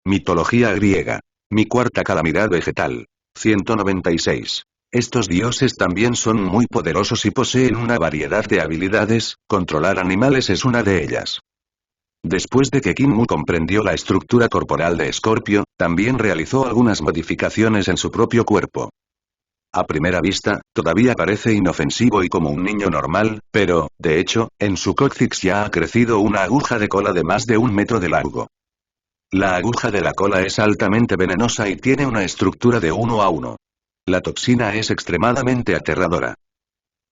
Mitología griega. Mi cuarta calamidad vegetal. 196. Estos dioses también son muy poderosos y poseen una variedad de habilidades, controlar animales es una de ellas. Después de que Kinmu comprendió la estructura corporal de Scorpio, también realizó algunas modificaciones en su propio cuerpo. A primera vista, todavía parece inofensivo y como un niño normal, pero, de hecho, en su cóccix ya ha crecido una aguja de cola de más de 1 metro de largo. La aguja de la cola es altamente venenosa y tiene una estructura de 1 a 1. La toxina es extremadamente aterradora.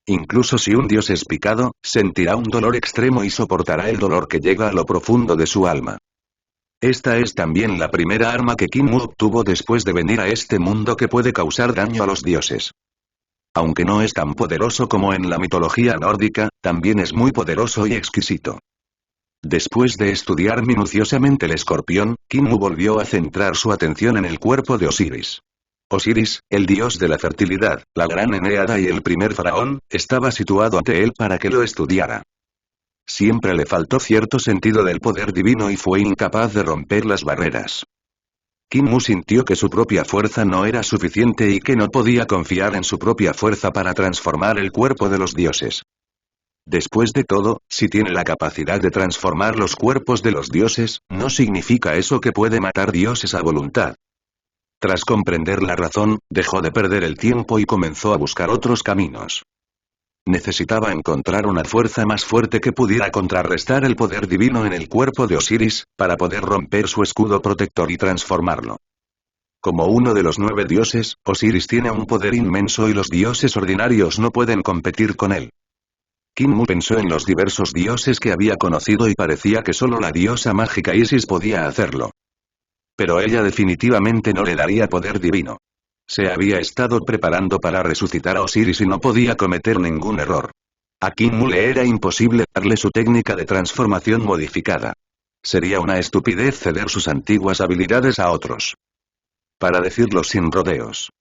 Incluso si un dios es picado, sentirá un dolor extremo y soportará el dolor que llega a lo profundo de su alma. Esta es también la primera arma que Kinmu obtuvo después de venir a este mundo que puede causar daño a los dioses. Aunque no es tan poderoso como en la mitología nórdica, también es muy poderoso y exquisito. Después de estudiar minuciosamente el escorpión, Kinmu volvió a centrar su atención en el cuerpo de Osiris. Osiris, el dios de la fertilidad, la gran Eneada y el primer faraón, estaba situado ante él para que lo estudiara. Siempre le faltó cierto sentido del poder divino y fue incapaz de romper las barreras. Kinmu sintió que su propia fuerza no era suficiente y que no podía confiar en su propia fuerza para transformar el cuerpo de los dioses. Después de todo, si tiene la capacidad de transformar los cuerpos de los dioses, ¿no significa eso que puede matar dioses a voluntad? Tras comprender la razón, dejó de perder el tiempo y comenzó a buscar otros caminos. Necesitaba encontrar una fuerza más fuerte que pudiera contrarrestar el poder divino en el cuerpo de Osiris, para poder romper su escudo protector y transformarlo. Como uno de los 9 dioses, Osiris tiene un poder inmenso y los dioses ordinarios no pueden competir con él. Kinmu pensó en los diversos dioses que había conocido y parecía que solo la diosa mágica Isis podía hacerlo. Pero ella definitivamente no le daría poder divino. Se había estado preparando para resucitar a Osiris y no podía cometer ningún error. A Kinmu le era imposible darle su técnica de transformación modificada. Sería una estupidez ceder sus antiguas habilidades a otros. Para decirlo sin rodeos.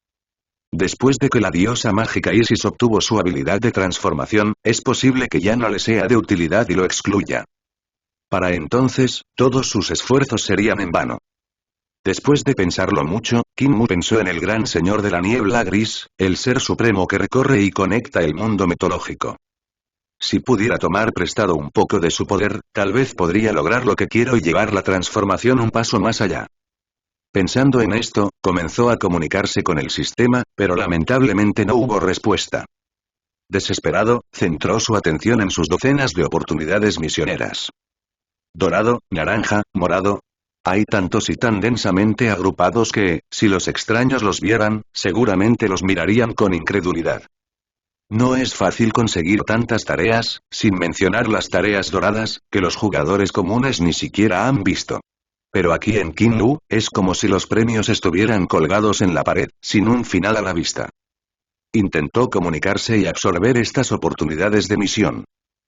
Después de que la diosa mágica Isis obtuvo su habilidad de transformación, es posible que ya no le sea de utilidad y lo excluya. Para entonces, todos sus esfuerzos serían en vano. Después de pensarlo mucho, Kinmu pensó en el gran señor de la niebla gris, el ser supremo que recorre y conecta el mundo mitológico. Si pudiera tomar prestado un poco de su poder, tal vez podría lograr lo que quiero y llevar la transformación un paso más allá. Pensando en esto, comenzó a comunicarse con el sistema, pero lamentablemente no hubo respuesta. Desesperado, centró su atención en sus docenas de oportunidades misioneras. Dorado, naranja, morado. Hay tantos y tan densamente agrupados que, si los extraños los vieran, seguramente los mirarían con incredulidad. No es fácil conseguir tantas tareas, sin mencionar las tareas doradas, que los jugadores comunes ni siquiera han visto. Pero aquí en Kinmu, es como si los premios estuvieran colgados en la pared, sin un final a la vista. Intentó comunicarse y absorber estas oportunidades de misión.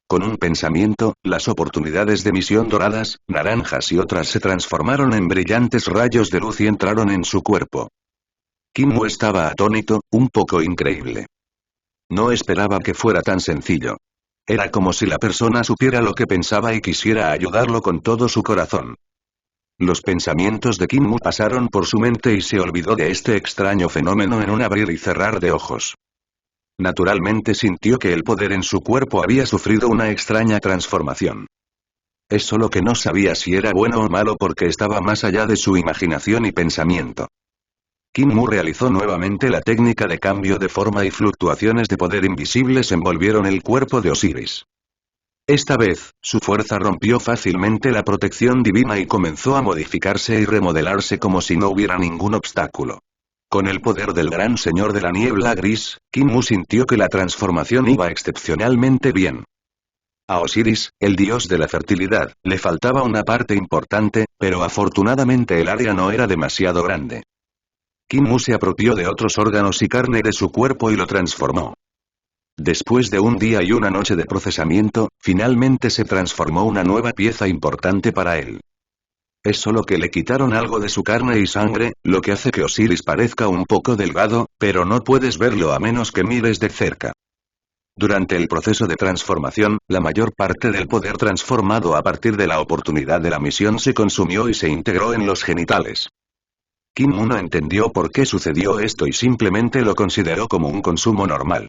Con un pensamiento, las oportunidades de misión doradas, naranjas y otras se transformaron en brillantes rayos de luz y entraron en su cuerpo. Kinmu estaba atónito, un poco increíble. No esperaba que fuera tan sencillo. Era como si la persona supiera lo que pensaba y quisiera ayudarlo con todo su corazón. Los pensamientos de Kinmu pasaron por su mente y se olvidó de este extraño fenómeno en un abrir y cerrar de ojos. Naturalmente sintió que el poder en su cuerpo había sufrido una extraña transformación. Es solo que no sabía si era bueno o malo porque estaba más allá de su imaginación y pensamiento. Kinmu realizó nuevamente la técnica de cambio de forma y fluctuaciones de poder invisibles envolvieron el cuerpo de Osiris. Esta vez, su fuerza rompió fácilmente la protección divina y comenzó a modificarse y remodelarse como si no hubiera ningún obstáculo. Con el poder del gran señor de la niebla gris, Kinmu sintió que la transformación iba excepcionalmente bien. A Osiris, el dios de la fertilidad, le faltaba una parte importante, pero afortunadamente el área no era demasiado grande. Kinmu se apropió de otros órganos y carne de su cuerpo y lo transformó. Después de un día y una noche de procesamiento, finalmente se transformó una nueva pieza importante para él. Es solo que le quitaron algo de su carne y sangre, lo que hace que Osiris parezca un poco delgado, pero no puedes verlo a menos que mires de cerca. Durante el proceso de transformación, la mayor parte del poder transformado a partir de la oportunidad de la misión se consumió y se integró en los genitales. Kim Mu no entendió por qué sucedió esto y simplemente lo consideró como un consumo normal.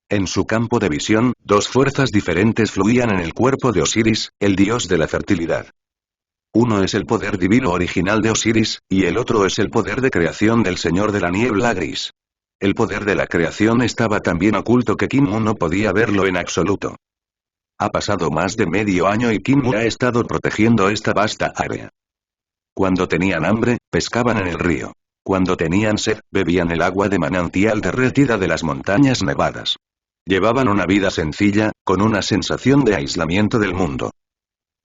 En su campo de visión, dos fuerzas diferentes fluían en el cuerpo de Osiris, el dios de la fertilidad. Uno es el poder divino original de Osiris, y el otro es el poder de creación del Señor de la Niebla Gris. El poder de la creación estaba tan bien oculto que Kim Mu no podía verlo en absoluto. Ha pasado más de medio año y Kim Mu ha estado protegiendo esta vasta área. Cuando tenían hambre, pescaban en el río. Cuando tenían sed, bebían el agua de manantial derretida de las montañas nevadas. Llevaban una vida sencilla, con una sensación de aislamiento del mundo.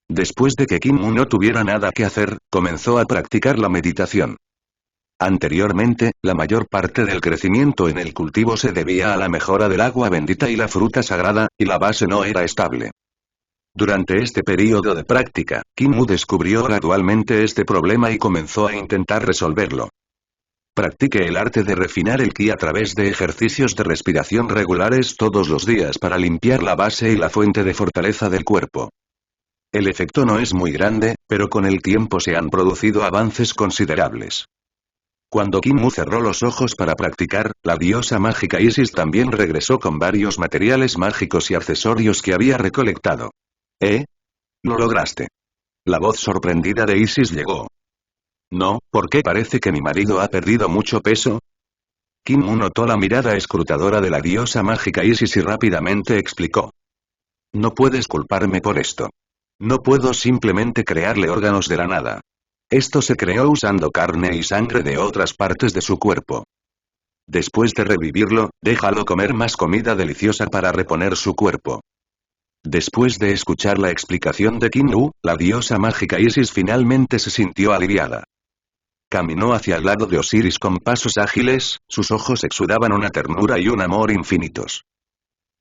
Después de que Kim Mu no tuviera nada que hacer, comenzó a practicar la meditación. Anteriormente, la mayor parte del crecimiento en el cultivo se debía a la mejora del agua bendita y la fruta sagrada, y la base no era estable. Durante este período de práctica, Kim Mu descubrió gradualmente este problema y comenzó a intentar resolverlo. Practique el arte de refinar el ki a través de ejercicios de respiración regulares todos los días para limpiar la base y la fuente de fortaleza del cuerpo. El efecto no es muy grande, pero con el tiempo se han producido avances considerables. Cuando Kim Mu cerró los ojos para practicar, la diosa mágica Isis también regresó con varios materiales mágicos y accesorios que había recolectado. ¿Eh? Lo lograste. La voz sorprendida de Isis llegó. No, ¿por qué parece que mi marido ha perdido mucho peso? Kim Mu notó la mirada escrutadora de la diosa mágica Isis y rápidamente explicó. No puedes culparme por esto. No puedo simplemente crearle órganos de la nada. Esto se creó usando carne y sangre de otras partes de su cuerpo. Después de revivirlo, déjalo comer más comida deliciosa para reponer su cuerpo. Después de escuchar la explicación de Kim Mu, la diosa mágica Isis finalmente se sintió aliviada. Caminó hacia el lado de Osiris con pasos ágiles, sus ojos exudaban una ternura y un amor infinitos.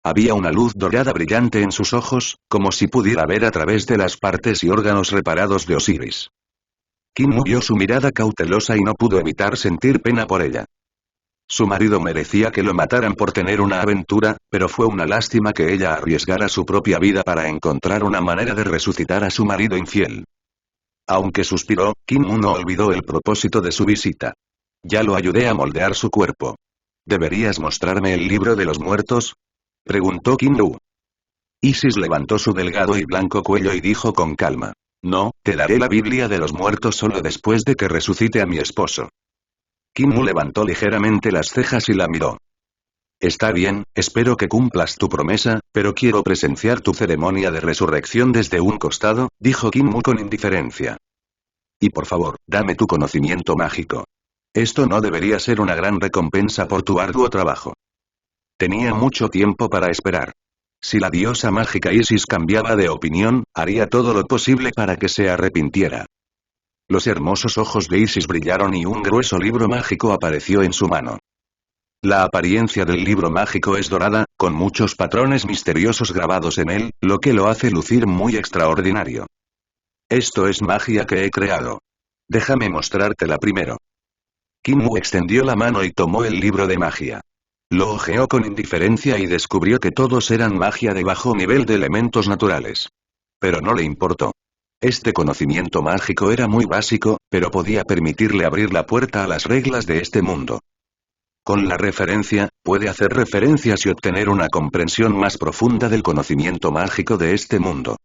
Había una luz dorada brillante en sus ojos, como si pudiera ver a través de las partes y órganos reparados de Osiris. Kim Mu vio su mirada cautelosa y no pudo evitar sentir pena por ella. Su marido merecía que lo mataran por tener una aventura, pero fue una lástima que ella arriesgara su propia vida para encontrar una manera de resucitar a su marido infiel. Aunque suspiró, Kim Mu no olvidó el propósito de su visita. Ya lo ayudé a moldear su cuerpo. ¿Deberías mostrarme el libro de los muertos? Preguntó Kim Mu. Isis levantó su delgado y blanco cuello y dijo con calma. No, te daré la Biblia de los muertos solo después de que resucite a mi esposo. Kim Mu levantó ligeramente las cejas y la miró. Está bien, espero que cumplas tu promesa, pero quiero presenciar tu ceremonia de resurrección desde un costado, dijo Kim Mu con indiferencia. Y por favor, dame tu conocimiento mágico. Esto no debería ser una gran recompensa por tu arduo trabajo. Tenía mucho tiempo para esperar. Si la diosa mágica Isis cambiaba de opinión, haría todo lo posible para que se arrepintiera. Los hermosos ojos de Isis brillaron y un grueso libro mágico apareció en su mano. La apariencia del libro mágico es dorada, con muchos patrones misteriosos grabados en él, lo que lo hace lucir muy extraordinario. Esto es magia que he creado. Déjame mostrártela primero. Kim Mu extendió la mano y tomó el libro de magia. Lo hojeó con indiferencia y descubrió que todos eran magia de bajo nivel de elementos naturales. Pero no le importó. Este conocimiento mágico era muy básico, pero podía permitirle abrir la puerta a las reglas de este mundo. Con la referencia, puede hacer referencias y obtener una comprensión más profunda del conocimiento mágico de este mundo.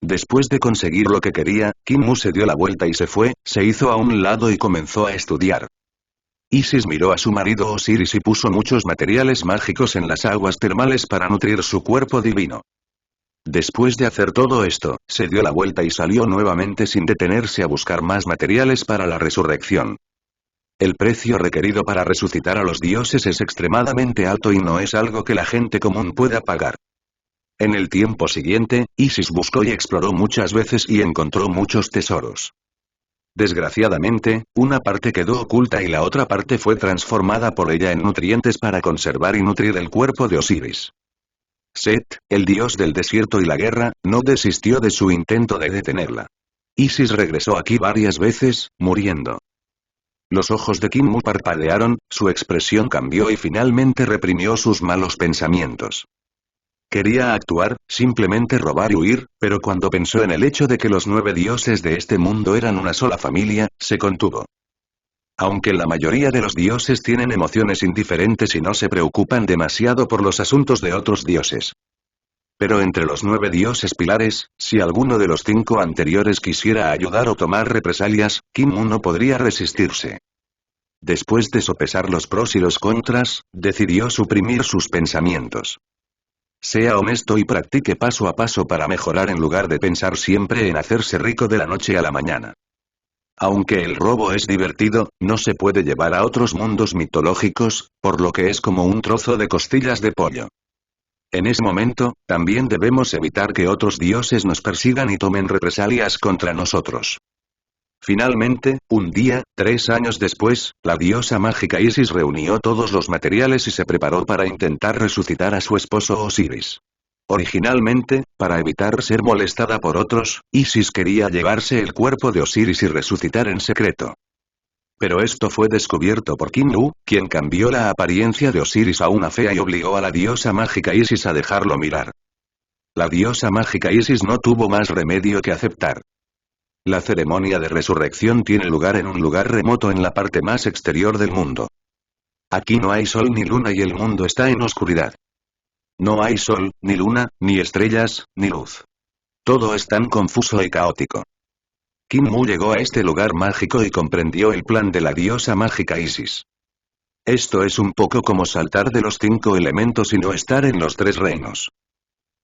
Después de conseguir lo que quería, Kim Mu se dio la vuelta y se fue, se hizo a un lado y comenzó a estudiar. Isis miró a su marido Osiris y puso muchos materiales mágicos en las aguas termales para nutrir su cuerpo divino. Después de hacer todo esto, se dio la vuelta y salió nuevamente sin detenerse a buscar más materiales para la resurrección. El precio requerido para resucitar a los dioses es extremadamente alto y no es algo que la gente común pueda pagar. En el tiempo siguiente, Isis buscó y exploró muchas veces y encontró muchos tesoros. Desgraciadamente, una parte quedó oculta y la otra parte fue transformada por ella en nutrientes para conservar y nutrir el cuerpo de Osiris. Set, el dios del desierto y la guerra, no desistió de su intento de detenerla. Isis regresó aquí varias veces, muriendo. Los ojos de Kim Mu parpadearon, su expresión cambió y finalmente reprimió sus malos pensamientos. Quería actuar, simplemente robar y huir, pero cuando pensó en el hecho de que los 9 dioses de este mundo eran una sola familia, se contuvo. Aunque la mayoría de los dioses tienen emociones indiferentes y no se preocupan demasiado por los asuntos de otros dioses. Pero entre los 9 dioses pilares, si alguno de los 5 anteriores quisiera ayudar o tomar represalias, Kim Mu no podría resistirse. Después de sopesar los pros y los contras, decidió suprimir sus pensamientos. Sea honesto y practique paso a paso para mejorar en lugar de pensar siempre en hacerse rico de la noche a la mañana. Aunque el robo es divertido, no se puede llevar a otros mundos mitológicos, por lo que es como un trozo de costillas de pollo. En ese momento, también debemos evitar que otros dioses nos persigan y tomen represalias contra nosotros. Finalmente, un día, 3 años después, la diosa mágica Isis reunió todos los materiales y se preparó para intentar resucitar a su esposo Osiris. Originalmente, para evitar ser molestada por otros, Isis quería llevarse el cuerpo de Osiris y resucitar en secreto. Pero esto fue descubierto por Kim Mu, quien cambió la apariencia de Osiris a una fea y obligó a la diosa mágica Isis a dejarlo mirar. La diosa mágica Isis no tuvo más remedio que aceptar. La ceremonia de resurrección tiene lugar en un lugar remoto en la parte más exterior del mundo. Aquí no hay sol ni luna y el mundo está en oscuridad. No hay sol, ni luna, ni estrellas, ni luz. Todo es tan confuso y caótico. Kim Mu llegó a este lugar mágico y comprendió el plan de la diosa mágica Isis. Esto es un poco como saltar de los 5 elementos y no estar en los 3 reinos.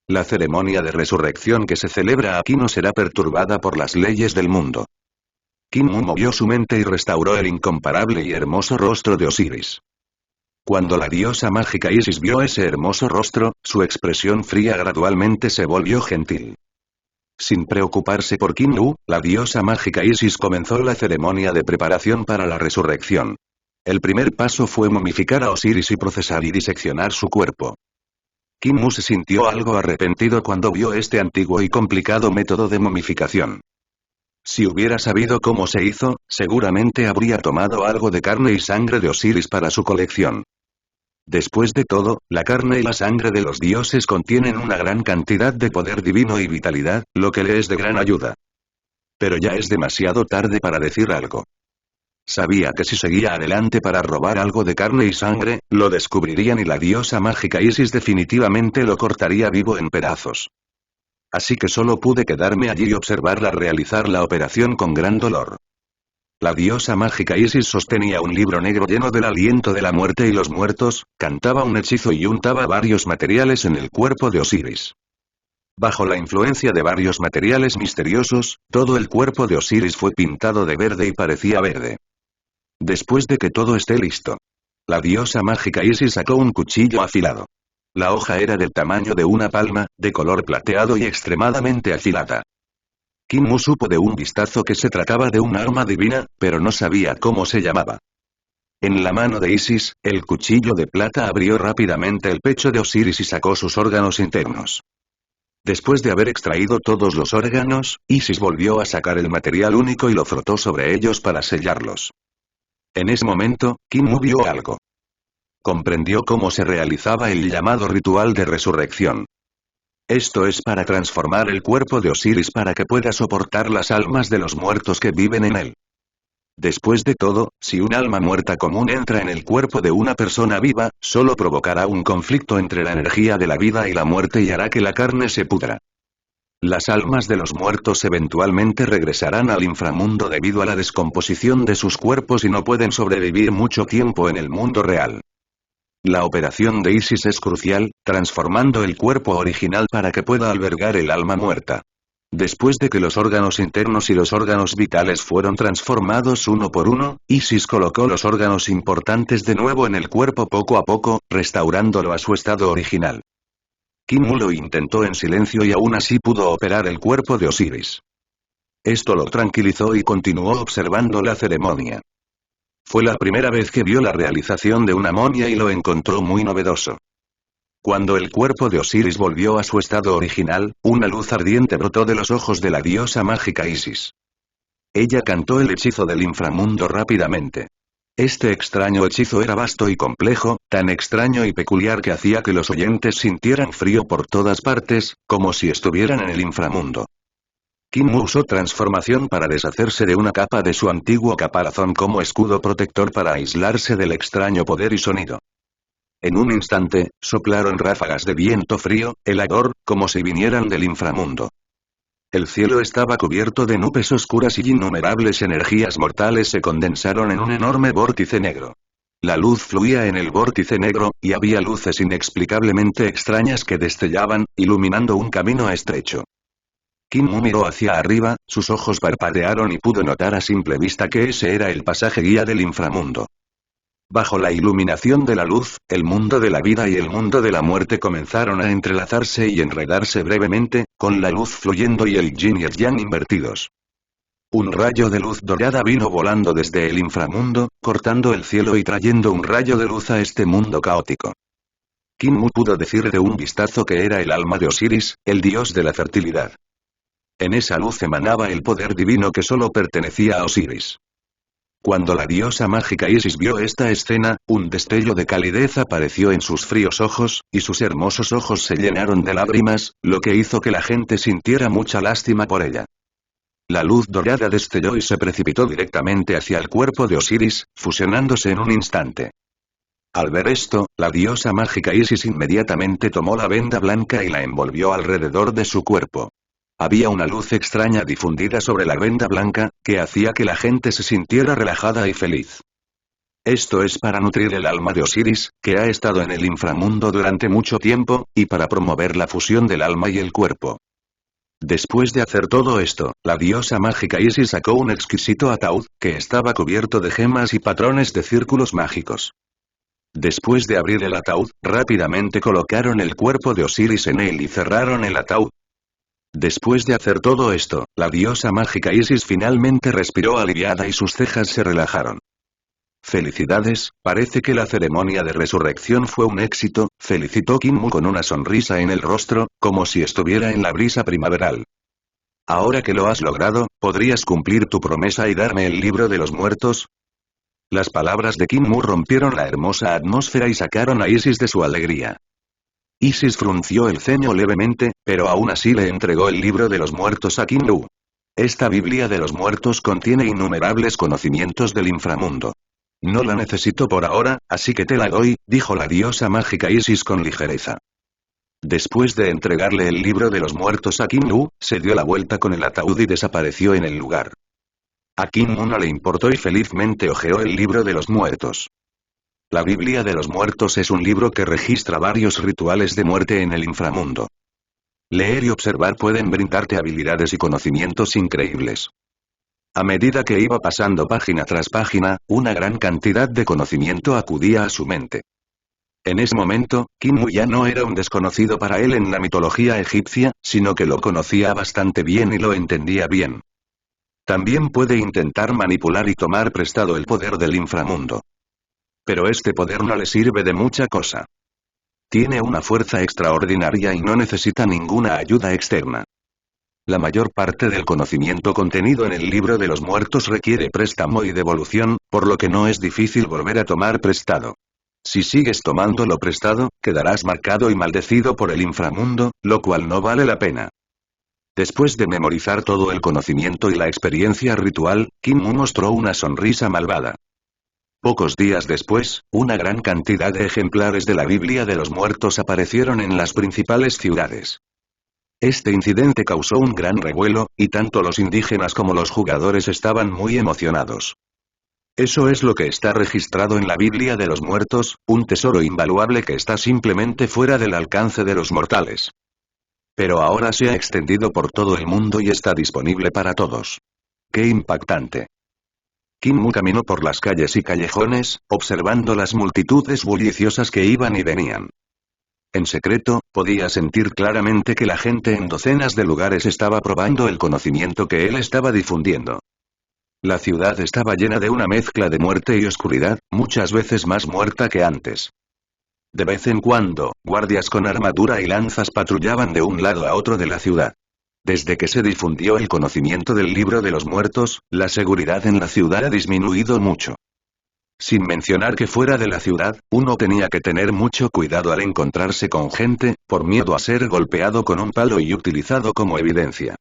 La ceremonia de resurrección que se celebra aquí no será perturbada por las leyes del mundo. Kim Mu movió su mente y restauró el incomparable y hermoso rostro de Osiris. Cuando la diosa mágica Isis vio ese hermoso rostro, su expresión fría gradualmente se volvió gentil. Sin preocuparse por Kim Mu, la diosa mágica Isis comenzó la ceremonia de preparación para la resurrección. El primer paso fue momificar a Osiris y procesar y diseccionar su cuerpo. Kim Mu se sintió algo arrepentido cuando vio este antiguo y complicado método de momificación. Si hubiera sabido cómo se hizo, seguramente habría tomado algo de carne y sangre de Osiris para su colección. Después de todo, la carne y la sangre de los dioses contienen una gran cantidad de poder divino y vitalidad, lo que le es de gran ayuda. Pero ya es demasiado tarde para decir algo. Sabía que si seguía adelante para robar algo de carne y sangre, lo descubrirían y la diosa mágica Isis definitivamente lo cortaría vivo en pedazos. Así que solo pude quedarme allí y observarla realizar la operación con gran dolor. La diosa mágica Isis sostenía un libro negro lleno del aliento de la muerte y los muertos, cantaba un hechizo y untaba varios materiales en el cuerpo de Osiris. Bajo la influencia de varios materiales misteriosos, todo el cuerpo de Osiris fue pintado de verde y parecía verde. Después de que todo esté listo, la diosa mágica Isis sacó un cuchillo afilado. La hoja era del tamaño de una palma, de color plateado y extremadamente afilada. Kim Mu supo de un vistazo que se trataba de un arma divina, pero no sabía cómo se llamaba. En la mano de Isis, el cuchillo de plata abrió rápidamente el pecho de Osiris y sacó sus órganos internos. Después de haber extraído todos los órganos, Isis volvió a sacar el material único y lo frotó sobre ellos para sellarlos. En ese momento, Kim Mu vio algo. Comprendió cómo se realizaba el llamado ritual de resurrección. Esto es para transformar el cuerpo de Osiris para que pueda soportar las almas de los muertos que viven en él. Después de todo, si un alma muerta común entra en el cuerpo de una persona viva, solo provocará un conflicto entre la energía de la vida y la muerte y hará que la carne se pudra. Las almas de los muertos eventualmente regresarán al inframundo debido a la descomposición de sus cuerpos y no pueden sobrevivir mucho tiempo en el mundo real. La operación de Isis es crucial, transformando el cuerpo original para que pueda albergar el alma muerta. Después de que los órganos internos y los órganos vitales fueron transformados uno por uno, Isis colocó los órganos importantes de nuevo en el cuerpo poco a poco, restaurándolo a su estado original. Kim Mu lo intentó en silencio y aún así pudo operar el cuerpo de Osiris. Esto lo tranquilizó y continuó observando la ceremonia. Fue la primera vez que vio la realización de una momia y lo encontró muy novedoso. Cuando el cuerpo de Osiris volvió a su estado original, una luz ardiente brotó de los ojos de la diosa mágica Isis. Ella cantó el hechizo del inframundo rápidamente. Este extraño hechizo era vasto y complejo, tan extraño y peculiar que hacía que los oyentes sintieran frío por todas partes, como si estuvieran en el inframundo. Kim Mu usó transformación para deshacerse de una capa de su antiguo caparazón como escudo protector para aislarse del extraño poder y sonido. En un instante, soplaron ráfagas de viento frío, helador, como si vinieran del inframundo. El cielo estaba cubierto de nubes oscuras y innumerables energías mortales se condensaron en un enorme vórtice negro. La luz fluía en el vórtice negro, y había luces inexplicablemente extrañas que destellaban, iluminando un camino estrecho. Kim Mu miró hacia arriba, sus ojos parpadearon y pudo notar a simple vista que ese era el pasaje guía del inframundo. Bajo la iluminación de la luz, el mundo de la vida y el mundo de la muerte comenzaron a entrelazarse y enredarse brevemente, con la luz fluyendo y el yin y el yang invertidos. Un rayo de luz dorada vino volando desde el inframundo, cortando el cielo y trayendo un rayo de luz a este mundo caótico. Kim Mu pudo decir de un vistazo que era el alma de Osiris, el dios de la fertilidad. En esa luz emanaba el poder divino que solo pertenecía a Osiris. Cuando la diosa mágica Isis vio esta escena, un destello de calidez apareció en sus fríos ojos, y sus hermosos ojos se llenaron de lágrimas, lo que hizo que la gente sintiera mucha lástima por ella. La luz dorada destelló y se precipitó directamente hacia el cuerpo de Osiris, fusionándose en un instante. Al ver esto, la diosa mágica Isis inmediatamente tomó la venda blanca y la envolvió alrededor de su cuerpo. Había una luz extraña difundida sobre la venda blanca, que hacía que la gente se sintiera relajada y feliz. Esto es para nutrir el alma de Osiris, que ha estado en el inframundo durante mucho tiempo, y para promover la fusión del alma y el cuerpo. Después de hacer todo esto, la diosa mágica Isis sacó un exquisito ataúd, que estaba cubierto de gemas y patrones de círculos mágicos. Después de abrir el ataúd, rápidamente colocaron el cuerpo de Osiris en él y cerraron el ataúd. Después de hacer todo esto, la diosa mágica Isis finalmente respiró aliviada y sus cejas se relajaron. Felicidades, parece que la ceremonia de resurrección fue un éxito, felicitó Kim Mu con una sonrisa en el rostro, como si estuviera en la brisa primaveral. Ahora que lo has logrado, ¿podrías cumplir tu promesa y darme el libro de los muertos? Las palabras de Kim Mu rompieron la hermosa atmósfera y sacaron a Isis de su alegría. Isis frunció el ceño levemente, pero aún así le entregó el libro de los muertos a Kim Mu. Esta Biblia de los muertos contiene innumerables conocimientos del inframundo. No la necesito por ahora, así que te la doy, dijo la diosa mágica Isis con ligereza. Después de entregarle el libro de los muertos a Kim Mu, se dio la vuelta con el ataúd y desapareció en el lugar. A Kim Mu no le importó y felizmente hojeó el libro de los muertos. La Biblia de los muertos es un libro que registra varios rituales de muerte en el inframundo. Leer y observar pueden brindarte habilidades y conocimientos increíbles. A medida que iba pasando página tras página, una gran cantidad de conocimiento acudía a su mente. En ese momento, Kim Mu ya no era un desconocido para él en la mitología egipcia, sino que lo conocía bastante bien y lo entendía bien. También puede intentar manipular y tomar prestado el poder del inframundo. Pero este poder no le sirve de mucha cosa. Tiene una fuerza extraordinaria y no necesita ninguna ayuda externa. La mayor parte del conocimiento contenido en el libro de los muertos requiere préstamo y devolución, por lo que no es difícil volver a tomar prestado. Si sigues tomando lo prestado, quedarás marcado y maldecido por el inframundo, lo cual no vale la pena. Después de memorizar todo el conocimiento y la experiencia ritual, Kim Mu mostró una sonrisa malvada. Pocos días después, una gran cantidad de ejemplares de la Biblia de los muertos aparecieron en las principales ciudades. Este incidente causó un gran revuelo, y tanto los indígenas como los jugadores estaban muy emocionados. Eso es lo que está registrado en la Biblia de los muertos, un tesoro invaluable que está simplemente fuera del alcance de los mortales. Pero ahora se ha extendido por todo el mundo y está disponible para todos. ¡Qué impactante! Kim Mu caminó por las calles y callejones, observando las multitudes bulliciosas que iban y venían. En secreto, podía sentir claramente que la gente en docenas de lugares estaba probando el conocimiento que él estaba difundiendo. La ciudad estaba llena de una mezcla de muerte y oscuridad, muchas veces más muerta que antes. De vez en cuando, guardias con armadura y lanzas patrullaban de un lado a otro de la ciudad. Desde que se difundió el conocimiento del libro de los muertos, la seguridad en la ciudad ha disminuido mucho. Sin mencionar que fuera de la ciudad, uno tenía que tener mucho cuidado al encontrarse con gente, por miedo a ser golpeado con un palo y utilizado como evidencia.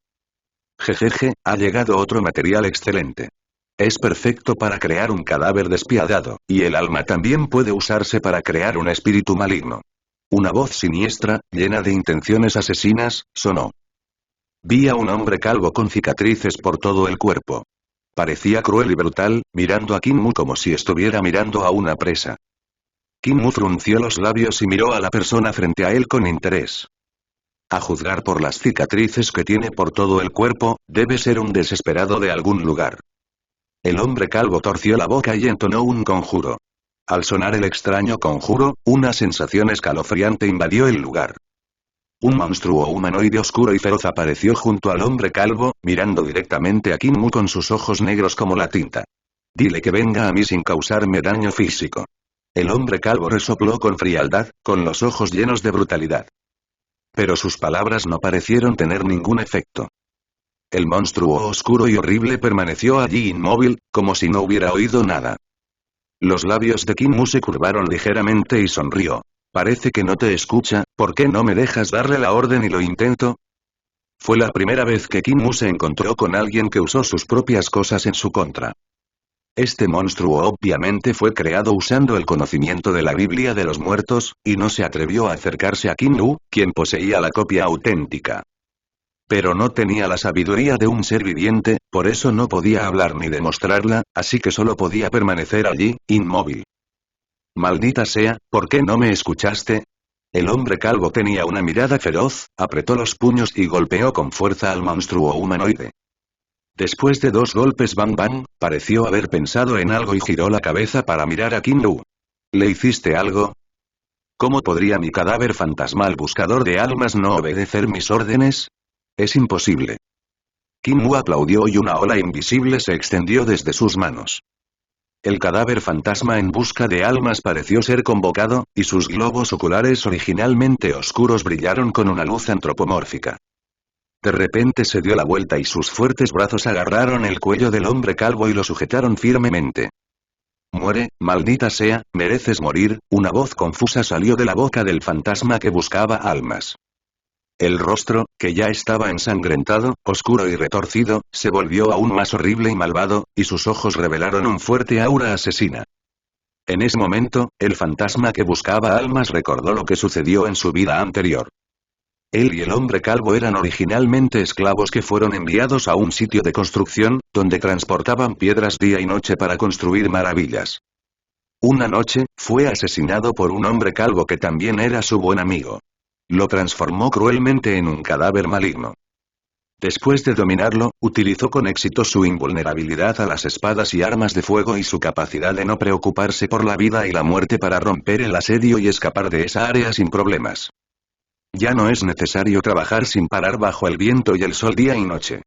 Jejeje, ha llegado otro material excelente. Es perfecto para crear un cadáver despiadado, y el alma también puede usarse para crear un espíritu maligno. Una voz siniestra, llena de intenciones asesinas, sonó. Vi a un hombre calvo con cicatrices por todo el cuerpo. Parecía cruel y brutal, mirando a Kim Mu como si estuviera mirando a una presa. Kim Mu frunció los labios y miró a la persona frente a él con interés. A juzgar por las cicatrices que tiene por todo el cuerpo, debe ser un desesperado de algún lugar. El hombre calvo torció la boca y entonó un conjuro. Al sonar el extraño conjuro, una sensación escalofriante invadió el lugar. Un monstruo humanoide oscuro y feroz apareció junto al hombre calvo, mirando directamente a Kim Mu con sus ojos negros como la tinta. Dile que venga a mí sin causarme daño físico. El hombre calvo resopló con frialdad, con los ojos llenos de brutalidad. Pero sus palabras no parecieron tener ningún efecto. El monstruo oscuro y horrible permaneció allí inmóvil, como si no hubiera oído nada. Los labios de Kim Mu se curvaron ligeramente y sonrió. Parece que no te escucha, ¿por qué no me dejas darle la orden y lo intento? Fue la primera vez que Kim Mu se encontró con alguien que usó sus propias cosas en su contra. Este monstruo obviamente fue creado usando el conocimiento de la Biblia de los muertos, y no se atrevió a acercarse a Kim Mu, quien poseía la copia auténtica. Pero no tenía la sabiduría de un ser viviente, por eso no podía hablar ni demostrarla, así que solo podía permanecer allí, inmóvil. Maldita sea, ¿por qué no me escuchaste? El hombre calvo tenía una mirada feroz, apretó los puños y golpeó con fuerza al monstruo humanoide. Después de 2 golpes bang bang, pareció haber pensado en algo y giró la cabeza para mirar a Kim Mu. ¿Le hiciste algo? ¿Cómo podría mi cadáver fantasmal buscador de almas no obedecer mis órdenes? Es imposible. Kim Mu aplaudió y una ola invisible se extendió desde sus manos. El cadáver fantasma en busca de almas pareció ser convocado, y sus globos oculares originalmente oscuros brillaron con una luz antropomórfica. De repente se dio la vuelta y sus fuertes brazos agarraron el cuello del hombre calvo y lo sujetaron firmemente. Muere, maldita sea, mereces morir, una voz confusa salió de la boca del fantasma que buscaba almas. El rostro, que ya estaba ensangrentado, oscuro y retorcido, se volvió aún más horrible y malvado, y sus ojos revelaron un fuerte aura asesina. En ese momento, el fantasma que buscaba almas recordó lo que sucedió en su vida anterior. Él y el hombre calvo eran originalmente esclavos que fueron enviados a un sitio de construcción, donde transportaban piedras día y noche para construir maravillas. Una noche, fue asesinado por un hombre calvo que también era su buen amigo. Lo transformó cruelmente en un cadáver maligno. Después de dominarlo, utilizó con éxito su invulnerabilidad a las espadas y armas de fuego y su capacidad de no preocuparse por la vida y la muerte para romper el asedio y escapar de esa área sin problemas. Ya no es necesario trabajar sin parar bajo el viento y el sol día y noche.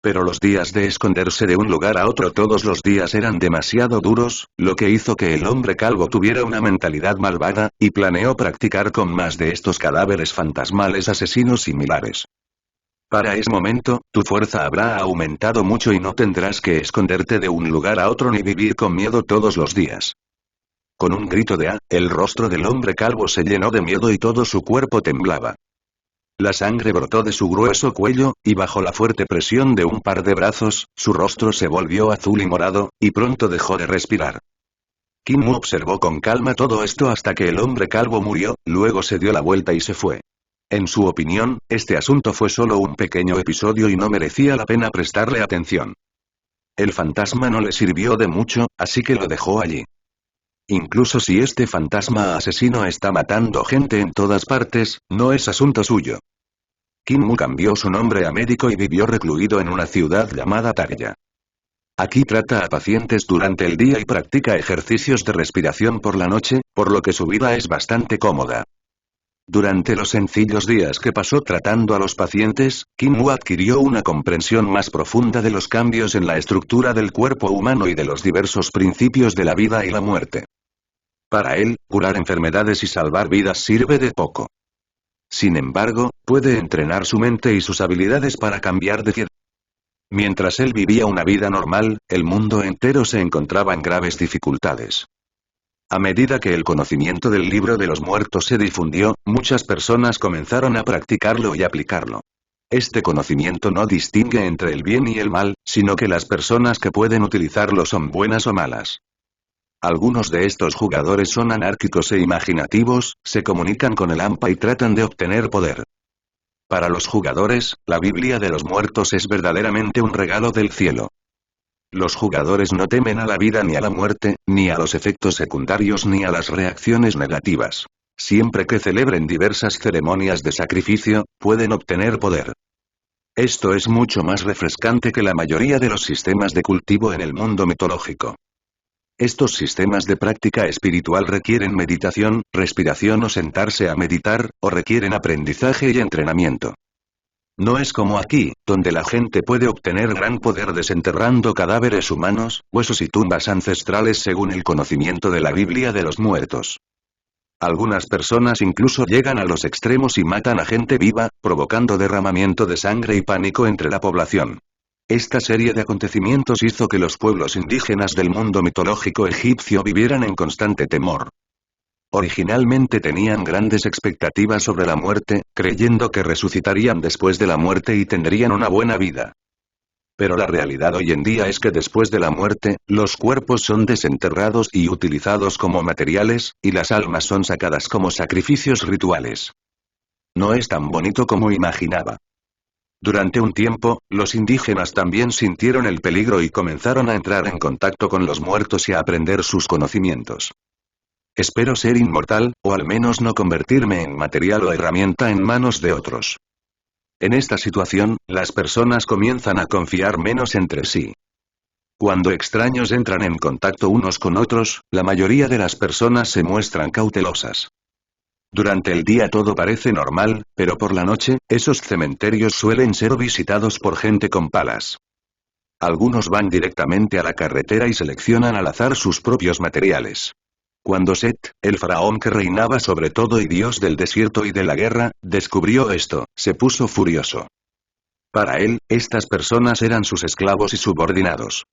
Pero los días de esconderse de un lugar a otro todos los días eran demasiado duros, lo que hizo que el hombre calvo tuviera una mentalidad malvada, y planeó practicar con más de estos cadáveres fantasmales asesinos similares. Para ese momento, tu fuerza habrá aumentado mucho y no tendrás que esconderte de un lugar a otro ni vivir con miedo todos los días. Con un grito de el rostro del hombre calvo se llenó de miedo y todo su cuerpo temblaba. La sangre brotó de su grueso cuello, y bajo la fuerte presión de un par de brazos, su rostro se volvió azul y morado, y pronto dejó de respirar. Kim Mu observó con calma todo esto hasta que el hombre calvo murió, luego se dio la vuelta y se fue. En su opinión, este asunto fue solo un pequeño episodio y no merecía la pena prestarle atención. El fantasma no le sirvió de mucho, así que lo dejó allí. Incluso si este fantasma asesino está matando gente en todas partes, no es asunto suyo. Kim Mu cambió su nombre a médico y vivió recluido en una ciudad llamada Tarya. Aquí trata a pacientes durante el día y practica ejercicios de respiración por la noche, por lo que su vida es bastante cómoda. Durante los sencillos días que pasó tratando a los pacientes, Kim Mu adquirió una comprensión más profunda de los cambios en la estructura del cuerpo humano y de los diversos principios de la vida y la muerte. Para él, curar enfermedades y salvar vidas sirve de poco. Sin embargo, puede entrenar su mente y sus habilidades para cambiar de Mientras él vivía una vida normal, el mundo entero se encontraba en graves dificultades. A medida que el conocimiento del libro de los muertos se difundió, muchas personas comenzaron a practicarlo y aplicarlo. Este conocimiento no distingue entre el bien y el mal, sino que las personas que pueden utilizarlo son buenas o malas. Algunos de estos jugadores son anárquicos e imaginativos, se comunican con el hampa y tratan de obtener poder. Para los jugadores, la Biblia de los muertos es verdaderamente un regalo del cielo. Los jugadores no temen a la vida ni a la muerte, ni a los efectos secundarios ni a las reacciones negativas. Siempre que celebren diversas ceremonias de sacrificio, pueden obtener poder. Esto es mucho más refrescante que la mayoría de los sistemas de cultivo en el mundo mitológico. Estos sistemas de práctica espiritual requieren meditación, respiración o sentarse a meditar, o requieren aprendizaje y entrenamiento. No es como aquí, donde la gente puede obtener gran poder desenterrando cadáveres humanos, huesos y tumbas ancestrales según el conocimiento de la Biblia de los muertos. Algunas personas incluso llegan a los extremos y matan a gente viva, provocando derramamiento de sangre y pánico entre la población. Esta serie de acontecimientos hizo que los pueblos indígenas del mundo mitológico egipcio vivieran en constante temor. Originalmente tenían grandes expectativas sobre la muerte, creyendo que resucitarían después de la muerte y tendrían una buena vida. Pero la realidad hoy en día es que después de la muerte, los cuerpos son desenterrados y utilizados como materiales, y las almas son sacadas como sacrificios rituales. No es tan bonito como imaginaba. Durante un tiempo, los indígenas también sintieron el peligro y comenzaron a entrar en contacto con los muertos y a aprender sus conocimientos. Espero ser inmortal, o al menos no convertirme en material o herramienta en manos de otros. En esta situación, las personas comienzan a confiar menos entre sí. Cuando extraños entran en contacto unos con otros, la mayoría de las personas se muestran cautelosas. Durante el día todo parece normal, pero por la noche, esos cementerios suelen ser visitados por gente con palas. Algunos van directamente a la carretera y seleccionan al azar sus propios materiales. Cuando Set, el faraón que reinaba sobre todo y dios del desierto y de la guerra, descubrió esto, se puso furioso. Para él, estas personas eran sus esclavos y subordinados.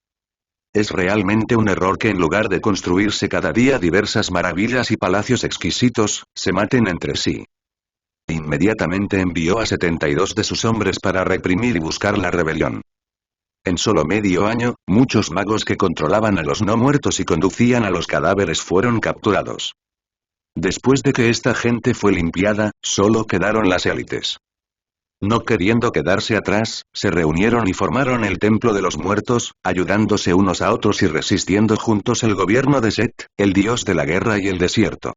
Es realmente un error que en lugar de construirse cada día diversas maravillas y palacios exquisitos, se maten entre sí. Inmediatamente envió a 72 de sus hombres para reprimir y buscar la rebelión. En solo medio año, muchos magos que controlaban a los no muertos y conducían a los cadáveres fueron capturados. Después de que esta gente fue limpiada, solo quedaron las élites. No queriendo quedarse atrás, se reunieron y formaron el Templo de los Muertos, ayudándose unos a otros y resistiendo juntos el gobierno de Set, el dios de la guerra y el desierto.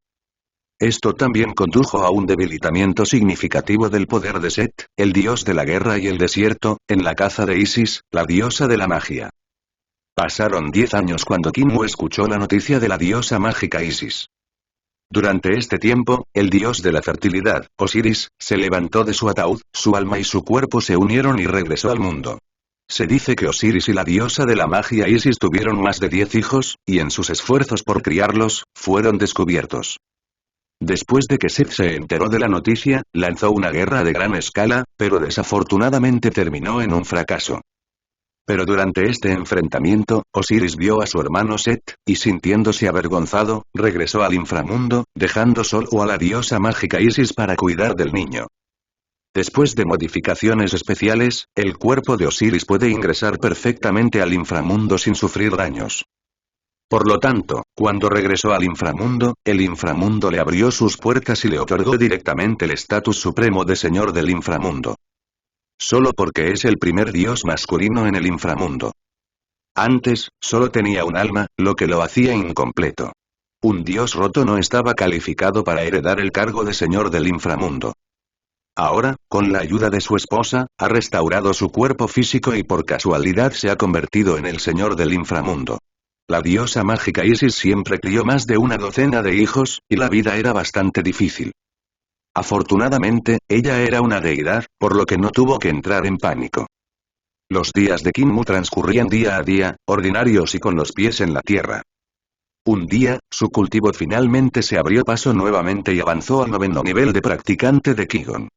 Esto también condujo a un debilitamiento significativo del poder de Set, el dios de la guerra y el desierto, en la caza de Isis, la diosa de la magia. Pasaron 10 años cuando Kinmu escuchó la noticia de la diosa mágica Isis. Durante este tiempo, el dios de la fertilidad, Osiris, se levantó de su ataúd, su alma y su cuerpo se unieron y regresó al mundo. Se dice que Osiris y la diosa de la magia Isis tuvieron más de 10 hijos, y en sus esfuerzos por criarlos, fueron descubiertos. Después de que Set se enteró de la noticia, lanzó una guerra de gran escala, pero desafortunadamente terminó en un fracaso. Pero durante este enfrentamiento, Osiris vio a su hermano Set, y sintiéndose avergonzado, regresó al inframundo, dejando solo a la diosa mágica Isis para cuidar del niño. Después de modificaciones especiales, el cuerpo de Osiris puede ingresar perfectamente al inframundo sin sufrir daños. Por lo tanto, cuando regresó al inframundo, el inframundo le abrió sus puertas y le otorgó directamente el estatus supremo de señor del inframundo. Solo porque es el primer dios masculino en el inframundo. Antes, solo tenía un alma, lo que lo hacía incompleto. Un dios roto no estaba calificado para heredar el cargo de señor del inframundo. Ahora, con la ayuda de su esposa, ha restaurado su cuerpo físico y por casualidad se ha convertido en el señor del inframundo. La diosa mágica Isis siempre crió más de una docena de hijos, y la vida era bastante difícil. Afortunadamente, ella era una deidad, por lo que no tuvo que entrar en pánico. Los días de Kinmu transcurrían día a día, ordinarios y con los pies en la tierra. Un día, su cultivo finalmente se abrió paso nuevamente y avanzó al 9º nivel de practicante de Qigong.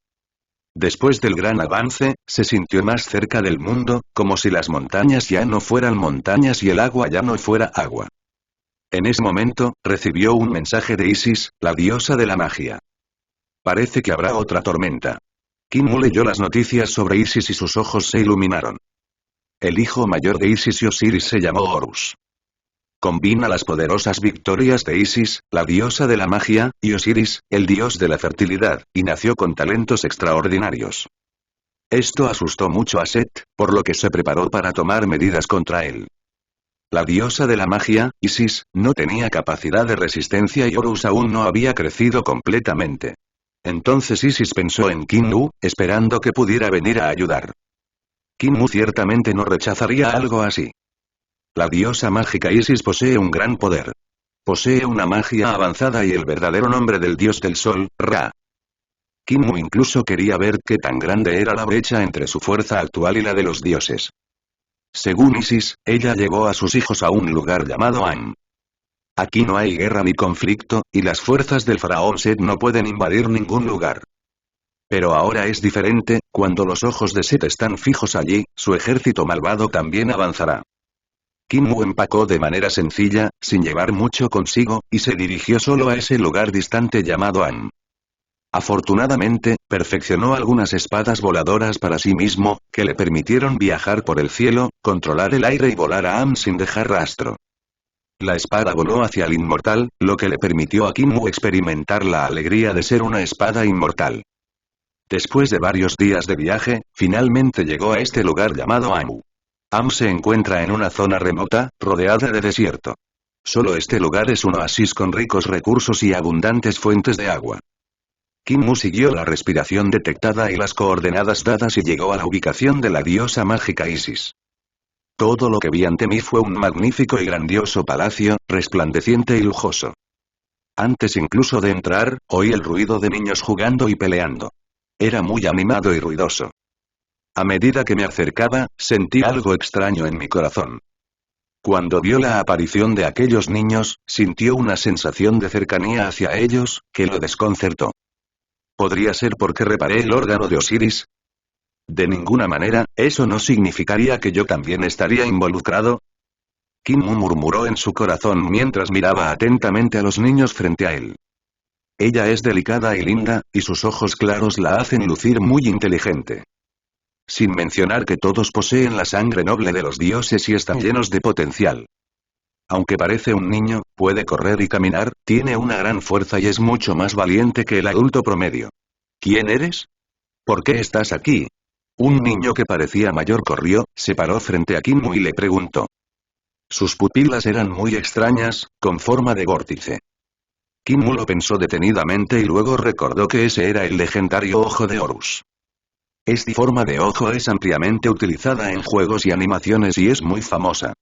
Después del gran avance, se sintió más cerca del mundo, como si las montañas ya no fueran montañas y el agua ya no fuera agua. En ese momento, recibió un mensaje de Isis, la diosa de la magia. Parece que habrá otra tormenta. Kinmu leyó las noticias sobre Isis y sus ojos se iluminaron. El hijo mayor de Isis y Osiris se llamó Horus. Combina las poderosas victorias de Isis, la diosa de la magia, y Osiris, el dios de la fertilidad, y nació con talentos extraordinarios. Esto asustó mucho a Set, por lo que se preparó para tomar medidas contra él. La diosa de la magia, Isis, no tenía capacidad de resistencia y Horus aún no había crecido completamente. Entonces Isis pensó en Kinmu, esperando que pudiera venir a ayudar. Kinmu ciertamente no rechazaría algo así. La diosa mágica Isis posee un gran poder. Posee una magia avanzada y el verdadero nombre del dios del sol, Ra. Kinmu incluso quería ver qué tan grande era la brecha entre su fuerza actual y la de los dioses. Según Isis, ella llevó a sus hijos a un lugar llamado Am. Aquí no hay guerra ni conflicto, y las fuerzas del faraón Set no pueden invadir ningún lugar. Pero ahora es diferente, cuando los ojos de Set están fijos allí, su ejército malvado también avanzará. Kinmu empacó de manera sencilla, sin llevar mucho consigo, y se dirigió solo a ese lugar distante llamado Am. Afortunadamente, perfeccionó algunas espadas voladoras para sí mismo, que le permitieron viajar por el cielo, controlar el aire y volar a Am sin dejar rastro. La espada voló hacia el inmortal, lo que le permitió a Kinmu experimentar la alegría de ser una espada inmortal. Después de varios días de viaje, finalmente llegó a este lugar llamado Amu. Am se encuentra en una zona remota, rodeada de desierto. Solo este lugar es un oasis con ricos recursos y abundantes fuentes de agua. Kinmu siguió la respiración detectada y las coordenadas dadas y llegó a la ubicación de la diosa mágica Isis. Todo lo que vi ante mí fue un magnífico y grandioso palacio, resplandeciente y lujoso. Antes incluso de entrar, oí el ruido de niños jugando y peleando. Era muy animado y ruidoso. A medida que me acercaba, sentí algo extraño en mi corazón. Cuando vio la aparición de aquellos niños, sintió una sensación de cercanía hacia ellos, que lo desconcertó. ¿Podría ser porque reparé el órgano de Osiris? De ninguna manera, eso no significaría que yo también estaría involucrado. Kinmu murmuró en su corazón mientras miraba atentamente a los niños frente a él. Ella es delicada y linda, y sus ojos claros la hacen lucir muy inteligente. Sin mencionar que todos poseen la sangre noble de los dioses y están llenos de potencial. Aunque parece un niño, puede correr y caminar, tiene una gran fuerza y es mucho más valiente que el adulto promedio. ¿Quién eres? ¿Por qué estás aquí? Un niño que parecía mayor corrió, se paró frente a Kinmu y le preguntó. Sus pupilas eran muy extrañas, con forma de vórtice. Kinmu lo pensó detenidamente y luego recordó que ese era el legendario ojo de Horus. Esta forma de ojo es ampliamente utilizada en juegos y animaciones y es muy famosa.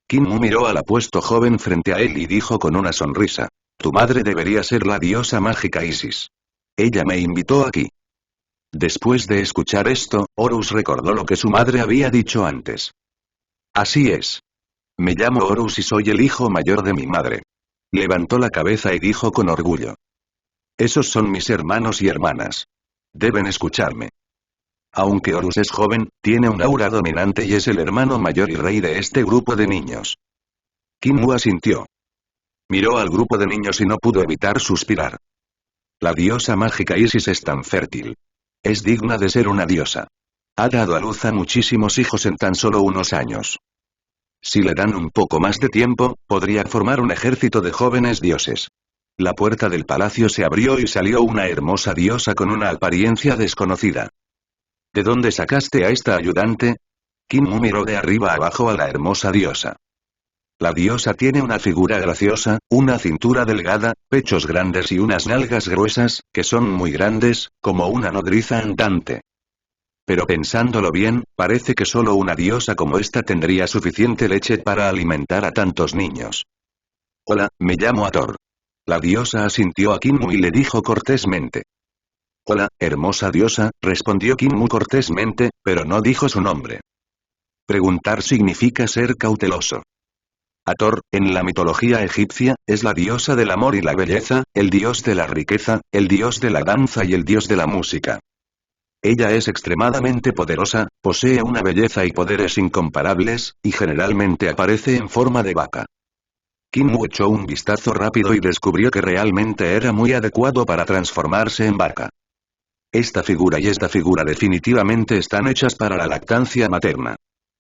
Kinmu miró al apuesto joven frente a él y dijo con una sonrisa. Tu madre debería ser la diosa mágica Isis. Ella me invitó aquí. Después de escuchar esto, Horus recordó lo que su madre había dicho antes. Así es. Me llamo Horus y soy el hijo mayor de mi madre. Levantó la cabeza y dijo con orgullo. Esos son mis hermanos y hermanas. Deben escucharme. Aunque Horus es joven, tiene un aura dominante y es el hermano mayor y rey de este grupo de niños. Kinmu asintió. Miró al grupo de niños y no pudo evitar suspirar. La diosa mágica Isis es tan fértil. Es digna de ser una diosa. Ha dado a luz a muchísimos hijos en tan solo unos años. Si le dan un poco más de tiempo, podría formar un ejército de jóvenes dioses. La puerta del palacio se abrió y salió una hermosa diosa con una apariencia desconocida. ¿De dónde sacaste a esta ayudante? Kinmu miró de arriba abajo a la hermosa diosa. La diosa tiene una figura graciosa, una cintura delgada, pechos grandes y unas nalgas gruesas, que son muy grandes, como una nodriza andante. Pero pensándolo bien, parece que solo una diosa como esta tendría suficiente leche para alimentar a tantos niños. Hola, me llamo Hathor. La diosa asintió a Kinmu y le dijo cortésmente. Hola, hermosa diosa, respondió Kinmu cortésmente, pero no dijo su nombre. Preguntar significa ser cauteloso. Hathor, en la mitología egipcia, es la diosa del amor y la belleza, el dios de la riqueza, el dios de la danza y el dios de la música. Ella es extremadamente poderosa, posee una belleza y poderes incomparables, y generalmente aparece en forma de vaca. Kim Mu echó un vistazo rápido y descubrió que realmente era muy adecuado para transformarse en vaca. Esta figura y esta figura definitivamente están hechas para la lactancia materna.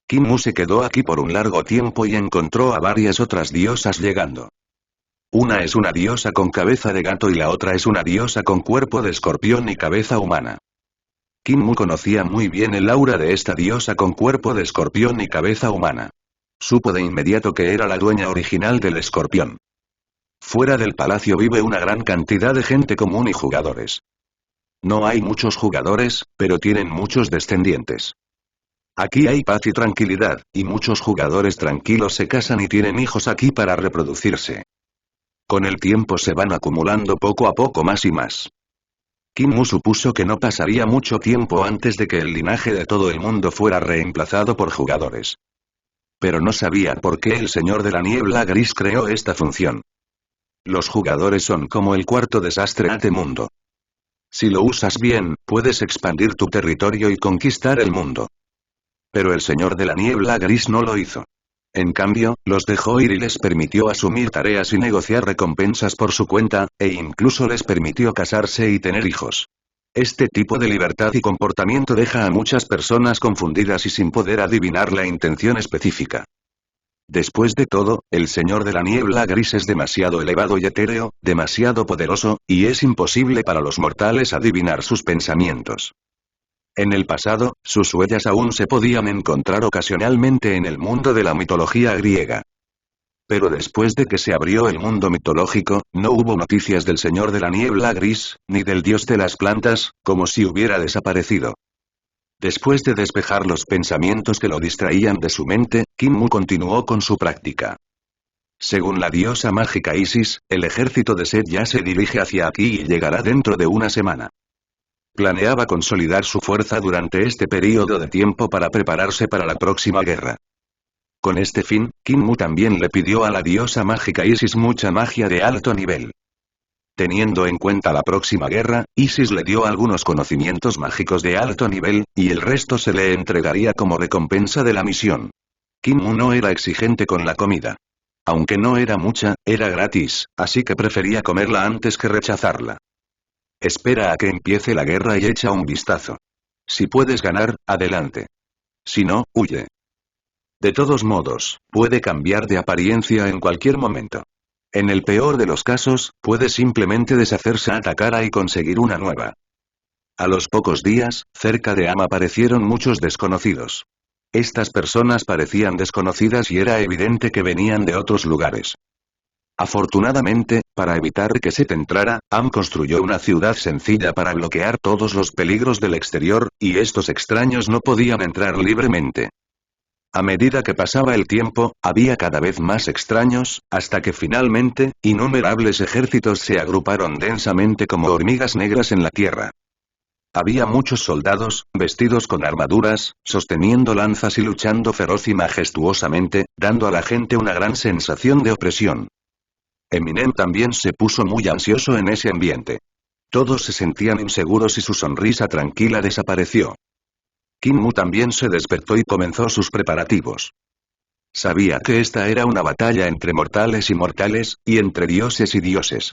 Kim Mu se quedó aquí por un largo tiempo y encontró a varias otras diosas llegando. Una es una diosa con cabeza de gato y la otra es una diosa con cuerpo de escorpión y cabeza humana. Kim Mu conocía muy bien el aura de esta diosa con cuerpo de escorpión y cabeza humana. Supo de inmediato que era la dueña original del escorpión. Fuera del palacio vive una gran cantidad de gente común y jugadores. No hay muchos jugadores, pero tienen muchos descendientes. Aquí hay paz y tranquilidad, y muchos jugadores tranquilos se casan y tienen hijos aquí para reproducirse. Con el tiempo se van acumulando poco a poco más y más. Kim Mu supuso que no pasaría mucho tiempo antes de que el linaje de todo el mundo fuera reemplazado por jugadores. Pero no sabía por qué el Señor de la Niebla Gris creó esta función. Los jugadores son como el cuarto desastre ante mundo. Si lo usas bien, puedes expandir tu territorio y conquistar el mundo. Pero el Señor de la Niebla Gris no lo hizo. En cambio, los dejó ir y les permitió asumir tareas y negociar recompensas por su cuenta, e incluso les permitió casarse y tener hijos. Este tipo de libertad y comportamiento deja a muchas personas confundidas y sin poder adivinar la intención específica. Después de todo, el Señor de la Niebla Gris es demasiado elevado y etéreo, demasiado poderoso, y es imposible para los mortales adivinar sus pensamientos. En el pasado, sus huellas aún se podían encontrar ocasionalmente en el mundo de la mitología griega. Pero después de que se abrió el mundo mitológico, no hubo noticias del Señor de la Niebla Gris, ni del Dios de las Plantas, como si hubiera desaparecido. Después de despejar los pensamientos que lo distraían de su mente, Kim Mu continuó con su práctica. Según la diosa mágica Isis, el ejército de Set ya se dirige hacia aquí y llegará dentro de una semana. Planeaba consolidar su fuerza durante este período de tiempo para prepararse para la próxima guerra. Con este fin, Kim Mu también le pidió a la diosa mágica Isis mucha magia de alto nivel. Teniendo en cuenta la próxima guerra, Isis le dio algunos conocimientos mágicos de alto nivel, y el resto se le entregaría como recompensa de la misión. Kim Mu no era exigente con la comida. Aunque no era mucha, era gratis, así que prefería comerla antes que rechazarla. Espera a que empiece la guerra y echa un vistazo. Si puedes ganar, adelante. Si no, huye. De todos modos, puede cambiar de apariencia en cualquier momento. En el peor de los casos, puede simplemente deshacerse a atacar y conseguir una nueva. A los pocos días, cerca de Am aparecieron muchos desconocidos. Estas personas parecían desconocidas y era evidente que venían de otros lugares. Afortunadamente, para evitar que Set entrara, Am construyó una ciudad sencilla para bloquear todos los peligros del exterior, y estos extraños no podían entrar libremente. A medida que pasaba el tiempo, había cada vez más extraños, hasta que finalmente, innumerables ejércitos se agruparon densamente como hormigas negras en la tierra. Había muchos soldados, vestidos con armaduras, sosteniendo lanzas y luchando feroz y majestuosamente, dando a la gente una gran sensación de opresión. Eminem también se puso muy ansioso en ese ambiente. Todos se sentían inseguros y su sonrisa tranquila desapareció. Kim Mu también se despertó y comenzó sus preparativos. Sabía que esta era una batalla entre mortales y mortales, y entre dioses y dioses.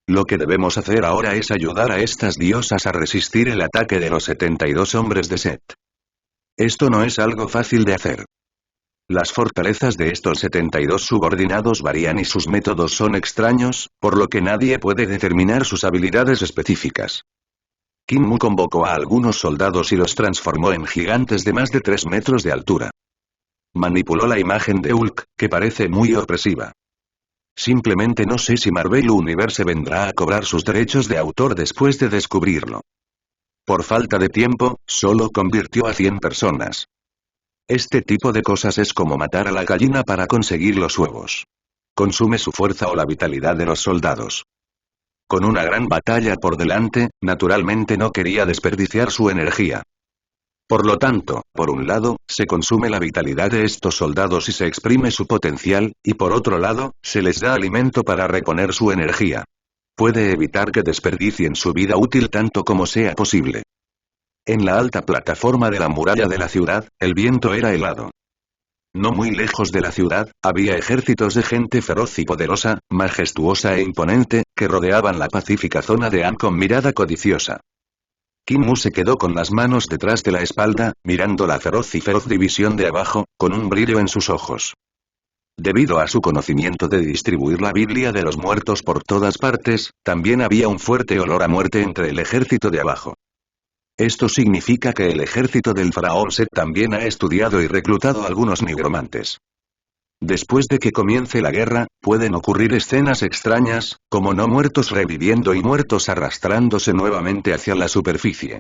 Lo que debemos hacer ahora es ayudar a estas diosas a resistir el ataque de los 72 hombres de Set. Esto no es algo fácil de hacer. Las fortalezas de estos 72 subordinados varían y sus métodos son extraños, por lo que nadie puede determinar sus habilidades específicas. Kim Mu convocó a algunos soldados y los transformó en gigantes de más de 3 metros de altura. Manipuló la imagen de Hulk, que parece muy opresiva. Simplemente no sé si Marvel Universe vendrá a cobrar sus derechos de autor después de descubrirlo. Por falta de tiempo, solo convirtió a 100 personas. Este tipo de cosas es como matar a la gallina para conseguir los huevos. Consume su fuerza o la vitalidad de los soldados. Con una gran batalla por delante, naturalmente no quería desperdiciar su energía. Por lo tanto, por un lado, se consume la vitalidad de estos soldados y se exprime su potencial, y por otro lado, se les da alimento para reponer su energía. Puede evitar que desperdicien su vida útil tanto como sea posible. En la alta plataforma de la muralla de la ciudad, el viento era helado. No muy lejos de la ciudad, había ejércitos de gente feroz y poderosa, majestuosa e imponente, que rodeaban la pacífica zona de An con mirada codiciosa. Kim Mu se quedó con las manos detrás de la espalda, mirando la feroz división de abajo, con un brillo en sus ojos. Debido a su conocimiento de distribuir la Biblia de los muertos por todas partes, también había un fuerte olor a muerte entre el ejército de abajo. Esto significa que el ejército del faraón Set también ha estudiado y reclutado a algunos nigromantes. Después de que comience la guerra, pueden ocurrir escenas extrañas, como no muertos reviviendo y muertos arrastrándose nuevamente hacia la superficie.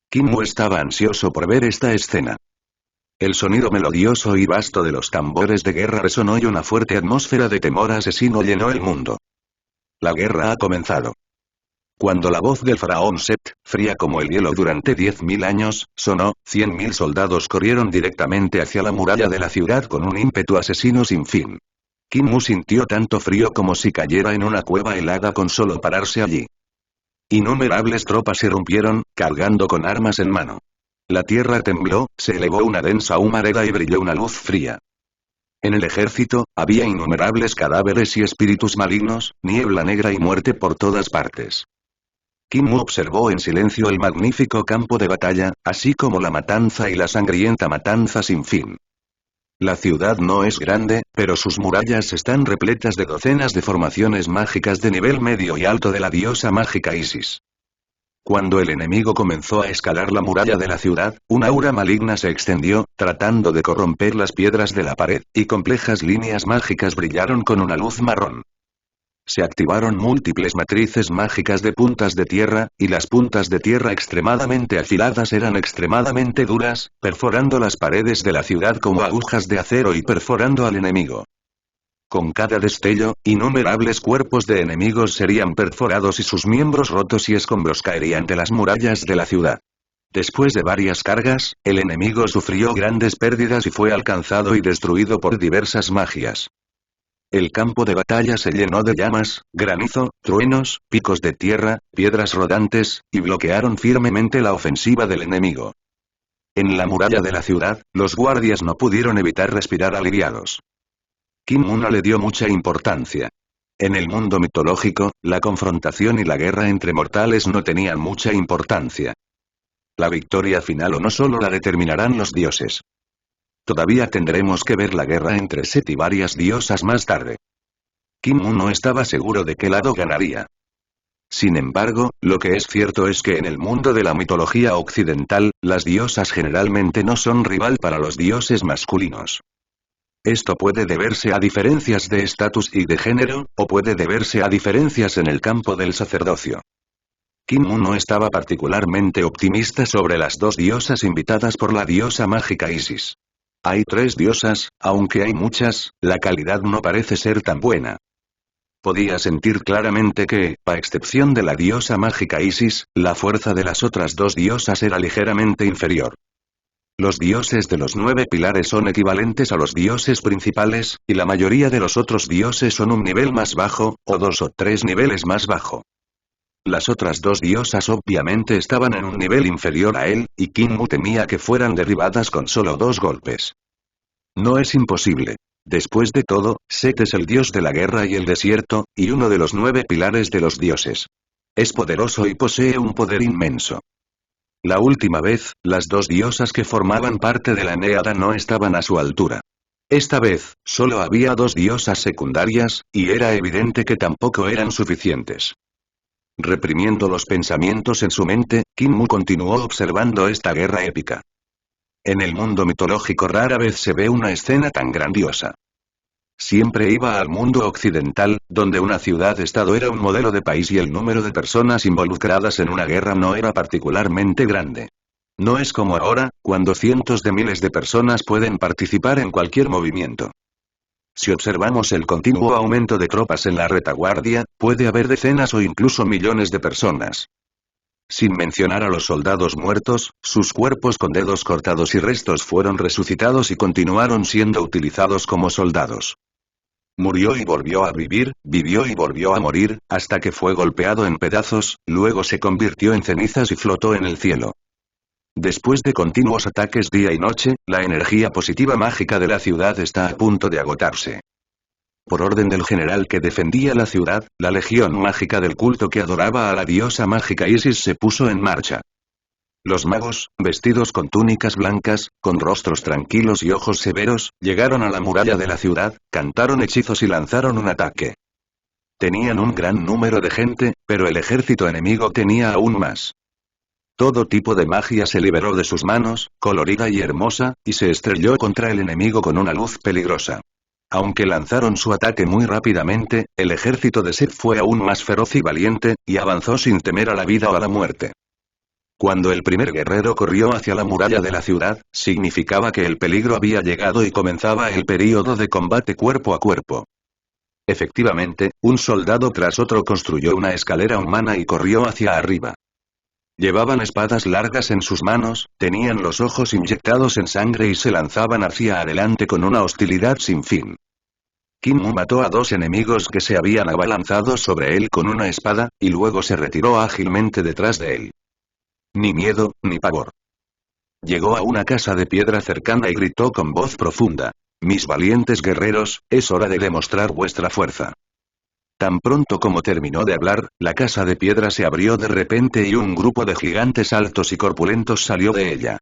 Kim Mu estaba ansioso por ver esta escena. El sonido melodioso y vasto de los tambores de guerra resonó y una fuerte atmósfera de temor asesino llenó el mundo. La guerra ha comenzado. Cuando la voz del faraón Set, fría como el hielo durante 10.000 años, sonó, 100.000 soldados corrieron directamente hacia la muralla de la ciudad con un ímpetu asesino sin fin. Kim Mu sintió tanto frío como si cayera en una cueva helada con solo pararse allí. Innumerables tropas irrumpieron, cargando con armas en mano. La tierra tembló, se elevó una densa humareda y brilló una luz fría. En el ejército, había innumerables cadáveres y espíritus malignos, niebla negra y muerte por todas partes. Kim Mu observó en silencio el magnífico campo de batalla, así como la matanza y la sangrienta matanza sin fin. La ciudad no es grande, pero sus murallas están repletas de docenas de formaciones mágicas de nivel medio y alto de la diosa mágica Isis. Cuando el enemigo comenzó a escalar la muralla de la ciudad, un aura maligna se extendió, tratando de corromper las piedras de la pared, y complejas líneas mágicas brillaron con una luz marrón. Se activaron múltiples matrices mágicas de puntas de tierra, y las puntas de tierra extremadamente afiladas eran extremadamente duras, perforando las paredes de la ciudad como agujas de acero y perforando al enemigo. Con cada destello, innumerables cuerpos de enemigos serían perforados y sus miembros rotos y escombros caerían de las murallas de la ciudad. Después de varias cargas, el enemigo sufrió grandes pérdidas y fue alcanzado y destruido por diversas magias. El campo de batalla se llenó de llamas, granizo, truenos, picos de tierra, piedras rodantes, y bloquearon firmemente la ofensiva del enemigo. En la muralla de la ciudad, los guardias no pudieron evitar respirar aliviados. Kim Mu no le dio mucha importancia. En el mundo mitológico, la confrontación y la guerra entre mortales no tenían mucha importancia. La victoria final o no solo la determinarán los dioses. Todavía tendremos que ver la guerra entre Set y varias diosas más tarde. Kim Mu no estaba seguro de qué lado ganaría. Sin embargo, lo que es cierto es que en el mundo de la mitología occidental, las diosas generalmente no son rival para los dioses masculinos. Esto puede deberse a diferencias de estatus y de género, o puede deberse a diferencias en el campo del sacerdocio. Kim Mu no estaba particularmente optimista sobre las dos diosas invitadas por la diosa mágica Isis. Hay 3 diosas, aunque hay muchas, la calidad no parece ser tan buena. Podía sentir claramente que, a excepción de la diosa mágica Isis, la fuerza de las otras 2 diosas era ligeramente inferior. Los dioses de los 9 pilares son equivalentes a los dioses principales, y la mayoría de los otros dioses son un nivel más bajo, o 2 o 3 niveles más bajo. Las otras 2 diosas obviamente estaban en un nivel inferior a él, y Kim Mu temía que fueran derribadas con solo 2 golpes. No es imposible. Después de todo, Set es el dios de la guerra y el desierto, y uno de los 9 pilares de los dioses. Es poderoso y posee un poder inmenso. La última vez, las 2 diosas que formaban parte de la Eneada no estaban a su altura. Esta vez, solo había 2 diosas secundarias, y era evidente que tampoco eran suficientes. Reprimiendo los pensamientos en su mente, Kim Mu continuó observando esta guerra épica. En el mundo mitológico rara vez se ve una escena tan grandiosa. Siempre iba al mundo occidental, donde una ciudad-estado era un modelo de país y el número de personas involucradas en una guerra no era particularmente grande. No es como ahora, cuando cientos de miles de personas pueden participar en cualquier movimiento. Si observamos el continuo aumento de tropas en la retaguardia, puede haber decenas o incluso millones de personas. Sin mencionar a los soldados muertos, sus cuerpos con dedos cortados y restos fueron resucitados y continuaron siendo utilizados como soldados. Murió y volvió a vivir, vivió y volvió a morir, hasta que fue golpeado en pedazos, luego se convirtió en cenizas y flotó en el cielo. Después de continuos ataques día y noche, la energía positiva mágica de la ciudad está a punto de agotarse. Por orden del general que defendía la ciudad, la legión mágica del culto que adoraba a la diosa mágica Isis se puso en marcha. Los magos, vestidos con túnicas blancas, con rostros tranquilos y ojos severos, llegaron a la muralla de la ciudad, cantaron hechizos y lanzaron un ataque. Tenían un gran número de gente, pero el ejército enemigo tenía aún más. Todo tipo de magia se liberó de sus manos, colorida y hermosa, y se estrelló contra el enemigo con una luz peligrosa. Aunque lanzaron su ataque muy rápidamente, el ejército de Seth fue aún más feroz y valiente, y avanzó sin temer a la vida o a la muerte. Cuando el primer guerrero corrió hacia la muralla de la ciudad, significaba que el peligro había llegado y comenzaba el período de combate cuerpo a cuerpo. Efectivamente, un soldado tras otro construyó una escalera humana y corrió hacia arriba. Llevaban espadas largas en sus manos, tenían los ojos inyectados en sangre y se lanzaban hacia adelante con una hostilidad sin fin. Kinmu mató a 2 enemigos que se habían abalanzado sobre él con una espada, y luego se retiró ágilmente detrás de él. Ni miedo, ni pavor. Llegó a una casa de piedra cercana y gritó con voz profunda: «Mis valientes guerreros, es hora de demostrar vuestra fuerza». Tan pronto como terminó de hablar, la casa de piedra se abrió de repente y un grupo de gigantes altos y corpulentos salió de ella.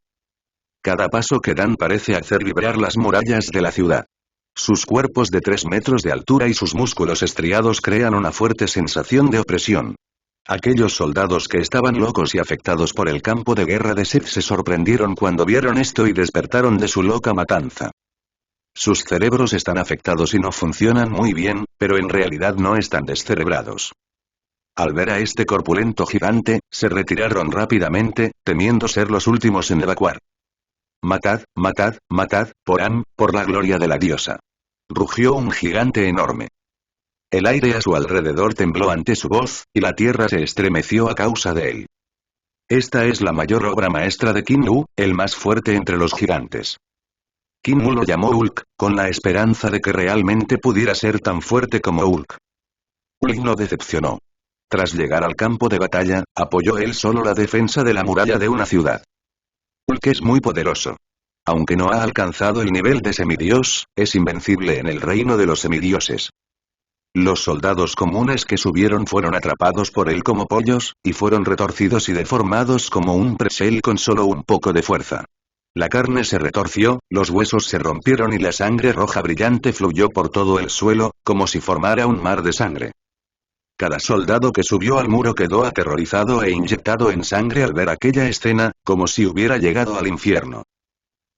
Cada paso que dan parece hacer vibrar las murallas de la ciudad. Sus cuerpos de 3 metros de altura y sus músculos estriados crean una fuerte sensación de opresión. Aquellos soldados que estaban locos y afectados por el campo de guerra de Seth se sorprendieron cuando vieron esto y despertaron de su loca matanza. Sus cerebros están afectados y no funcionan muy bien, pero en realidad no están descerebrados. Al ver a este corpulento gigante, se retiraron rápidamente, temiendo ser los últimos en evacuar. «Matad, matad, matad, por la gloria de la diosa», rugió un gigante enorme. El aire a su alrededor tembló ante su voz, y la tierra se estremeció a causa de él. Esta es la mayor obra maestra de Kinmu, el más fuerte entre los gigantes. Kinmu lo llamó Hulk, con la esperanza de que realmente pudiera ser tan fuerte como Hulk. Hulk no decepcionó. Tras llegar al campo de batalla, apoyó él solo la defensa de la muralla de una ciudad. Hulk es muy poderoso. Aunque no ha alcanzado el nivel de semidios, es invencible en el reino de los semidioses. Los soldados comunes que subieron fueron atrapados por él como pollos, y fueron retorcidos y deformados como un pretzel con solo un poco de fuerza. La carne se retorció, los huesos se rompieron y la sangre roja brillante fluyó por todo el suelo, como si formara un mar de sangre. Cada soldado que subió al muro quedó aterrorizado e inyectado en sangre al ver aquella escena, como si hubiera llegado al infierno.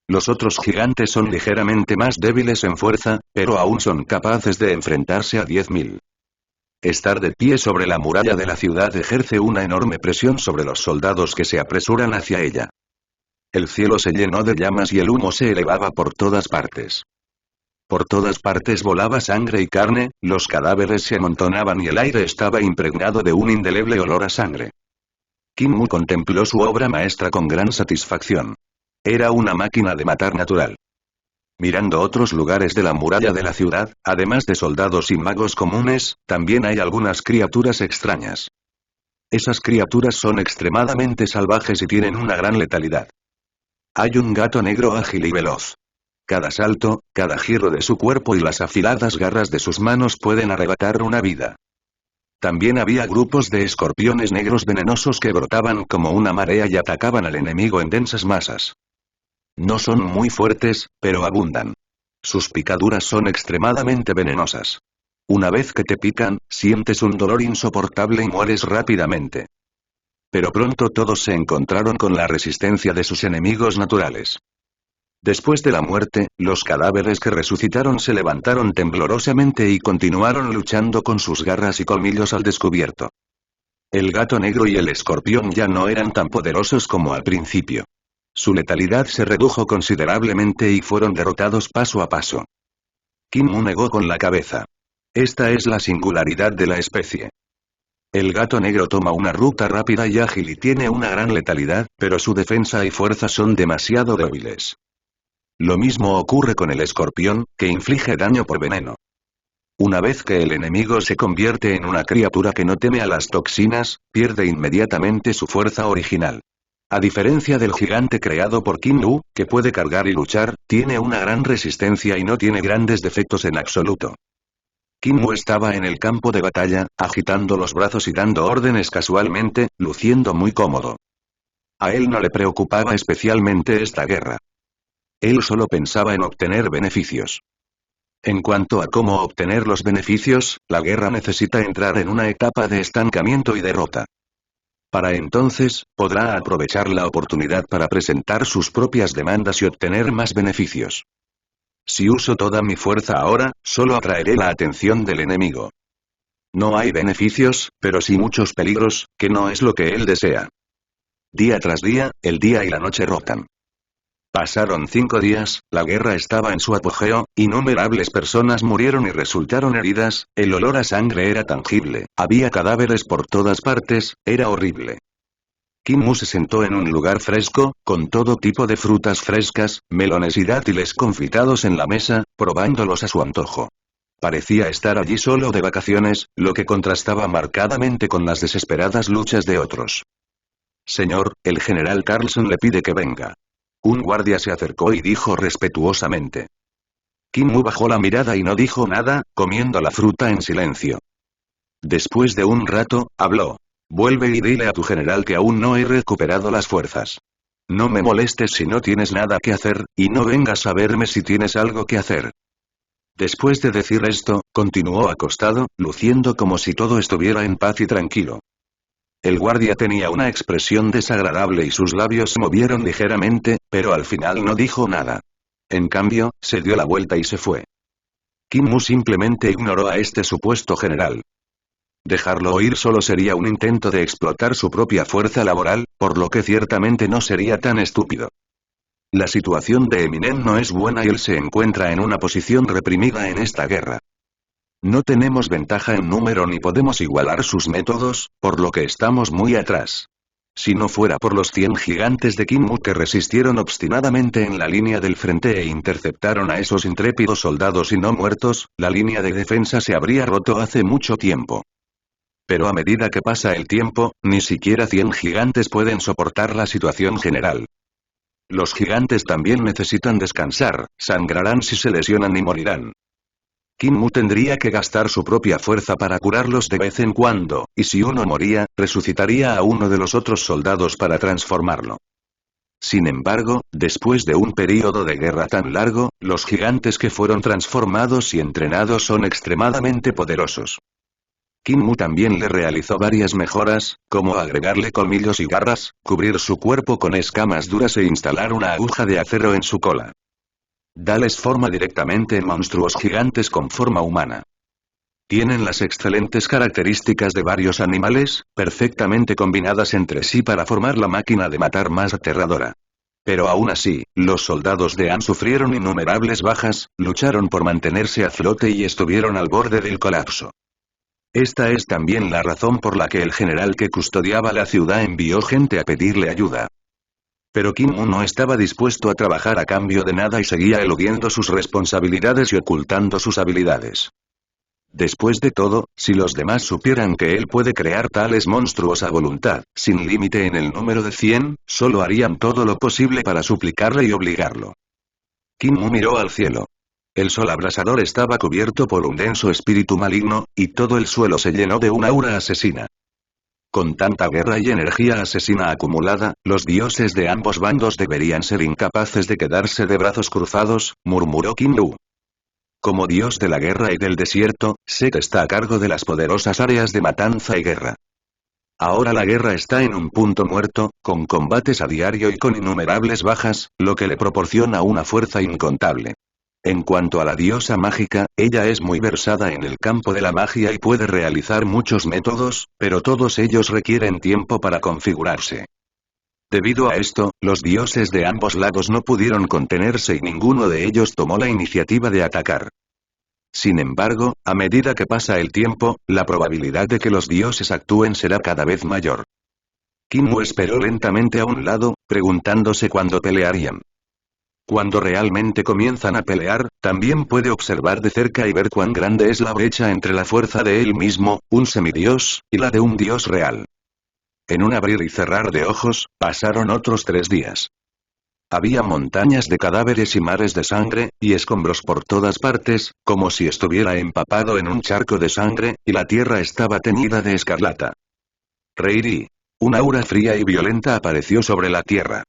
Los otros gigantes son ligeramente más débiles en fuerza, pero aún son capaces de enfrentarse a 10.000. Estar de pie sobre la muralla de la ciudad ejerce una enorme presión sobre los soldados que se apresuran hacia ella. El cielo se llenó de llamas y el humo se elevaba por todas partes. Por todas partes volaba sangre y carne, los cadáveres se amontonaban y el aire estaba impregnado de un indeleble olor a sangre. Kinmu contempló su obra maestra con gran satisfacción. Era una máquina de matar natural. Mirando otros lugares de la muralla de la ciudad, además de soldados y magos comunes, también hay algunas criaturas extrañas. Esas criaturas son extremadamente salvajes y tienen una gran letalidad. Hay un gato negro ágil y veloz. Cada salto, cada giro de su cuerpo y las afiladas garras de sus manos pueden arrebatar una vida. También había grupos de escorpiones negros venenosos que brotaban como una marea y atacaban al enemigo en densas masas. No son muy fuertes, pero abundan. Sus picaduras son extremadamente venenosas. Una vez que te pican, sientes un dolor insoportable y mueres rápidamente. Pero pronto todos se encontraron con la resistencia de sus enemigos naturales. Después de la muerte, los cadáveres que resucitaron se levantaron temblorosamente y continuaron luchando con sus garras y colmillos al descubierto. El gato negro y el escorpión ya no eran tan poderosos como al principio. Su letalidad se redujo considerablemente y fueron derrotados paso a paso. Kinmu negó con la cabeza. Esta es la singularidad de la especie. El gato negro toma una ruta rápida y ágil y tiene una gran letalidad, pero su defensa y fuerza son demasiado débiles. Lo mismo ocurre con el escorpión, que inflige daño por veneno. Una vez que el enemigo se convierte en una criatura que no teme a las toxinas, pierde inmediatamente su fuerza original. A diferencia del gigante creado por Kim Woo, que puede cargar y luchar, tiene una gran resistencia y no tiene grandes defectos en absoluto. Kim Woo estaba en el campo de batalla, agitando los brazos y dando órdenes casualmente, luciendo muy cómodo. A él no le preocupaba especialmente esta guerra. Él solo pensaba en obtener beneficios. En cuanto a cómo obtener los beneficios, la guerra necesita entrar en una etapa de estancamiento y derrota. Para entonces, podrá aprovechar la oportunidad para presentar sus propias demandas y obtener más beneficios. Si uso toda mi fuerza ahora, solo atraeré la atención del enemigo. No hay beneficios, pero sí muchos peligros, que no es lo que él desea. Día tras día, el día y la noche rotan. Pasaron 5 días, la guerra estaba en su apogeo, innumerables personas murieron y resultaron heridas, el olor a sangre era tangible, había cadáveres por todas partes, era horrible. Kim Woo se sentó en un lugar fresco, con todo tipo de frutas frescas, melones y dátiles confitados en la mesa, probándolos a su antojo. Parecía estar allí solo de vacaciones, lo que contrastaba marcadamente con las desesperadas luchas de otros. Señor, el general Carlson le pide que venga. Un guardia se acercó y dijo respetuosamente. Kim Woo bajó la mirada y no dijo nada, comiendo la fruta en silencio. Después de un rato, habló. Vuelve y dile a tu general que aún no he recuperado las fuerzas. No me molestes si no tienes nada que hacer, y no vengas a verme si tienes algo que hacer. Después de decir esto, continuó acostado, luciendo como si todo estuviera en paz y tranquilo. El guardia tenía una expresión desagradable y sus labios se movieron ligeramente, pero al final no dijo nada. En cambio, se dio la vuelta y se fue. Kim Woo simplemente ignoró a este supuesto general. Dejarlo ir solo sería un intento de explotar su propia fuerza laboral, por lo que ciertamente no sería tan estúpido. La situación de Eminem no es buena y él se encuentra en una posición reprimida en esta guerra. No tenemos ventaja en número ni podemos igualar sus métodos, por lo que estamos muy atrás. Si no fuera por los 100 gigantes de Kim Woo que resistieron obstinadamente en la línea del frente e interceptaron a esos intrépidos soldados y no muertos, la línea de defensa se habría roto hace mucho tiempo. Pero a medida que pasa el tiempo, ni siquiera 100 gigantes pueden soportar la situación general. Los gigantes también necesitan descansar, sangrarán si se lesionan y morirán. Kim Woo tendría que gastar su propia fuerza para curarlos de vez en cuando, y si uno moría, resucitaría a uno de los otros soldados para transformarlo. Sin embargo, después de un período de guerra tan largo, los gigantes que fueron transformados y entrenados son extremadamente poderosos. Kim Woo también le realizó varias mejoras, como agregarle colmillos y garras, cubrir su cuerpo con escamas duras e instalar una aguja de acero en su cola. Dales forma directamente en monstruos gigantes con forma humana. Tienen las excelentes características de varios animales, perfectamente combinadas entre sí para formar la máquina de matar más aterradora. Pero aún así, los soldados de Han sufrieron innumerables bajas, lucharon por mantenerse a flote y estuvieron al borde del colapso. Esta es también la razón por la que el general que custodiaba la ciudad envió gente a pedirle ayuda. Pero Kim Woo no estaba dispuesto a trabajar a cambio de nada y seguía eludiendo sus responsabilidades y ocultando sus habilidades. Después de todo, si los demás supieran que él puede crear tales monstruos a voluntad, sin límite en el número de 100, solo harían todo lo posible para suplicarle y obligarlo. Kim Woo miró al cielo. El sol abrasador estaba cubierto por un denso espíritu maligno, y todo el suelo se llenó de un aura asesina. Con tanta guerra y energía asesina acumulada, los dioses de ambos bandos deberían ser incapaces de quedarse de brazos cruzados, murmuró Kim Woo. Como dios de la guerra y del desierto, Set está a cargo de las poderosas áreas de matanza y guerra. Ahora la guerra está en un punto muerto, con combates a diario y con innumerables bajas, lo que le proporciona una fuerza incontable. En cuanto a la diosa mágica, ella es muy versada en el campo de la magia y puede realizar muchos métodos, pero todos ellos requieren tiempo para configurarse. Debido a esto, los dioses de ambos lados no pudieron contenerse y ninguno de ellos tomó la iniciativa de atacar. Sin embargo, a medida que pasa el tiempo, la probabilidad de que los dioses actúen será cada vez mayor. Kim Woo esperó lentamente a un lado, preguntándose cuándo pelearían. Cuando realmente comienzan a pelear, también puede observar de cerca y ver cuán grande es la brecha entre la fuerza de él mismo, un semidios, y la de un dios real. En un abrir y cerrar de ojos, pasaron otros 3 días. Había montañas de cadáveres y mares de sangre, y escombros por todas partes, como si estuviera empapado en un charco de sangre, y la tierra estaba teñida de escarlata. Reiri. Un aura fría y violenta apareció sobre la tierra.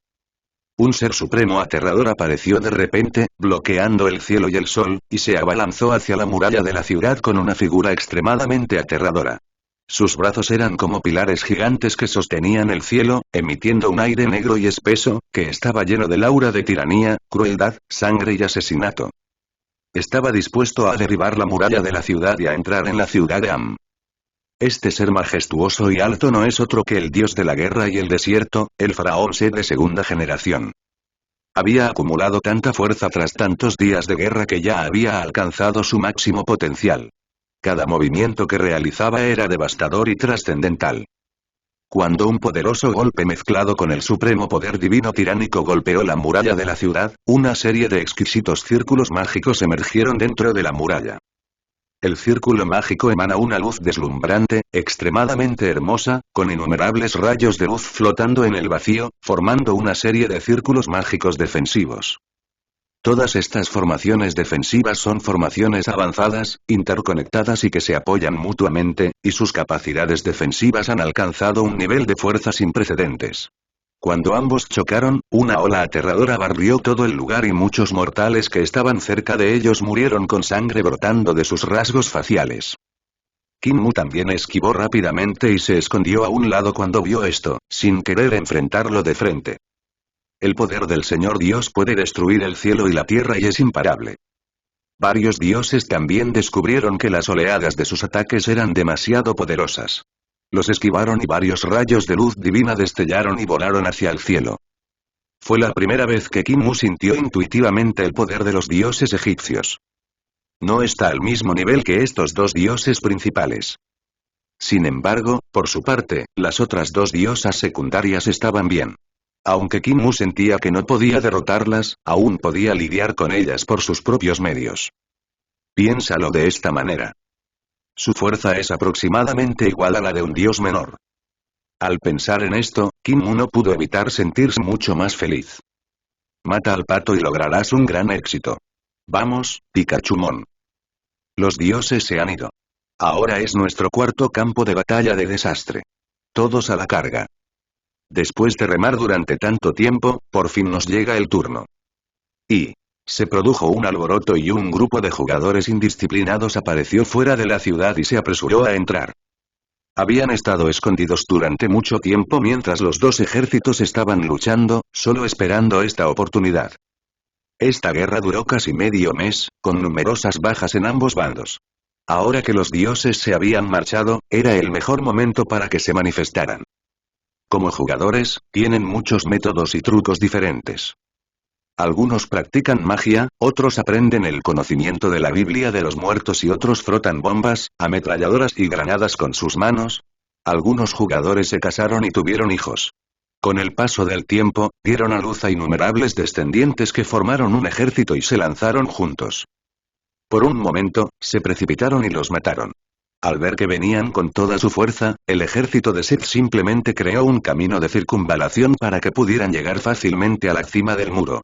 Un ser supremo aterrador apareció de repente, bloqueando el cielo y el sol, y se abalanzó hacia la muralla de la ciudad con una figura extremadamente aterradora. Sus brazos eran como pilares gigantes que sostenían el cielo, emitiendo un aire negro y espeso, que estaba lleno del aura de tiranía, crueldad, sangre y asesinato. Estaba dispuesto a derribar la muralla de la ciudad y a entrar en la ciudad de Am. Este ser majestuoso y alto no es otro que el dios de la guerra y el desierto, el faraón Set de segunda generación. Había acumulado tanta fuerza tras tantos días de guerra que ya había alcanzado su máximo potencial. Cada movimiento que realizaba era devastador y trascendental. Cuando un poderoso golpe mezclado con el supremo poder divino tiránico golpeó la muralla de la ciudad, una serie de exquisitos círculos mágicos emergieron dentro de la muralla. El círculo mágico emana una luz deslumbrante, extremadamente hermosa, con innumerables rayos de luz flotando en el vacío, formando una serie de círculos mágicos defensivos. Todas estas formaciones defensivas son formaciones avanzadas, interconectadas y que se apoyan mutuamente, y sus capacidades defensivas han alcanzado un nivel de fuerza sin precedentes. Cuando ambos chocaron, una ola aterradora barrió todo el lugar y muchos mortales que estaban cerca de ellos murieron con sangre brotando de sus rasgos faciales. Kinmu también esquivó rápidamente y se escondió a un lado cuando vio esto, sin querer enfrentarlo de frente. El poder del Señor Dios puede destruir el cielo y la tierra y es imparable. Varios dioses también descubrieron que las oleadas de sus ataques eran demasiado poderosas. Los esquivaron y varios rayos de luz divina destellaron y volaron hacia el cielo. Fue la primera vez que Kinmu sintió intuitivamente el poder de los dioses egipcios. No está al mismo nivel que estos dos dioses principales. Sin embargo, por su parte, las otras dos diosas secundarias estaban bien. Aunque Kinmu sentía que no podía derrotarlas, aún podía lidiar con ellas por sus propios medios. Piénsalo de esta manera. Su fuerza es aproximadamente igual a la de un dios menor. Al pensar en esto, Kinmu no pudo evitar sentirse mucho más feliz. Mata al pato y lograrás un gran éxito. Vamos, Pikachumon. Los dioses se han ido. Ahora es nuestro cuarto campo de batalla de desastre. Todos a la carga. Después de remar durante tanto tiempo, por fin nos llega el turno. Y se produjo un alboroto y un grupo de jugadores indisciplinados apareció fuera de la ciudad y se apresuró a entrar. Habían estado escondidos durante mucho tiempo mientras los dos ejércitos estaban luchando, solo esperando esta oportunidad. Esta guerra duró casi medio mes, con numerosas bajas en ambos bandos. Ahora que los dioses se habían marchado, era el mejor momento para que se manifestaran. Como jugadores, tienen muchos métodos y trucos diferentes. Algunos practican magia, otros aprenden el conocimiento de la Biblia de los muertos y otros frotan bombas, ametralladoras y granadas con sus manos. Algunos jugadores se casaron y tuvieron hijos. Con el paso del tiempo, dieron a luz a innumerables descendientes que formaron un ejército y se lanzaron juntos. Por un momento, se precipitaron y los mataron. Al ver que venían con toda su fuerza, el ejército de Set simplemente creó un camino de circunvalación para que pudieran llegar fácilmente a la cima del muro.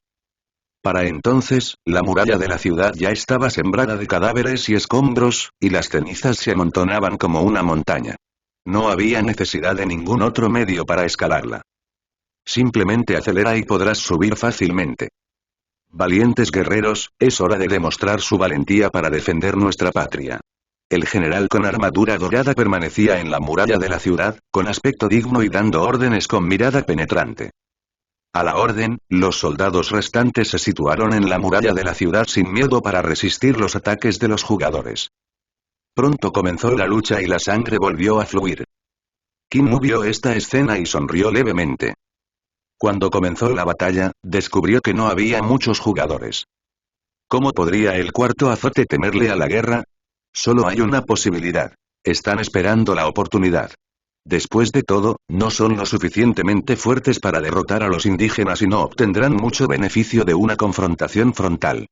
Para entonces, la muralla de la ciudad ya estaba sembrada de cadáveres y escombros, y las cenizas se amontonaban como una montaña. No había necesidad de ningún otro medio para escalarla. Simplemente acelera y podrás subir fácilmente. Valientes guerreros, es hora de demostrar su valentía para defender nuestra patria. El general con armadura dorada permanecía en la muralla de la ciudad, con aspecto digno y dando órdenes con mirada penetrante. A la orden, los soldados restantes se situaron en la muralla de la ciudad sin miedo para resistir los ataques de los jugadores. Pronto comenzó la lucha y la sangre volvió a fluir. Kinmu vio esta escena y sonrió levemente. Cuando comenzó la batalla, descubrió que no había muchos jugadores. ¿Cómo podría el cuarto azote temerle a la guerra? Solo hay una posibilidad. Están esperando la oportunidad. Después de todo, no son lo suficientemente fuertes para derrotar a los indígenas y no obtendrán mucho beneficio de una confrontación frontal.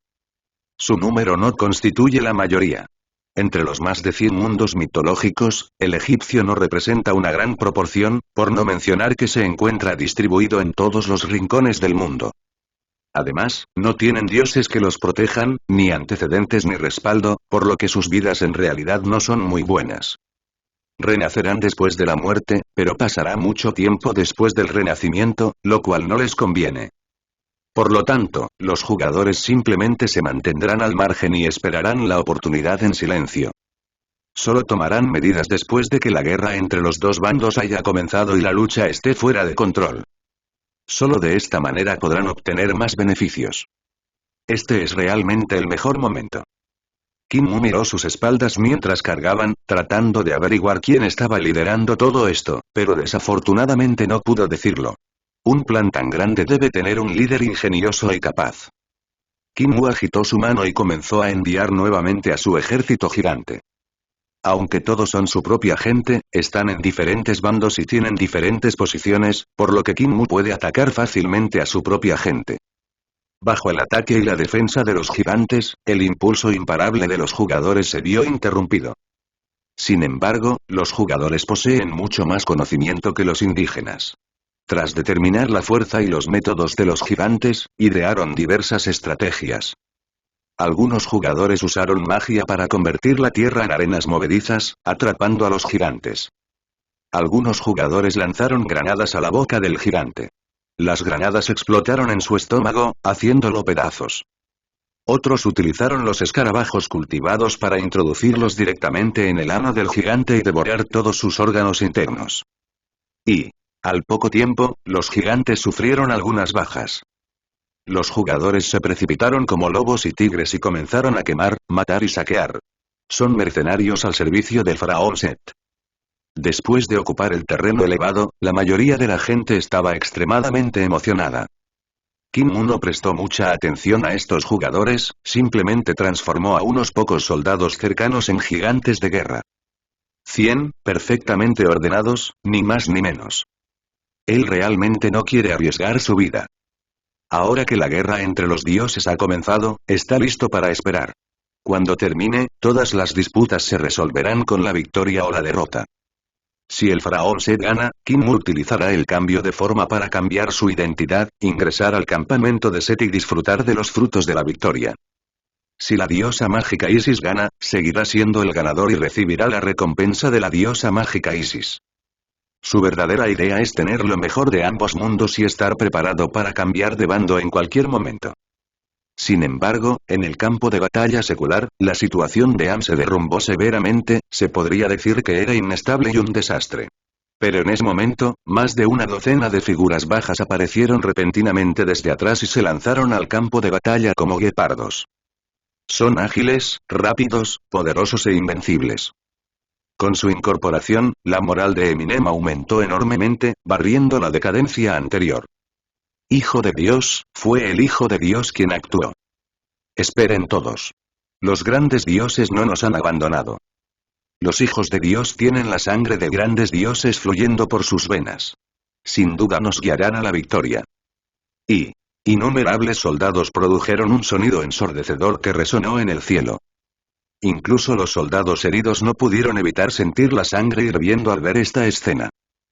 Su número no constituye la mayoría. Entre los más de 100 mundos mitológicos, el egipcio no representa una gran proporción, por no mencionar que se encuentra distribuido en todos los rincones del mundo. Además, no tienen dioses que los protejan, ni antecedentes ni respaldo, por lo que sus vidas en realidad no son muy buenas. Renacerán después de la muerte, pero pasará mucho tiempo después del renacimiento, lo cual no les conviene. Por lo tanto, los jugadores simplemente se mantendrán al margen y esperarán la oportunidad en silencio. Solo tomarán medidas después de que la guerra entre los dos bandos haya comenzado y la lucha esté fuera de control. Solo de esta manera podrán obtener más beneficios. Este es realmente el mejor momento. Kim Mu miró sus espaldas mientras cargaban, tratando de averiguar quién estaba liderando todo esto, pero desafortunadamente no pudo decirlo. Un plan tan grande debe tener un líder ingenioso y capaz. Kim Mu agitó su mano y comenzó a enviar nuevamente a su ejército gigante. Aunque todos son su propia gente, están en diferentes bandos y tienen diferentes posiciones, por lo que Kim Mu puede atacar fácilmente a su propia gente. Bajo el ataque y la defensa de los gigantes, el impulso imparable de los jugadores se vio interrumpido. Sin embargo, los jugadores poseen mucho más conocimiento que los indígenas. Tras determinar la fuerza y los métodos de los gigantes, idearon diversas estrategias. Algunos jugadores usaron magia para convertir la tierra en arenas movedizas, atrapando a los gigantes. Algunos jugadores lanzaron granadas a la boca del gigante. Las granadas explotaron en su estómago, haciéndolo pedazos. Otros utilizaron los escarabajos cultivados para introducirlos directamente en el ano del gigante y devorar todos sus órganos internos. Y, al poco tiempo, los gigantes sufrieron algunas bajas. Los jugadores se precipitaron como lobos y tigres y comenzaron a quemar, matar y saquear. Son mercenarios al servicio del faraón Set. Después de ocupar el terreno elevado, la mayoría de la gente estaba extremadamente emocionada. Kim Mu no prestó mucha atención a estos jugadores, simplemente transformó a unos pocos soldados cercanos en gigantes de guerra. 100, perfectamente ordenados, ni más ni menos. Él realmente no quiere arriesgar su vida. Ahora que la guerra entre los dioses ha comenzado, está listo para esperar. Cuando termine, todas las disputas se resolverán con la victoria o la derrota. Si el faraón Set gana, Kim Mu utilizará el cambio de forma para cambiar su identidad, ingresar al campamento de Set y disfrutar de los frutos de la victoria. Si la diosa mágica Isis gana, seguirá siendo el ganador y recibirá la recompensa de la diosa mágica Isis. Su verdadera idea es tener lo mejor de ambos mundos y estar preparado para cambiar de bando en cualquier momento. Sin embargo, en el campo de batalla secular, la situación de Am se derrumbó severamente, se podría decir que era inestable y un desastre. Pero en ese momento, más de una docena de figuras bajas aparecieron repentinamente desde atrás y se lanzaron al campo de batalla como guepardos. Son ágiles, rápidos, poderosos e invencibles. Con su incorporación, la moral de Eminem aumentó enormemente, barriendo la decadencia anterior. Hijo de Dios, fue el Hijo de Dios quien actuó. Esperen todos. Los grandes dioses no nos han abandonado. Los hijos de Dios tienen la sangre de grandes dioses fluyendo por sus venas. Sin duda nos guiarán a la victoria. Y innumerables soldados produjeron un sonido ensordecedor que resonó en el cielo. Incluso los soldados heridos no pudieron evitar sentir la sangre hirviendo al ver esta escena.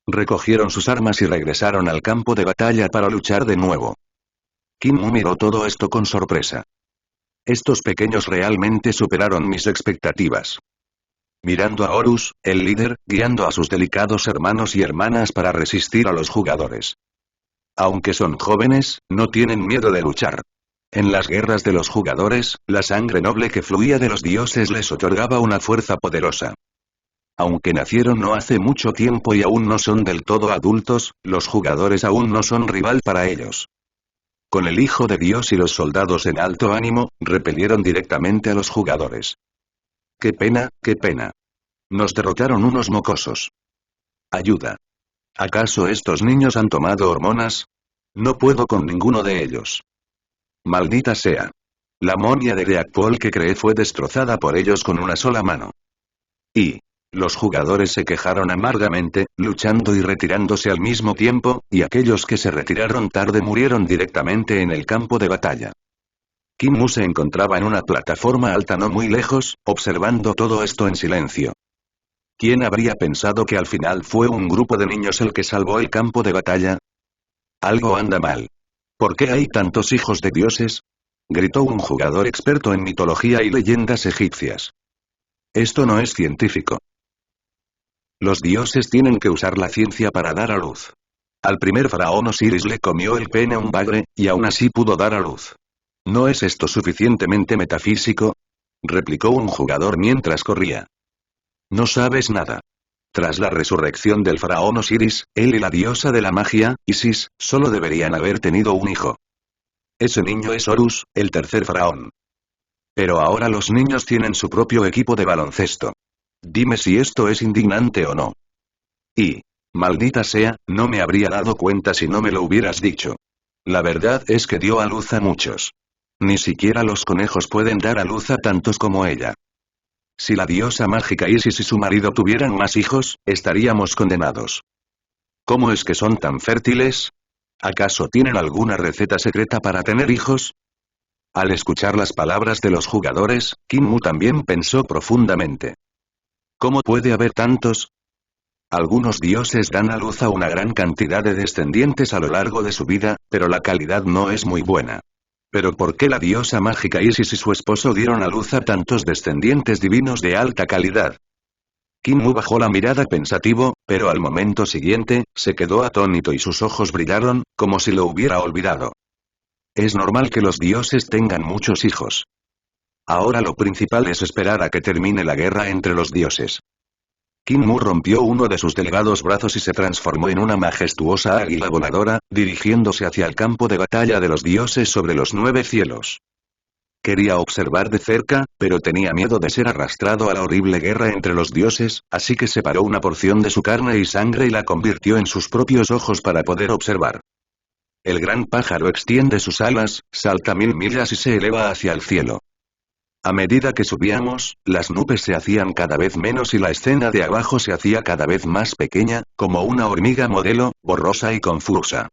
Recogieron sus armas y regresaron al campo de batalla para luchar de nuevo. Kim Mu miró todo esto con sorpresa. Estos pequeños realmente superaron mis expectativas. Mirando a Horus, el líder, guiando a sus delicados hermanos y hermanas para resistir a los jugadores. Aunque son jóvenes, no tienen miedo de luchar. En las guerras de los jugadores, la sangre noble que fluía de los dioses les otorgaba una fuerza poderosa. Aunque nacieron no hace mucho tiempo y aún no son del todo adultos, los jugadores aún no son rival para ellos. Con el Hijo de Dios y los soldados en alto ánimo, repelieron directamente a los jugadores. ¡Qué pena, qué pena! Nos derrotaron unos mocosos. ¡Ayuda! ¿Acaso estos niños han tomado hormonas? No puedo con ninguno de ellos. ¡Maldita sea! La momia de Deadpool que creé fue destrozada por ellos con una sola mano. Y los jugadores se quejaron amargamente, luchando y retirándose al mismo tiempo, y aquellos que se retiraron tarde murieron directamente en el campo de batalla. Kim se encontraba en una plataforma alta no muy lejos, observando todo esto en silencio. ¿Quién habría pensado que al final fue un grupo de niños el que salvó el campo de batalla? Algo anda mal. ¿Por qué hay tantos hijos de dioses? Gritó un jugador experto en mitología y leyendas egipcias. Esto no es científico. Los dioses tienen que usar la ciencia para dar a luz. Al primer faraón Osiris le comió el pene un bagre, y aún así pudo dar a luz. ¿No es esto suficientemente metafísico? Replicó un jugador mientras corría. No sabes nada. Tras la resurrección del faraón Osiris, él y la diosa de la magia, Isis, solo deberían haber tenido un hijo. Ese niño es Horus, el tercer faraón. Pero ahora los niños tienen su propio equipo de baloncesto. Dime si esto es indignante o no. Y, maldita sea, no me habría dado cuenta si no me lo hubieras dicho. La verdad es que dio a luz a muchos. Ni siquiera los conejos pueden dar a luz a tantos como ella. Si la diosa mágica Isis y su marido tuvieran más hijos, estaríamos condenados. ¿Cómo es que son tan fértiles? ¿Acaso tienen alguna receta secreta para tener hijos? Al escuchar las palabras de los jugadores, Kim también pensó profundamente. ¿Cómo puede haber tantos? Algunos dioses dan a luz a una gran cantidad de descendientes a lo largo de su vida, pero la calidad no es muy buena. ¿Pero por qué la diosa mágica Isis y su esposo dieron a luz a tantos descendientes divinos de alta calidad? Kim bajó la mirada pensativo, pero al momento siguiente, se quedó atónito y sus ojos brillaron, como si lo hubiera olvidado. Es normal que los dioses tengan muchos hijos. Ahora lo principal es esperar a que termine la guerra entre los dioses. Kim rompió uno de sus delgados brazos y se transformó en una majestuosa águila voladora, dirigiéndose hacia el campo de batalla de los dioses sobre los 9 cielos. Quería observar de cerca, pero tenía miedo de ser arrastrado a la horrible guerra entre los dioses, así que separó una porción de su carne y sangre y la convirtió en sus propios ojos para poder observar. El gran pájaro extiende sus alas, salta 1000 millas y se eleva hacia el cielo. A medida que subíamos, las nubes se hacían cada vez menos y la escena de abajo se hacía cada vez más pequeña, como una hormiga modelo, borrosa y confusa.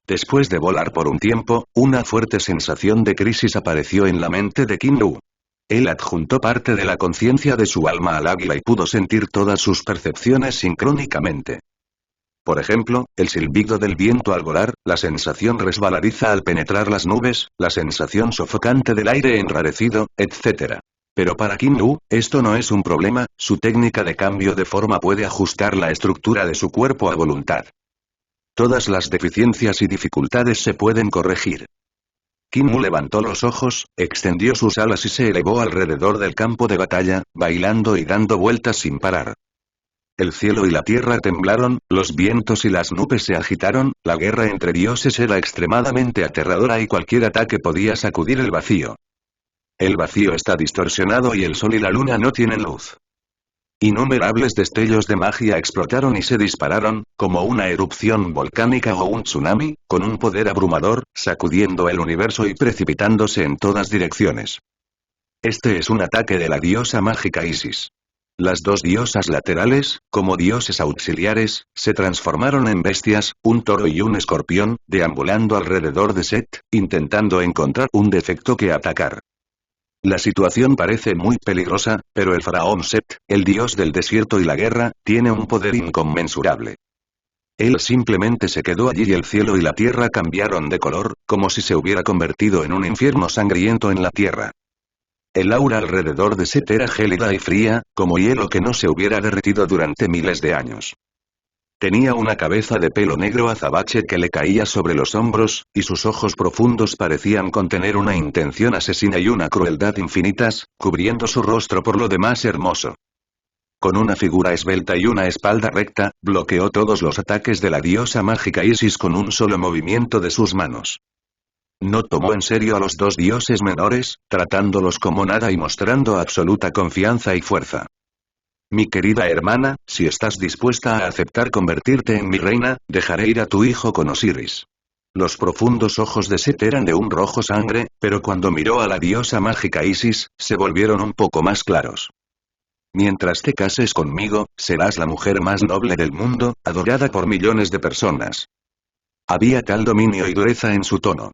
Después de volar por un tiempo, una fuerte sensación de crisis apareció en la mente de Kim. Él adjuntó parte de la conciencia de su alma al águila y pudo sentir todas sus percepciones sincrónicamente. Por ejemplo, el silbido del viento al volar, la sensación resbaladiza al penetrar las nubes, la sensación sofocante del aire enrarecido, etc. Pero para Kim esto no es un problema, su técnica de cambio de forma puede ajustar la estructura de su cuerpo a voluntad. Todas las deficiencias y dificultades se pueden corregir. Kim levantó los ojos, extendió sus alas y se elevó alrededor del campo de batalla, bailando y dando vueltas sin parar. El cielo y la tierra temblaron, los vientos y las nubes se agitaron, la guerra entre dioses era extremadamente aterradora y cualquier ataque podía sacudir el vacío. El vacío está distorsionado y el sol y la luna no tienen luz. Innumerables destellos de magia explotaron y se dispararon, como una erupción volcánica o un tsunami, con un poder abrumador, sacudiendo el universo y precipitándose en todas direcciones. Este es un ataque de la diosa mágica Isis. Las dos diosas laterales, como dioses auxiliares, se transformaron en bestias, un toro y un escorpión, deambulando alrededor de Set, intentando encontrar un defecto que atacar. La situación parece muy peligrosa, pero el faraón Set, el dios del desierto y la guerra, tiene un poder inconmensurable. Él simplemente se quedó allí y el cielo y la tierra cambiaron de color, como si se hubiera convertido en un infierno sangriento en la tierra. El aura alrededor de Set era gélida y fría, como hielo que no se hubiera derretido durante miles de años. Tenía una cabeza de pelo negro azabache que le caía sobre los hombros, y sus ojos profundos parecían contener una intención asesina y una crueldad infinitas, cubriendo su rostro por lo demás hermoso. Con una figura esbelta y una espalda recta, bloqueó todos los ataques de la diosa mágica Isis con un solo movimiento de sus manos. No tomó en serio a los dos dioses menores, tratándolos como nada y mostrando absoluta confianza y fuerza. Mi querida hermana, si estás dispuesta a aceptar convertirte en mi reina, dejaré ir a tu hijo con Osiris. Los profundos ojos de Set eran de un rojo sangre, pero cuando miró a la diosa mágica Isis, se volvieron un poco más claros. Mientras te cases conmigo, serás la mujer más noble del mundo, adorada por millones de personas. Había tal dominio y dureza en su tono.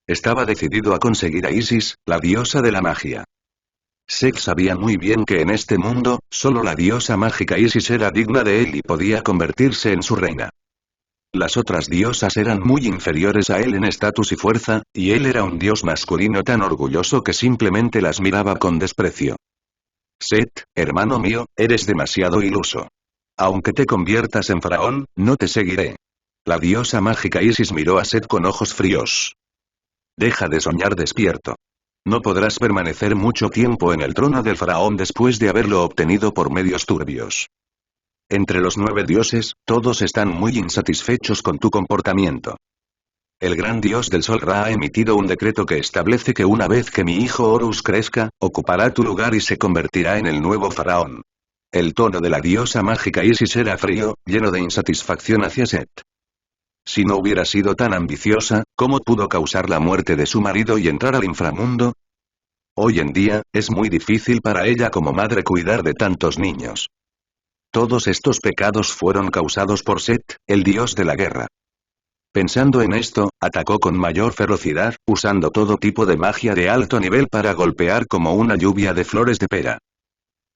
Estaba decidido a conseguir a Isis, la diosa de la magia. Set sabía muy bien que en este mundo, solo la diosa mágica Isis era digna de él y podía convertirse en su reina. Las otras diosas eran muy inferiores a él en estatus y fuerza, y él era un dios masculino tan orgulloso que simplemente las miraba con desprecio. Set, hermano mío, eres demasiado iluso. Aunque te conviertas en faraón, no te seguiré. La diosa mágica Isis miró a Set con ojos fríos. Deja de soñar despierto. No podrás permanecer mucho tiempo en el trono del faraón después de haberlo obtenido por medios turbios. Entre los 9 dioses, todos están muy insatisfechos con tu comportamiento. El gran dios del sol Ra ha emitido un decreto que establece que una vez que mi hijo Horus crezca, ocupará tu lugar y se convertirá en el nuevo faraón. El tono de la diosa mágica Isis era frío, lleno de insatisfacción hacia Set. Si no hubiera sido tan ambiciosa, ¿cómo pudo causar la muerte de su marido y entrar al inframundo? Hoy en día, es muy difícil para ella como madre cuidar de tantos niños. Todos estos pecados fueron causados por Set, el dios de la guerra. Pensando en esto, atacó con mayor ferocidad, usando todo tipo de magia de alto nivel para golpear como una lluvia de flores de pera.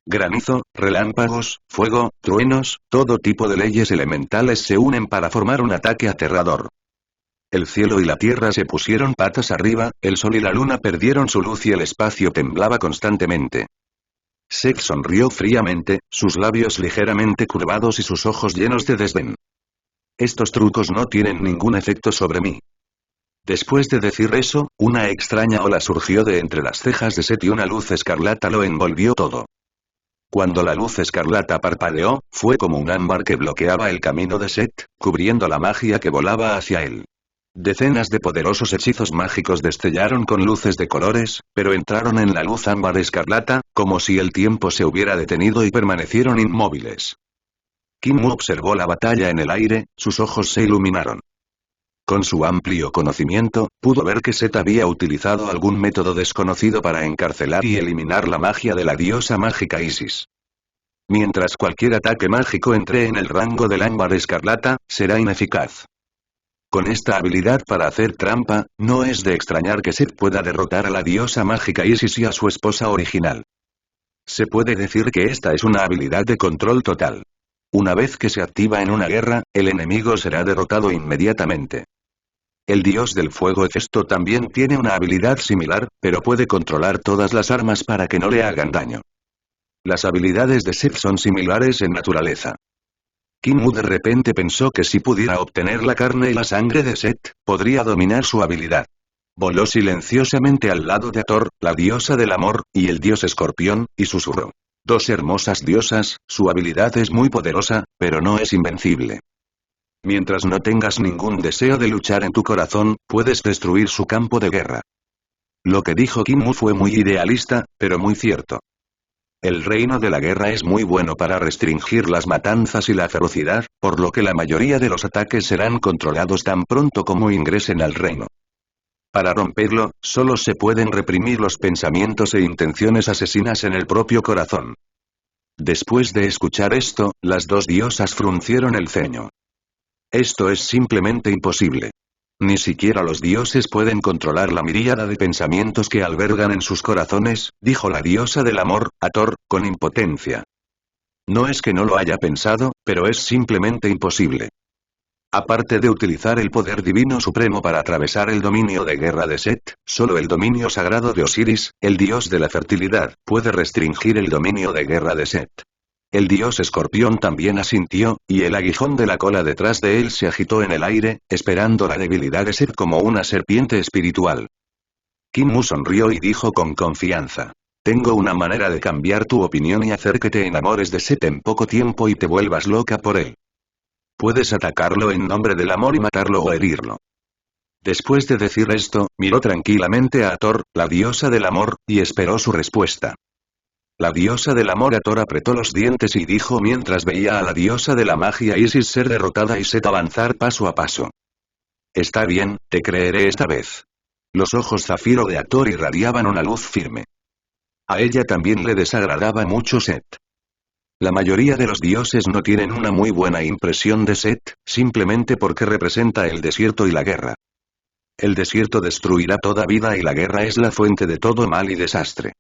Granizo, relámpagos, fuego, truenos, todo tipo de leyes elementales se unen para formar un ataque aterrador. El cielo y la tierra se pusieron patas arriba, el sol y la luna perdieron su luz y el espacio temblaba constantemente. Set sonrió fríamente, sus labios ligeramente curvados y sus ojos llenos de desdén. Estos trucos no tienen ningún efecto sobre mí. Después de decir eso, una extraña ola surgió de entre las cejas de Set y una luz escarlata lo envolvió todo. Cuando la luz escarlata parpadeó, fue como un ámbar que bloqueaba el camino de Set, cubriendo la magia que volaba hacia él. Decenas de poderosos hechizos mágicos destellaron con luces de colores, pero entraron en la luz ámbar escarlata, como si el tiempo se hubiera detenido y permanecieron inmóviles. Kim observó la batalla en el aire, sus ojos se iluminaron. Con su amplio conocimiento, pudo ver que Set había utilizado algún método desconocido para encarcelar y eliminar la magia de la diosa mágica Isis. Mientras cualquier ataque mágico entre en el rango del ámbar escarlata, será ineficaz. Con esta habilidad para hacer trampa, no es de extrañar que Set pueda derrotar a la diosa mágica Isis y a su esposa original. Se puede decir que esta es una habilidad de control total. Una vez que se activa en una guerra, el enemigo será derrotado inmediatamente. El dios del fuego Hefesto también tiene una habilidad similar, pero puede controlar todas las armas para que no le hagan daño. Las habilidades de Set son similares en naturaleza. Kim de repente pensó que si pudiera obtener la carne y la sangre de Set, podría dominar su habilidad. Voló silenciosamente al lado de Hathor, la diosa del amor, y el dios escorpión, y susurró. Dos hermosas diosas, su habilidad es muy poderosa, pero no es invencible. Mientras no tengas ningún deseo de luchar en tu corazón, puedes destruir su campo de guerra. Lo que dijo Kim fue muy idealista, pero muy cierto. El reino de la guerra es muy bueno para restringir las matanzas y la ferocidad, por lo que la mayoría de los ataques serán controlados tan pronto como ingresen al reino. Para romperlo, solo se pueden reprimir los pensamientos e intenciones asesinas en el propio corazón. Después de escuchar esto, las dos diosas fruncieron el ceño. Esto es simplemente imposible. Ni siquiera los dioses pueden controlar la miríada de pensamientos que albergan en sus corazones, dijo la diosa del amor, Hathor, con impotencia. No es que no lo haya pensado, pero es simplemente imposible. Aparte de utilizar el poder divino supremo para atravesar el dominio de guerra de Set, solo el dominio sagrado de Osiris, el dios de la fertilidad, puede restringir el dominio de guerra de Set. El dios escorpión también asintió, y el aguijón de la cola detrás de él se agitó en el aire, esperando la debilidad de Set como una serpiente espiritual. Kim sonrió y dijo con confianza. Tengo una manera de cambiar tu opinión y hacer que te enamores de Set en poco tiempo y te vuelvas loca por él. Puedes atacarlo en nombre del amor y matarlo o herirlo. Después de decir esto, miró tranquilamente a Hathor, la diosa del amor, y esperó su respuesta. La diosa del amor Hathor apretó los dientes y dijo mientras veía a la diosa de la magia Isis ser derrotada y Set avanzar paso a paso. Está bien, te creeré esta vez. Los ojos zafiro de Hathor irradiaban una luz firme. A ella también le desagradaba mucho Set. La mayoría de los dioses no tienen una muy buena impresión de Set, simplemente porque representa el desierto y la guerra. El desierto destruirá toda vida y la guerra es la fuente de todo mal y desastre.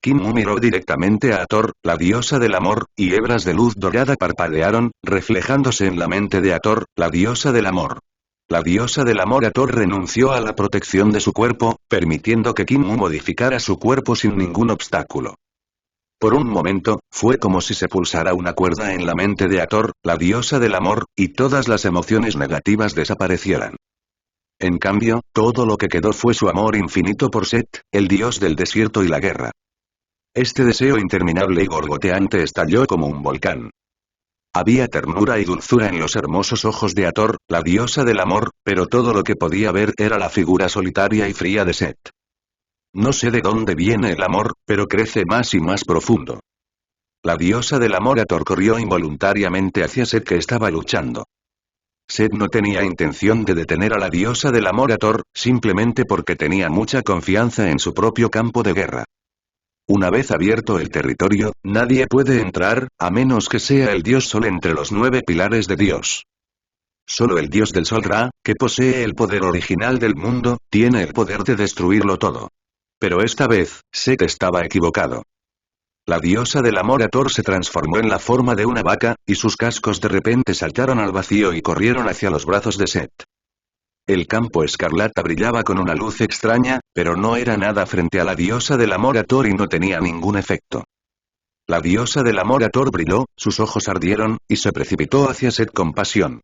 Kim Mu miró directamente a Hathor, la diosa del amor, y hebras de luz dorada parpadearon, reflejándose en la mente de Hathor, la diosa del amor. La diosa del amor Hathor renunció a la protección de su cuerpo, permitiendo que Kim Mu modificara su cuerpo sin ningún obstáculo. Por un momento, fue como si se pulsara una cuerda en la mente de Hathor, la diosa del amor, y todas las emociones negativas desaparecieran. En cambio, todo lo que quedó fue su amor infinito por Set, el dios del desierto y la guerra. Este deseo interminable y gorgoteante estalló como un volcán. Había ternura y dulzura en los hermosos ojos de Hathor, la diosa del amor, pero todo lo que podía ver era la figura solitaria y fría de Set. No sé de dónde viene el amor, pero crece más y más profundo. La diosa del amor Hathor corrió involuntariamente hacia Set que estaba luchando. Set no tenía intención de detener a la diosa del amor Hathor, simplemente porque tenía mucha confianza en su propio campo de guerra. Una vez abierto el territorio, nadie puede entrar, a menos que sea el dios Sol entre los 9 pilares de Dios. Solo el dios del Sol Ra, que posee el poder original del mundo, tiene el poder de destruirlo todo. Pero esta vez, Set estaba equivocado. La diosa del amor Hathor se transformó en la forma de una vaca, y sus cascos de repente saltaron al vacío y corrieron hacia los brazos de Set. El campo escarlata brillaba con una luz extraña, pero no era nada frente a la diosa del amor Hathor y no tenía ningún efecto. La diosa del amor Hathor brilló, sus ojos ardieron, y se precipitó hacia Set con pasión.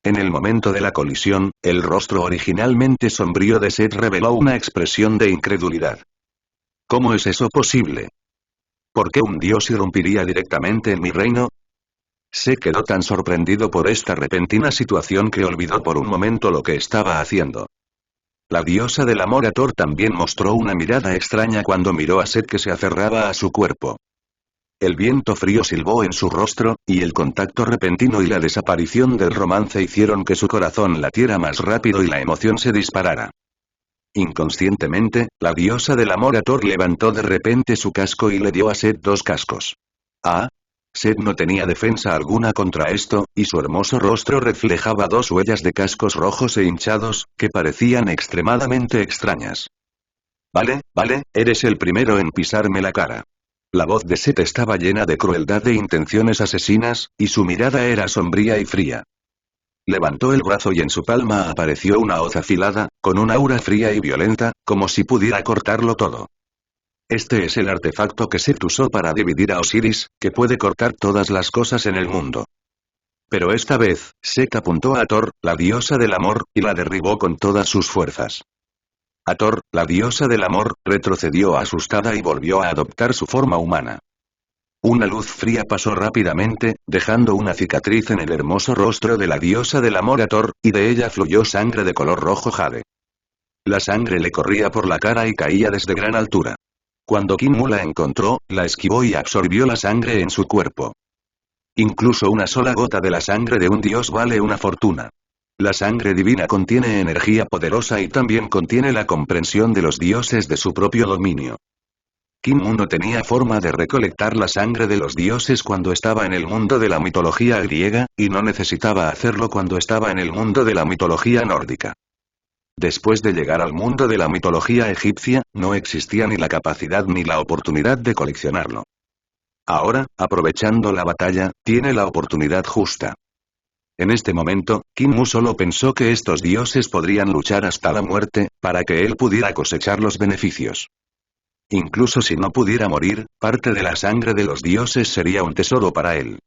En el momento de la colisión, el rostro originalmente sombrío de Set reveló una expresión de incredulidad. ¿Cómo es eso posible? ¿Por qué un dios irrumpiría directamente en mi reino? Set quedó tan sorprendido por esta repentina situación que olvidó por un momento lo que estaba haciendo. La diosa del amor Hathor también mostró una mirada extraña cuando miró a Set que se aferraba a su cuerpo. El viento frío silbó en su rostro, y el contacto repentino y la desaparición del romance hicieron que su corazón latiera más rápido y la emoción se disparara. Inconscientemente, la diosa del amor Hathor levantó de repente su casco y le dio a Set 2 cascos. Ah. Set no tenía defensa alguna contra esto, y su hermoso rostro reflejaba 2 huellas de cascos rojos e hinchados, que parecían extremadamente extrañas. Vale, eres el primero en pisarme la cara. La voz de Set estaba llena de crueldad e intenciones asesinas, y su mirada era sombría y fría. Levantó el brazo y en su palma apareció una hoz afilada, con un aura fría y violenta, como si pudiera cortarlo todo. Este es el artefacto que Set usó para dividir a Osiris, que puede cortar todas las cosas en el mundo. Pero esta vez, Set apuntó a Hathor, la diosa del amor, y la derribó con todas sus fuerzas. Hathor, la diosa del amor, retrocedió asustada y volvió a adoptar su forma humana. Una luz fría pasó rápidamente, dejando una cicatriz en el hermoso rostro de la diosa del amor Hathor, y de ella fluyó sangre de color rojo jade. La sangre le corría por la cara y caía desde gran altura. Cuando Kim Mu la encontró, la esquivó y absorbió la sangre en su cuerpo. Incluso una sola gota de la sangre de un dios vale una fortuna. La sangre divina contiene energía poderosa y también contiene la comprensión de los dioses de su propio dominio. Kim Mu no tenía forma de recolectar la sangre de los dioses cuando estaba en el mundo de la mitología griega, y no necesitaba hacerlo cuando estaba en el mundo de la mitología nórdica. Después de llegar al mundo de la mitología egipcia, no existía ni la capacidad ni la oportunidad de coleccionarlo. Ahora, aprovechando la batalla, tiene la oportunidad justa. En este momento, Kim Mu solo pensó que estos dioses podrían luchar hasta la muerte, para que él pudiera cosechar los beneficios. Incluso si no pudiera morir, parte de la sangre de los dioses sería un tesoro para él.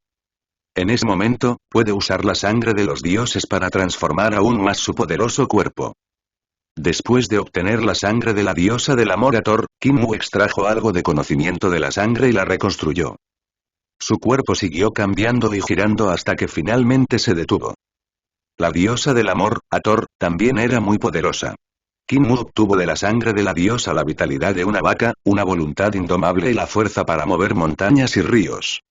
En ese momento, puede usar la sangre de los dioses para transformar aún más su poderoso cuerpo. Después de obtener la sangre de la diosa del amor Hathor, Kim Mu extrajo algo de conocimiento de la sangre y la reconstruyó. Su cuerpo siguió cambiando y girando hasta que finalmente se detuvo. La diosa del amor, Hathor, también era muy poderosa. Kim Mu obtuvo de la sangre de la diosa la vitalidad de una vaca, una voluntad indomable y la fuerza para mover montañas y ríos.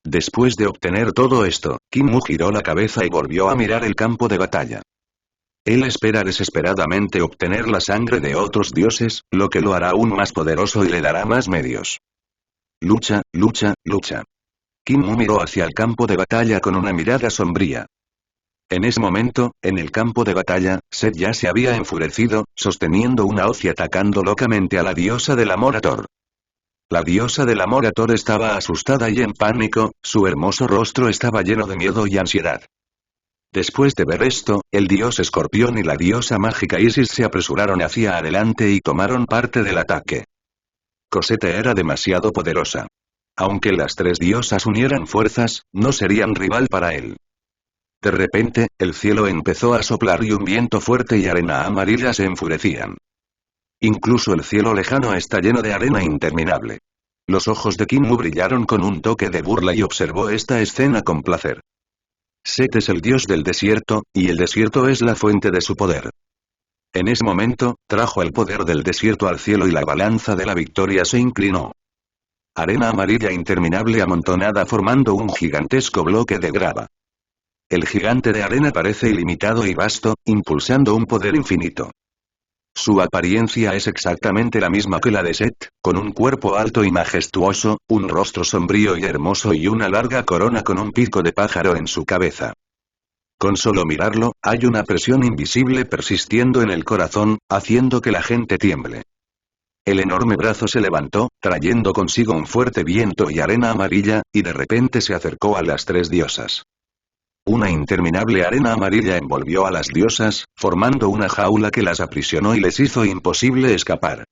Después de obtener todo esto, Kim Mu giró la cabeza y volvió a mirar el campo de batalla. Él espera desesperadamente obtener la sangre de otros dioses, lo que lo hará aún más poderoso y le dará más medios. Lucha, lucha, lucha. Kim Mu miró hacia el campo de batalla con una mirada sombría. En ese momento, en el campo de batalla, Set ya se había enfurecido, sosteniendo una hoz y atacando locamente a la diosa del amor Hathor. La diosa del amor Hathor estaba asustada y en pánico, su hermoso rostro estaba lleno de miedo y ansiedad. Después de ver esto, el dios Escorpión y la diosa mágica Isis se apresuraron hacia adelante y tomaron parte del ataque. Cosette era demasiado poderosa. Aunque las tres diosas unieran fuerzas, no serían rival para él. De repente, el cielo empezó a soplar y un viento fuerte y arena amarilla se enfurecían. Incluso el cielo lejano está lleno de arena interminable. Los ojos de Kim Mu brillaron con un toque de burla y observó esta escena con placer. Set es el dios del desierto, y el desierto es la fuente de su poder. En ese momento, trajo el poder del desierto al cielo y la balanza de la victoria se inclinó. Arena amarilla interminable amontonada formando un gigantesco bloque de grava. El gigante de arena parece ilimitado y vasto, impulsando un poder infinito. Su apariencia es exactamente la misma que la de Set, con un cuerpo alto y majestuoso, un rostro sombrío y hermoso y una larga corona con un pico de pájaro en su cabeza. Con solo mirarlo, hay una presión invisible persistiendo en el corazón, haciendo que la gente tiemble. El enorme brazo se levantó, trayendo consigo un fuerte viento y arena amarilla, y de repente se acercó a las tres diosas. Una interminable arena amarilla envolvió a las diosas, formando una jaula que las aprisionó y les hizo imposible escapar.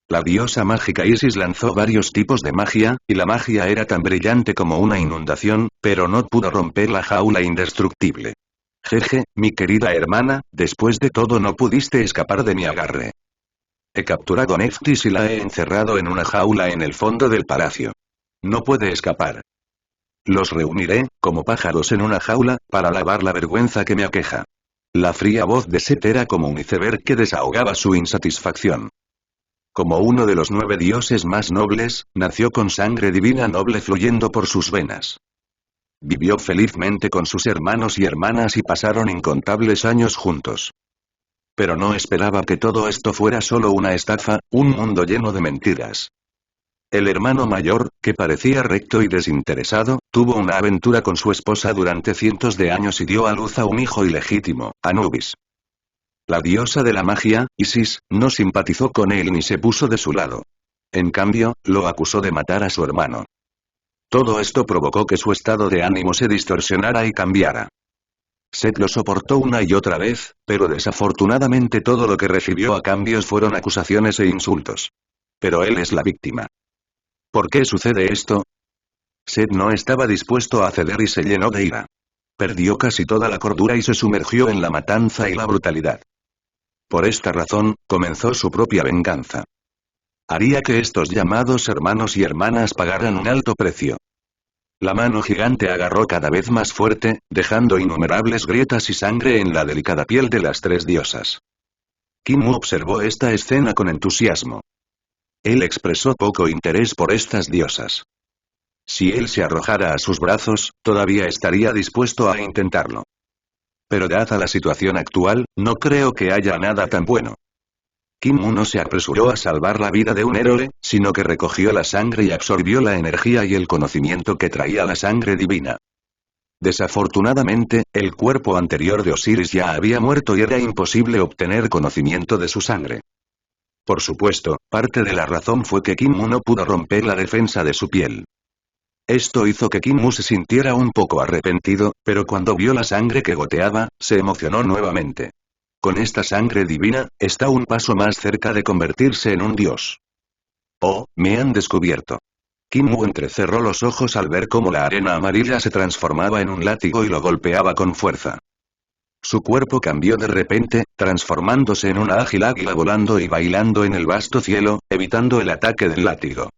La diosa mágica Isis lanzó varios tipos de magia, y la magia era tan brillante como una inundación, pero no pudo romper la jaula indestructible. Jeje, mi querida hermana, después de todo no pudiste escapar de mi agarre. He capturado a Neftis y la he encerrado en una jaula en el fondo del palacio. No puede escapar. Los reuniré, como pájaros en una jaula, para lavar la vergüenza que me aqueja. La fría voz de Set era como un iceberg que desahogaba su insatisfacción. Como uno de los 9 dioses más nobles, nació con sangre divina noble fluyendo por sus venas. Vivió felizmente con sus hermanos y hermanas y pasaron incontables años juntos. Pero no esperaba que todo esto fuera solo una estafa, un mundo lleno de mentiras. El hermano mayor, que parecía recto y desinteresado, tuvo una aventura con su esposa durante cientos de años y dio a luz a un hijo ilegítimo, Anubis. La diosa de la magia, Isis, no simpatizó con él ni se puso de su lado. En cambio, lo acusó de matar a su hermano. Todo esto provocó que su estado de ánimo se distorsionara y cambiara. Set lo soportó una y otra vez, pero desafortunadamente todo lo que recibió a cambio fueron acusaciones e insultos. Pero él es la víctima. ¿Por qué sucede esto? Set no estaba dispuesto a ceder y se llenó de ira. Perdió casi toda la cordura y se sumergió en la matanza y la brutalidad. Por esta razón, comenzó su propia venganza. Haría que estos llamados hermanos y hermanas pagaran un alto precio. La mano gigante agarró cada vez más fuerte, dejando innumerables grietas y sangre en la delicada piel de las tres diosas. Kim Mu observó esta escena con entusiasmo. Él expresó poco interés por estas diosas. Si él se arrojara a sus brazos, todavía estaría dispuesto a intentarlo. Pero dada la situación actual, no creo que haya nada tan bueno. Kim Mu no se apresuró a salvar la vida de un héroe, sino que recogió la sangre y absorbió la energía y el conocimiento que traía la sangre divina. Desafortunadamente, el cuerpo anterior de Osiris ya había muerto y era imposible obtener conocimiento de su sangre. Por supuesto, parte de la razón fue que Kim Mu no pudo romper la defensa de su piel. Esto hizo que Kim Mu se sintiera un poco arrepentido, pero cuando vio la sangre que goteaba, se emocionó nuevamente. Con esta sangre divina, está un paso más cerca de convertirse en un dios. Oh, me han descubierto. Kim Mu entrecerró los ojos al ver cómo la arena amarilla se transformaba en un látigo y lo golpeaba con fuerza. Su cuerpo cambió de repente, transformándose en una ágil águila volando y bailando en el vasto cielo, evitando el ataque del látigo.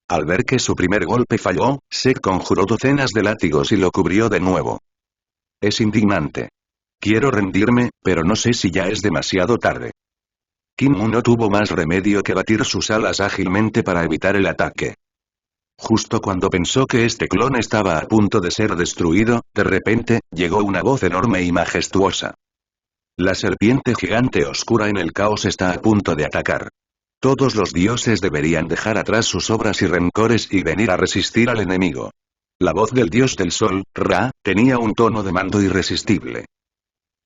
Al ver que su primer golpe falló, Set conjuró docenas de látigos y lo cubrió de nuevo. Es indignante. Quiero rendirme, pero no sé si ya es demasiado tarde. Kim Mu no tuvo más remedio que batir sus alas ágilmente para evitar el ataque. Justo cuando pensó que este clon estaba a punto de ser destruido, de repente, llegó una voz enorme y majestuosa. La serpiente gigante oscura en el caos está a punto de atacar. Todos los dioses deberían dejar atrás sus obras y rencores y venir a resistir al enemigo. La voz del dios del sol, Ra, tenía un tono de mando irresistible.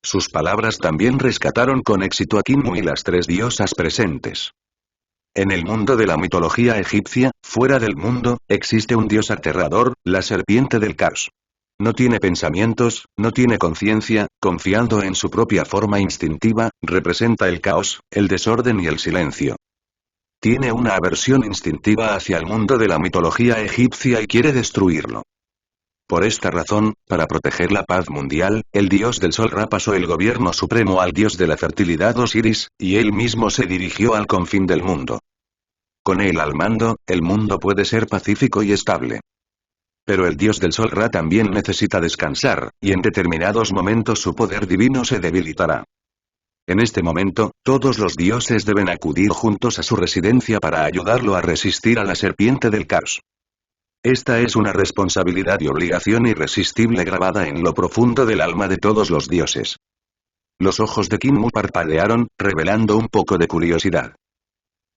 Sus palabras también rescataron con éxito a Kinmu y las tres diosas presentes. En el mundo de la mitología egipcia, fuera del mundo, existe un dios aterrador, la serpiente del caos. No tiene pensamientos, no tiene conciencia, confiando en su propia forma instintiva, representa el caos, el desorden y el silencio. Tiene una aversión instintiva hacia el mundo de la mitología egipcia y quiere destruirlo. Por esta razón, para proteger la paz mundial, el dios del sol Ra pasó el gobierno supremo al dios de la fertilidad Osiris, y él mismo se dirigió al confín del mundo. Con él al mando, el mundo puede ser pacífico y estable. Pero el dios del sol Ra también necesita descansar, y en determinados momentos su poder divino se debilitará. En este momento, todos los dioses deben acudir juntos a su residencia para ayudarlo a resistir a la serpiente del caos. Esta es una responsabilidad y obligación irresistible grabada en lo profundo del alma de todos los dioses. Los ojos de Kinmu parpadearon, revelando un poco de curiosidad.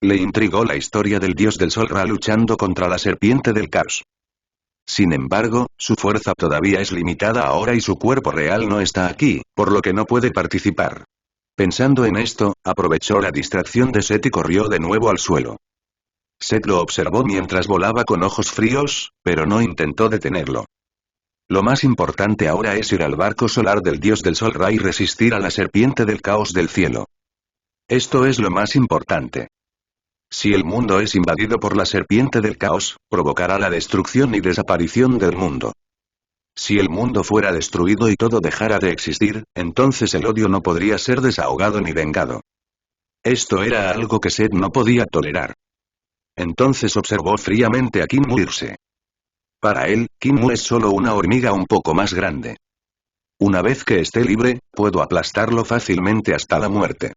Le intrigó la historia del dios del sol Ra luchando contra la serpiente del caos. Sin embargo, su fuerza todavía es limitada ahora y su cuerpo real no está aquí, por lo que no puede participar. Pensando en esto, aprovechó la distracción de Set y corrió de nuevo al suelo. Set lo observó mientras volaba con ojos fríos, pero no intentó detenerlo. Lo más importante ahora es ir al barco solar del dios del sol Ra y resistir a la serpiente del caos del cielo. Esto es lo más importante. Si el mundo es invadido por la serpiente del caos, provocará la destrucción y desaparición del mundo. Si el mundo fuera destruido y todo dejara de existir, entonces el odio no podría ser desahogado ni vengado. Esto era algo que Set no podía tolerar. Entonces observó fríamente a Kinmu irse. Para él, Kinmu es solo una hormiga un poco más grande. Una vez que esté libre, puedo aplastarlo fácilmente hasta la muerte.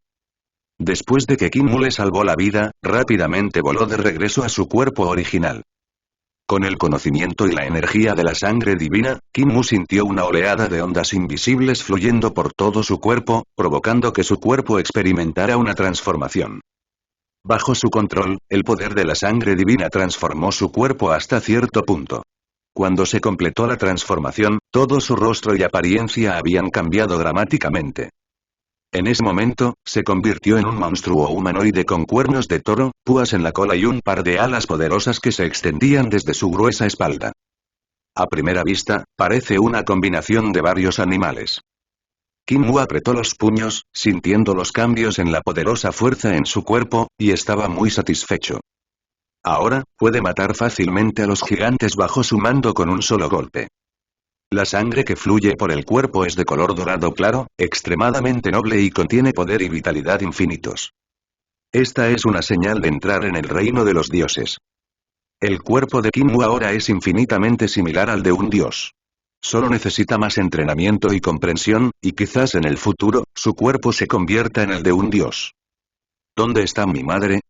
Después de que Kinmu le salvó la vida, rápidamente voló de regreso a su cuerpo original. Con el conocimiento y la energía de la sangre divina, Kinmu sintió una oleada de ondas invisibles fluyendo por todo su cuerpo, provocando que su cuerpo experimentara una transformación. Bajo su control, el poder de la sangre divina transformó su cuerpo hasta cierto punto. Cuando se completó la transformación, todo su rostro y apariencia habían cambiado dramáticamente. En ese momento, se convirtió en un monstruo humanoide con cuernos de toro, púas en la cola y un par de alas poderosas que se extendían desde su gruesa espalda. A primera vista, parece una combinación de varios animales. Kinmu apretó los puños, sintiendo los cambios en la poderosa fuerza en su cuerpo, y estaba muy satisfecho. Ahora, puede matar fácilmente a los gigantes bajo su mando con un solo golpe. La sangre que fluye por el cuerpo es de color dorado claro, extremadamente noble y contiene poder y vitalidad infinitos. Esta es una señal de entrar en el reino de los dioses. El cuerpo de Kinmu ahora es infinitamente similar al de un dios. Solo necesita más entrenamiento y comprensión, y quizás en el futuro, su cuerpo se convierta en el de un dios. ¿Dónde está mi madre?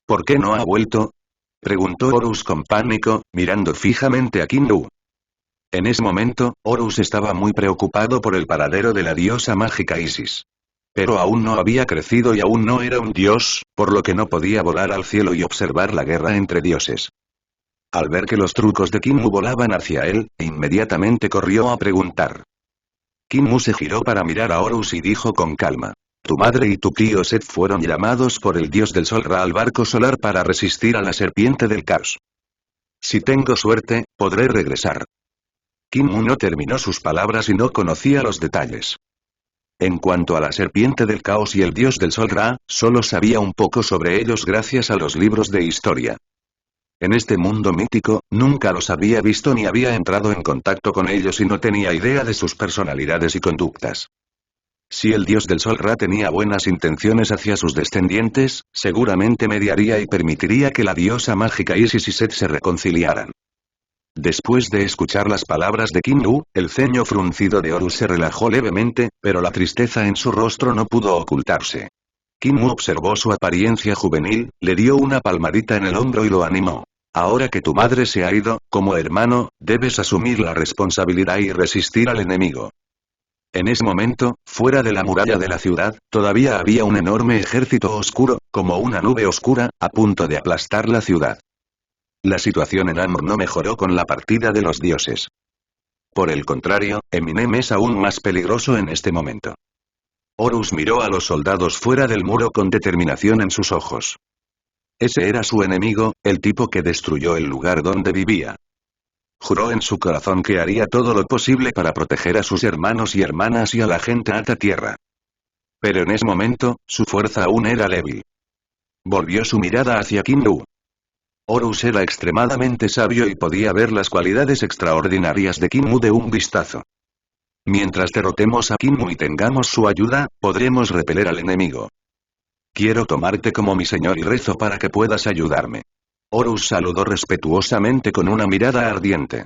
¿Por qué no ha vuelto? Preguntó Horus con pánico, mirando fijamente a Kinmu. En ese momento, Horus estaba muy preocupado por el paradero de la diosa mágica Isis. Pero aún no había crecido y aún no era un dios, por lo que no podía volar al cielo y observar la guerra entre dioses. Al ver que los trucos de Kinmu volaban hacia él, inmediatamente corrió a preguntar. Kinmu se giró para mirar a Horus y dijo con calma. Tu madre y tu tío Set fueron llamados por el dios del sol Ra al barco solar para resistir a la serpiente del caos. Si tengo suerte, podré regresar. Kinmu no terminó sus palabras y no conocía los detalles. En cuanto a la serpiente del caos y el dios del sol Ra, solo sabía un poco sobre ellos gracias a los libros de historia. En este mundo mítico, nunca los había visto ni había entrado en contacto con ellos y no tenía idea de sus personalidades y conductas. Si el dios del sol Ra tenía buenas intenciones hacia sus descendientes, seguramente mediaría y permitiría que la diosa mágica Isis y Set se reconciliaran. Después de escuchar las palabras de Kinmu, el ceño fruncido de Horus se relajó levemente, pero la tristeza en su rostro no pudo ocultarse. Kinmu observó su apariencia juvenil, le dio una palmadita en el hombro y lo animó. Ahora que tu madre se ha ido, como hermano, debes asumir la responsabilidad y resistir al enemigo. En ese momento, fuera de la muralla de la ciudad, todavía había un enorme ejército oscuro, como una nube oscura, a punto de aplastar la ciudad. La situación en Amur no mejoró con la partida de los dioses. Por el contrario, Eminem es aún más peligroso en este momento. Horus miró a los soldados fuera del muro con determinación en sus ojos. Ese era su enemigo, el tipo que destruyó el lugar donde vivía. Juró en su corazón que haría todo lo posible para proteger a sus hermanos y hermanas y a la gente alta tierra. Pero en ese momento, su fuerza aún era débil. Volvió su mirada hacia Kinmu. Horus era extremadamente sabio y podía ver las cualidades extraordinarias de Kinmu de un vistazo. Mientras derrotemos a Kinmu y tengamos su ayuda, podremos repeler al enemigo. Quiero tomarte como mi señor y rezo para que puedas ayudarme. Horus saludó respetuosamente con una mirada ardiente.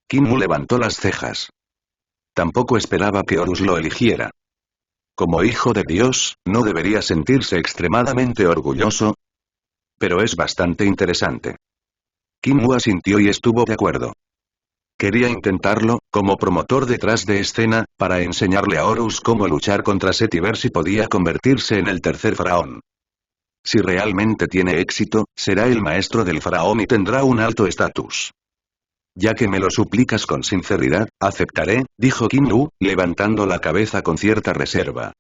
Kinmu levantó las cejas. Tampoco esperaba que Horus lo eligiera. Como hijo de Dios, ¿no debería sentirse extremadamente orgulloso? Pero es bastante interesante. Kinmu asintió y estuvo de acuerdo. Quería intentarlo, como promotor detrás de escena, para enseñarle a Horus cómo luchar contra Set y ver si podía convertirse en el tercer faraón. Si realmente tiene éxito, será el maestro del faraón y tendrá un alto estatus. Ya que me lo suplicas con sinceridad, aceptaré, dijo Kinmu, levantando la cabeza con cierta reserva.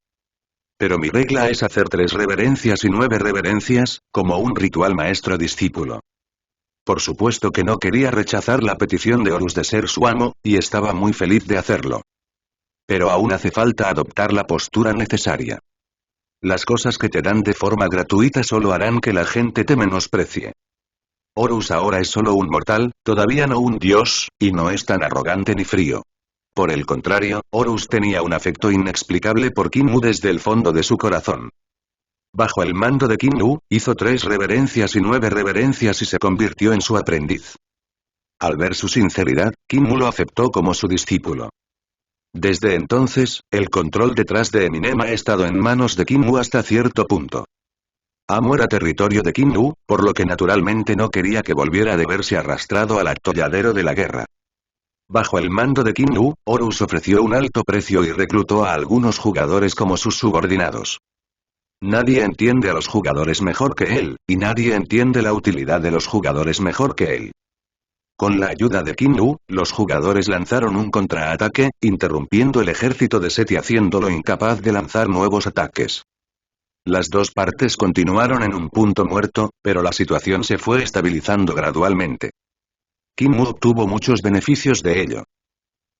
Pero mi regla es hacer 3 reverencias y 9 reverencias, como un ritual maestro-discípulo. Por supuesto que no quería rechazar la petición de Horus de ser su amo, y estaba muy feliz de hacerlo. Pero aún hace falta adoptar la postura necesaria. Las cosas que te dan de forma gratuita solo harán que la gente te menosprecie. Horus ahora es solo un mortal, todavía no un dios, y no es tan arrogante ni frío. Por el contrario, Horus tenía un afecto inexplicable por Kinmu desde el fondo de su corazón. Bajo el mando de Kinmu, hizo 3 reverencias y 9 reverencias y se convirtió en su aprendiz. Al ver su sinceridad, Kinmu lo aceptó como su discípulo. Desde entonces, el control detrás de Eminem ha estado en manos de Kinmu hasta cierto punto. Amu era territorio de Kinmu, por lo que naturalmente no quería que volviera a verse arrastrado al atolladero de la guerra. Bajo el mando de Kinmu, Horus ofreció un alto precio y reclutó a algunos jugadores como sus subordinados. Nadie entiende a los jugadores mejor que él, y nadie entiende la utilidad de los jugadores mejor que él. Con la ayuda de Kinmu, los jugadores lanzaron un contraataque, interrumpiendo el ejército de Set y haciéndolo incapaz de lanzar nuevos ataques. Las dos partes continuaron en un punto muerto, pero la situación se fue estabilizando gradualmente. Kinmu obtuvo muchos beneficios de ello.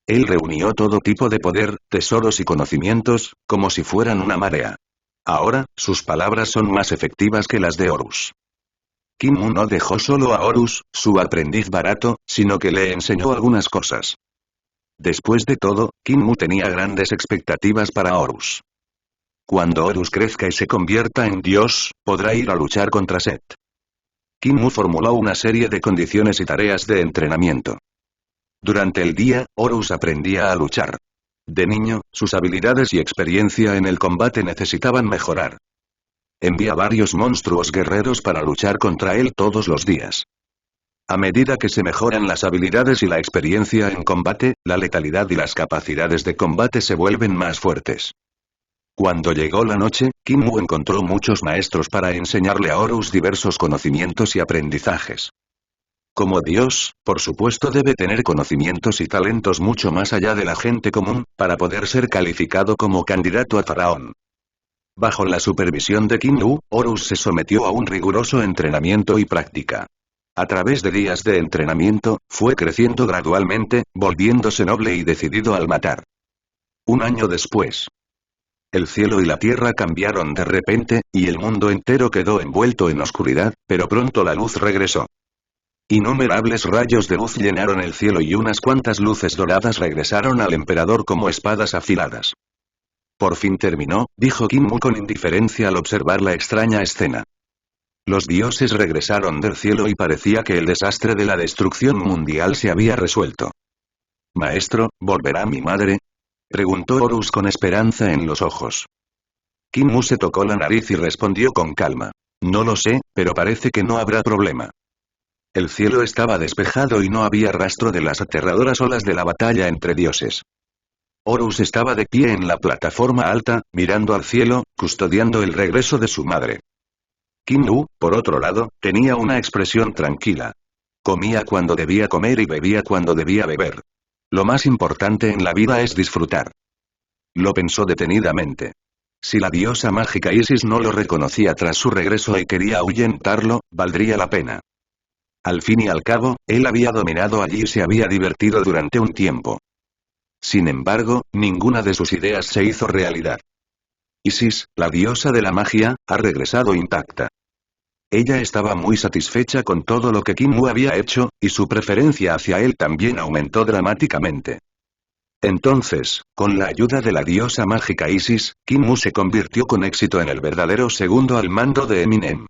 Él reunió todo tipo de poder, tesoros y conocimientos, como si fueran una marea. Ahora, sus palabras son más efectivas que las de Horus. Kinmu no dejó solo a Horus, su aprendiz barato, sino que le enseñó algunas cosas. Después de todo, Kinmu tenía grandes expectativas para Horus. Cuando Horus crezca y se convierta en Dios, podrá ir a luchar contra Set. Kinmu formuló una serie de condiciones y tareas de entrenamiento. Durante el día, Horus aprendía a luchar. De niño, sus habilidades y experiencia en el combate necesitaban mejorar. Envía varios monstruos guerreros para luchar contra él todos los días. A medida que se mejoran las habilidades y la experiencia en combate, la letalidad y las capacidades de combate se vuelven más fuertes. Cuando llegó la noche, Kinmu encontró muchos maestros para enseñarle a Horus diversos conocimientos y aprendizajes. Como Dios, por supuesto debe tener conocimientos y talentos mucho más allá de la gente común, para poder ser calificado como candidato a faraón. Bajo la supervisión de Kinmu, Horus se sometió a un riguroso entrenamiento y práctica. A través de días de entrenamiento, fue creciendo gradualmente, volviéndose noble y decidido al matar. Un año después. El cielo y la tierra cambiaron de repente, y el mundo entero quedó envuelto en oscuridad, pero pronto la luz regresó. Innumerables rayos de luz llenaron el cielo y unas cuantas luces doradas regresaron al emperador como espadas afiladas. Por fin terminó, dijo Kinmu con indiferencia al observar la extraña escena. Los dioses regresaron del cielo y parecía que el desastre de la destrucción mundial se había resuelto. Maestro, ¿volverá mi madre? Preguntó Horus con esperanza en los ojos. Kinmu se tocó la nariz y respondió con calma. No lo sé, pero parece que no habrá problema. El cielo estaba despejado y no había rastro de las aterradoras olas de la batalla entre dioses. Horus estaba de pie en la plataforma alta, mirando al cielo, custodiando el regreso de su madre. Kinmu, por otro lado, tenía una expresión tranquila. Comía cuando debía comer y bebía cuando debía beber. Lo más importante en la vida es disfrutar. Lo pensó detenidamente. Si la diosa mágica Isis no lo reconocía tras su regreso y quería ahuyentarlo, valdría la pena. Al fin y al cabo, él había dominado allí y se había divertido durante un tiempo. Sin embargo, ninguna de sus ideas se hizo realidad. Isis, la diosa de la magia, ha regresado intacta. Ella estaba muy satisfecha con todo lo que Kinmu había hecho, y su preferencia hacia él también aumentó dramáticamente. Entonces, con la ayuda de la diosa mágica Isis, Kinmu se convirtió con éxito en el verdadero segundo al mando de Eminem.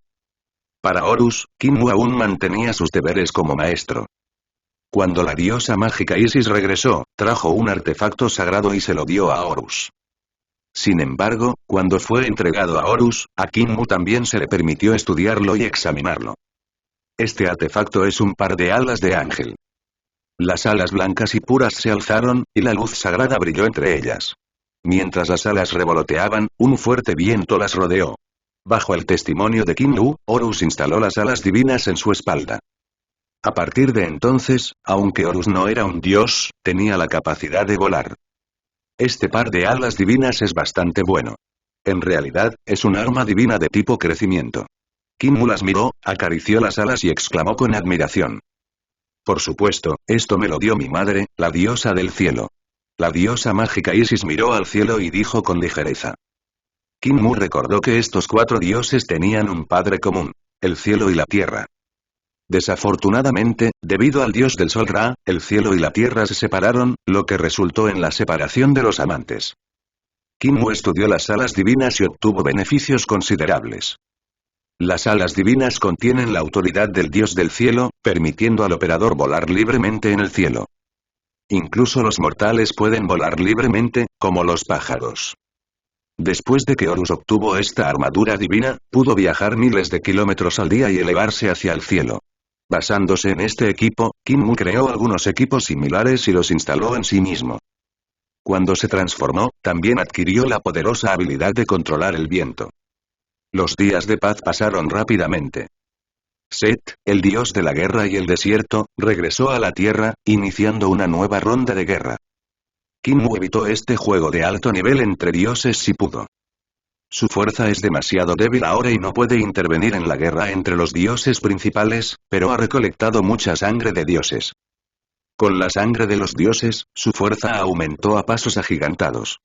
Para Horus, Kinmu aún mantenía sus deberes como maestro. Cuando la diosa mágica Isis regresó, trajo un artefacto sagrado y se lo dio a Horus. Sin embargo, cuando fue entregado a Horus, a Kinmu también se le permitió estudiarlo y examinarlo. Este artefacto es un par de alas de ángel. Las alas blancas y puras se alzaron, y la luz sagrada brilló entre ellas. Mientras las alas revoloteaban, un fuerte viento las rodeó. Bajo el testimonio de Kinmu, Horus instaló las alas divinas en su espalda. A partir de entonces, aunque Horus no era un dios, tenía la capacidad de volar. Este par de alas divinas es bastante bueno. En realidad, es un arma divina de tipo crecimiento. Kinmu las miró, acarició las alas y exclamó con admiración. Por supuesto, esto me lo dio mi madre, la diosa del cielo. La diosa mágica Isis miró al cielo y dijo con ligereza. Kinmu recordó que estos 4 dioses tenían un padre común, el cielo y la tierra. Desafortunadamente, debido al dios del sol Ra, el cielo y la tierra se separaron, lo que resultó en la separación de los amantes. Kinmu estudió las alas divinas y obtuvo beneficios considerables. Las alas divinas contienen la autoridad del dios del cielo, permitiendo al operador volar libremente en el cielo. Incluso los mortales pueden volar libremente, como los pájaros. Después de que Horus obtuvo esta armadura divina, pudo viajar miles de kilómetros al día y elevarse hacia el cielo. Basándose en este equipo, Kinmu creó algunos equipos similares y los instaló en sí mismo. Cuando se transformó, también adquirió la poderosa habilidad de controlar el viento. Los días de paz pasaron rápidamente. Set, el dios de la guerra y el desierto, regresó a la tierra, iniciando una nueva ronda de guerra. Kinmu evitó este juego de alto nivel entre dioses si pudo. Su fuerza es demasiado débil ahora y no puede intervenir en la guerra entre los dioses principales, pero ha recolectado mucha sangre de dioses. Con la sangre de los dioses, su fuerza aumentó a pasos agigantados.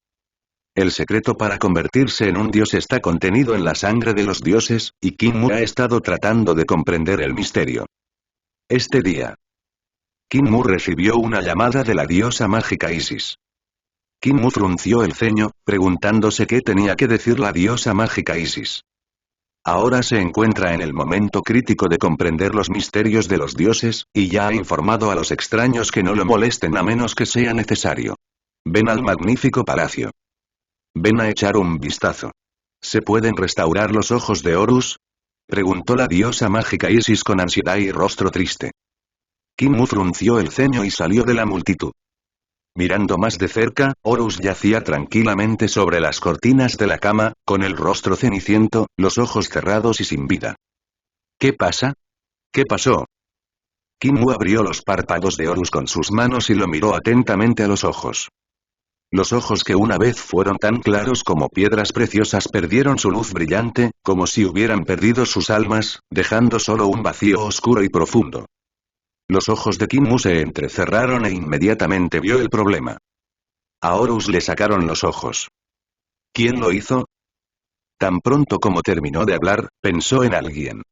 El secreto para convertirse en un dios está contenido en la sangre de los dioses, y Kinmu ha estado tratando de comprender el misterio. Este día, Kinmu recibió una llamada de la diosa mágica Isis. Kinmu frunció el ceño, preguntándose qué tenía que decir la diosa mágica Isis. Ahora se encuentra en el momento crítico de comprender los misterios de los dioses, y ya ha informado a los extraños que no lo molesten a menos que sea necesario. Ven al magnífico palacio. Ven a echar un vistazo. ¿Se pueden restaurar los ojos de Horus? Preguntó la diosa mágica Isis con ansiedad y rostro triste. Kinmu frunció el ceño y salió de la multitud. Mirando más de cerca, Horus yacía tranquilamente sobre las cortinas de la cama, con el rostro ceniciento, los ojos cerrados y sin vida. ¿Qué pasa? ¿Qué pasó? Kinmu abrió los párpados de Horus con sus manos y lo miró atentamente a los ojos. Los ojos que una vez fueron tan claros como piedras preciosas perdieron su luz brillante, como si hubieran perdido sus almas, dejando solo un vacío oscuro y profundo. Los ojos de Kinmu se entrecerraron e inmediatamente vio el problema. A Horus le sacaron los ojos. ¿Quién lo hizo? Tan pronto como terminó de hablar, pensó en alguien.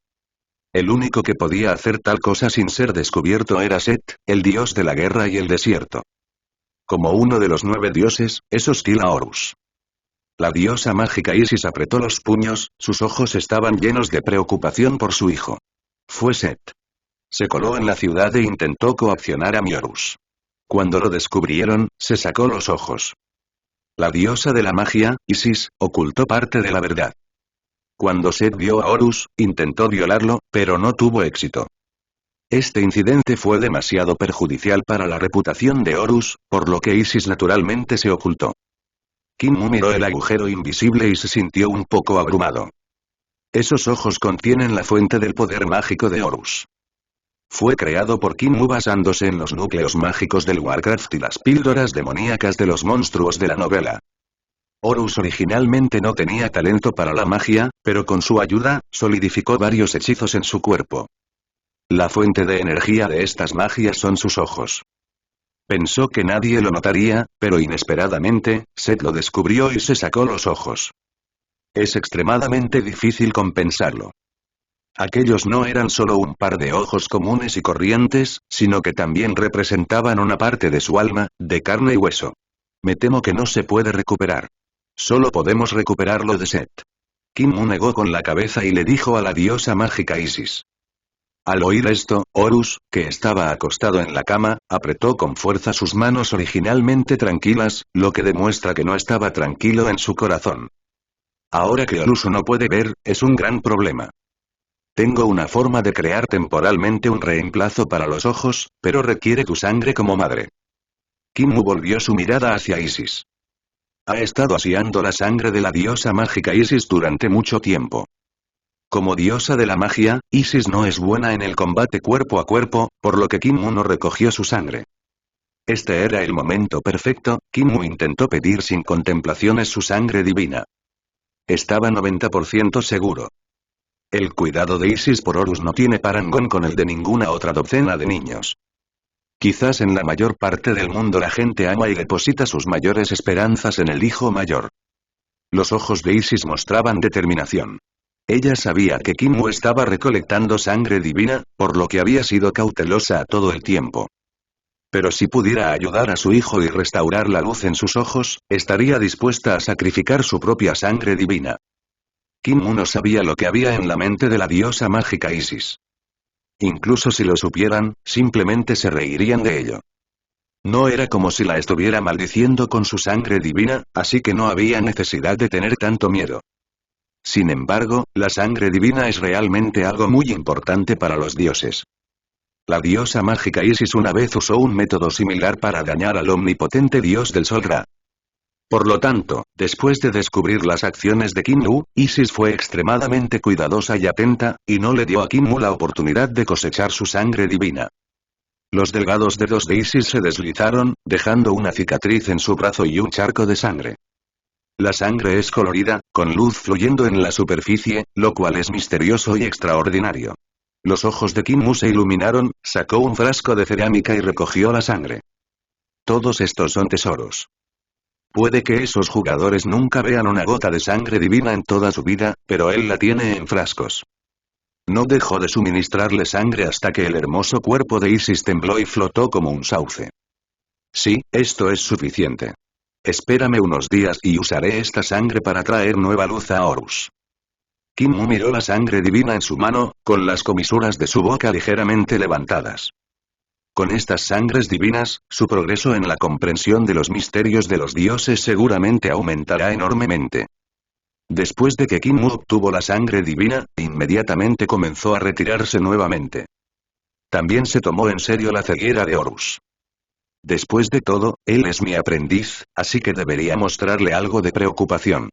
El único que podía hacer tal cosa sin ser descubierto era Set, el dios de la guerra y el desierto. Como uno de los 9 dioses, es hostil a Horus. La diosa mágica Isis apretó los puños, sus ojos estaban llenos de preocupación por su hijo. Fue Set. Se coló en la ciudad e intentó coaccionar a Horus. Cuando lo descubrieron, se sacó los ojos. La diosa de la magia, Isis, ocultó parte de la verdad. Cuando Set vio a Horus, intentó violarlo, pero no tuvo éxito. Este incidente fue demasiado perjudicial para la reputación de Horus, por lo que Isis naturalmente se ocultó. Kinmu miró el agujero invisible y se sintió un poco abrumado. Esos ojos contienen la fuente del poder mágico de Horus. Fue creado por Kim Woo basándose en los núcleos mágicos del Warcraft y las píldoras demoníacas de los monstruos de la novela. Horus originalmente no tenía talento para la magia, pero con su ayuda, solidificó varios hechizos en su cuerpo. La fuente de energía de estas magias son sus ojos. Pensó que nadie lo notaría, pero inesperadamente, Seth lo descubrió y se sacó los ojos. Es extremadamente difícil compensarlo. Aquellos no eran solo un par de ojos comunes y corrientes, sino que también representaban una parte de su alma, de carne y hueso. Me temo que no se puede recuperar. Solo podemos recuperarlo de Seth. Kim Woo negó con la cabeza y le dijo a la diosa mágica Isis. Al oír esto, Horus, que estaba acostado en la cama, apretó con fuerza sus manos originalmente tranquilas, lo que demuestra que no estaba tranquilo en su corazón. Ahora que Horus no puede ver, es un gran problema. Tengo una forma de crear temporalmente un reemplazo para los ojos, pero requiere tu sangre como madre. Kim Woo volvió su mirada hacia Isis. Ha estado aseando la sangre de la diosa mágica Isis durante mucho tiempo. Como diosa de la magia, Isis no es buena en el combate cuerpo a cuerpo, por lo que Kim Woo no recogió su sangre. Este era el momento perfecto, Kim Woo intentó pedir sin contemplaciones su sangre divina. Estaba 90% seguro. El cuidado de Isis por Horus no tiene parangón con el de ninguna otra docena de niños. Quizás en la mayor parte del mundo la gente ama y deposita sus mayores esperanzas en el hijo mayor. Los ojos de Isis mostraban determinación. Ella sabía que Kim Woo estaba recolectando sangre divina, por lo que había sido cautelosa todo el tiempo. Pero si pudiera ayudar a su hijo y restaurar la luz en sus ojos, estaría dispuesta a sacrificar su propia sangre divina. Kim Woo no sabía lo que había en la mente de la diosa mágica Isis. Incluso si lo supieran, simplemente se reirían de ello. No era como si la estuviera maldiciendo con su sangre divina, así que no había necesidad de tener tanto miedo. Sin embargo, la sangre divina es realmente algo muy importante para los dioses. La diosa mágica Isis una vez usó un método similar para dañar al omnipotente dios del sol Ra. Por lo tanto, después de descubrir las acciones de Kim Woo, Isis fue extremadamente cuidadosa y atenta, y no le dio a Kim Woo la oportunidad de cosechar su sangre divina. Los delgados dedos de Isis se deslizaron, dejando una cicatriz en su brazo y un charco de sangre. La sangre es colorida, con luz fluyendo en la superficie, lo cual es misterioso y extraordinario. Los ojos de Kim Woo se iluminaron, sacó un frasco de cerámica y recogió la sangre. Todos estos son tesoros. Puede que esos jugadores nunca vean una gota de sangre divina en toda su vida, pero él la tiene en frascos. No dejó de suministrarle sangre hasta que el hermoso cuerpo de Isis tembló y flotó como un sauce. Sí, esto es suficiente. Espérame unos días y usaré esta sangre para traer nueva luz a Horus. Kim Woo miró la sangre divina en su mano, con las comisuras de su boca ligeramente levantadas. Con estas sangres divinas, su progreso en la comprensión de los misterios de los dioses seguramente aumentará enormemente. Después de que Kim Woo obtuvo la sangre divina, inmediatamente comenzó a retirarse nuevamente. También se tomó en serio la ceguera de Horus. Después de todo, él es mi aprendiz, así que debería mostrarle algo de preocupación.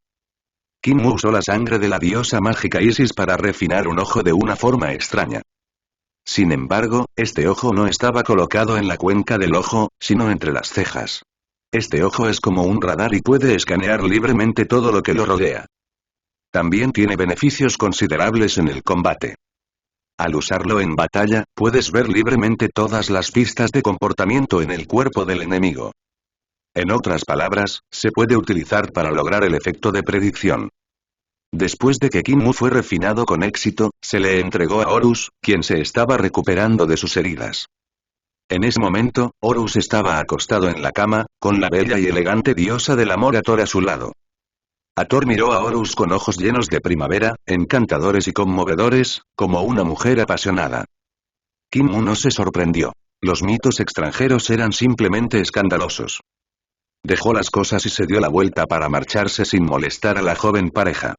Kim Woo usó la sangre de la diosa mágica Isis para refinar un ojo de una forma extraña. Sin embargo, este ojo no estaba colocado en la cuenca del ojo, sino entre las cejas. Este ojo es como un radar y puede escanear libremente todo lo que lo rodea. También tiene beneficios considerables en el combate. Al usarlo en batalla, puedes ver libremente todas las pistas de comportamiento en el cuerpo del enemigo. En otras palabras, se puede utilizar para lograr el efecto de predicción. Después de que Kim Woo fue refinado con éxito, se le entregó a Horus, quien se estaba recuperando de sus heridas. En ese momento, Horus estaba acostado en la cama, con la bella y elegante diosa del amor Hathor a su lado. Hathor miró a Horus con ojos llenos de primavera, encantadores y conmovedores, como una mujer apasionada. Kim Woo no se sorprendió. Los mitos extranjeros eran simplemente escandalosos. Dejó las cosas y se dio la vuelta para marcharse sin molestar a la joven pareja.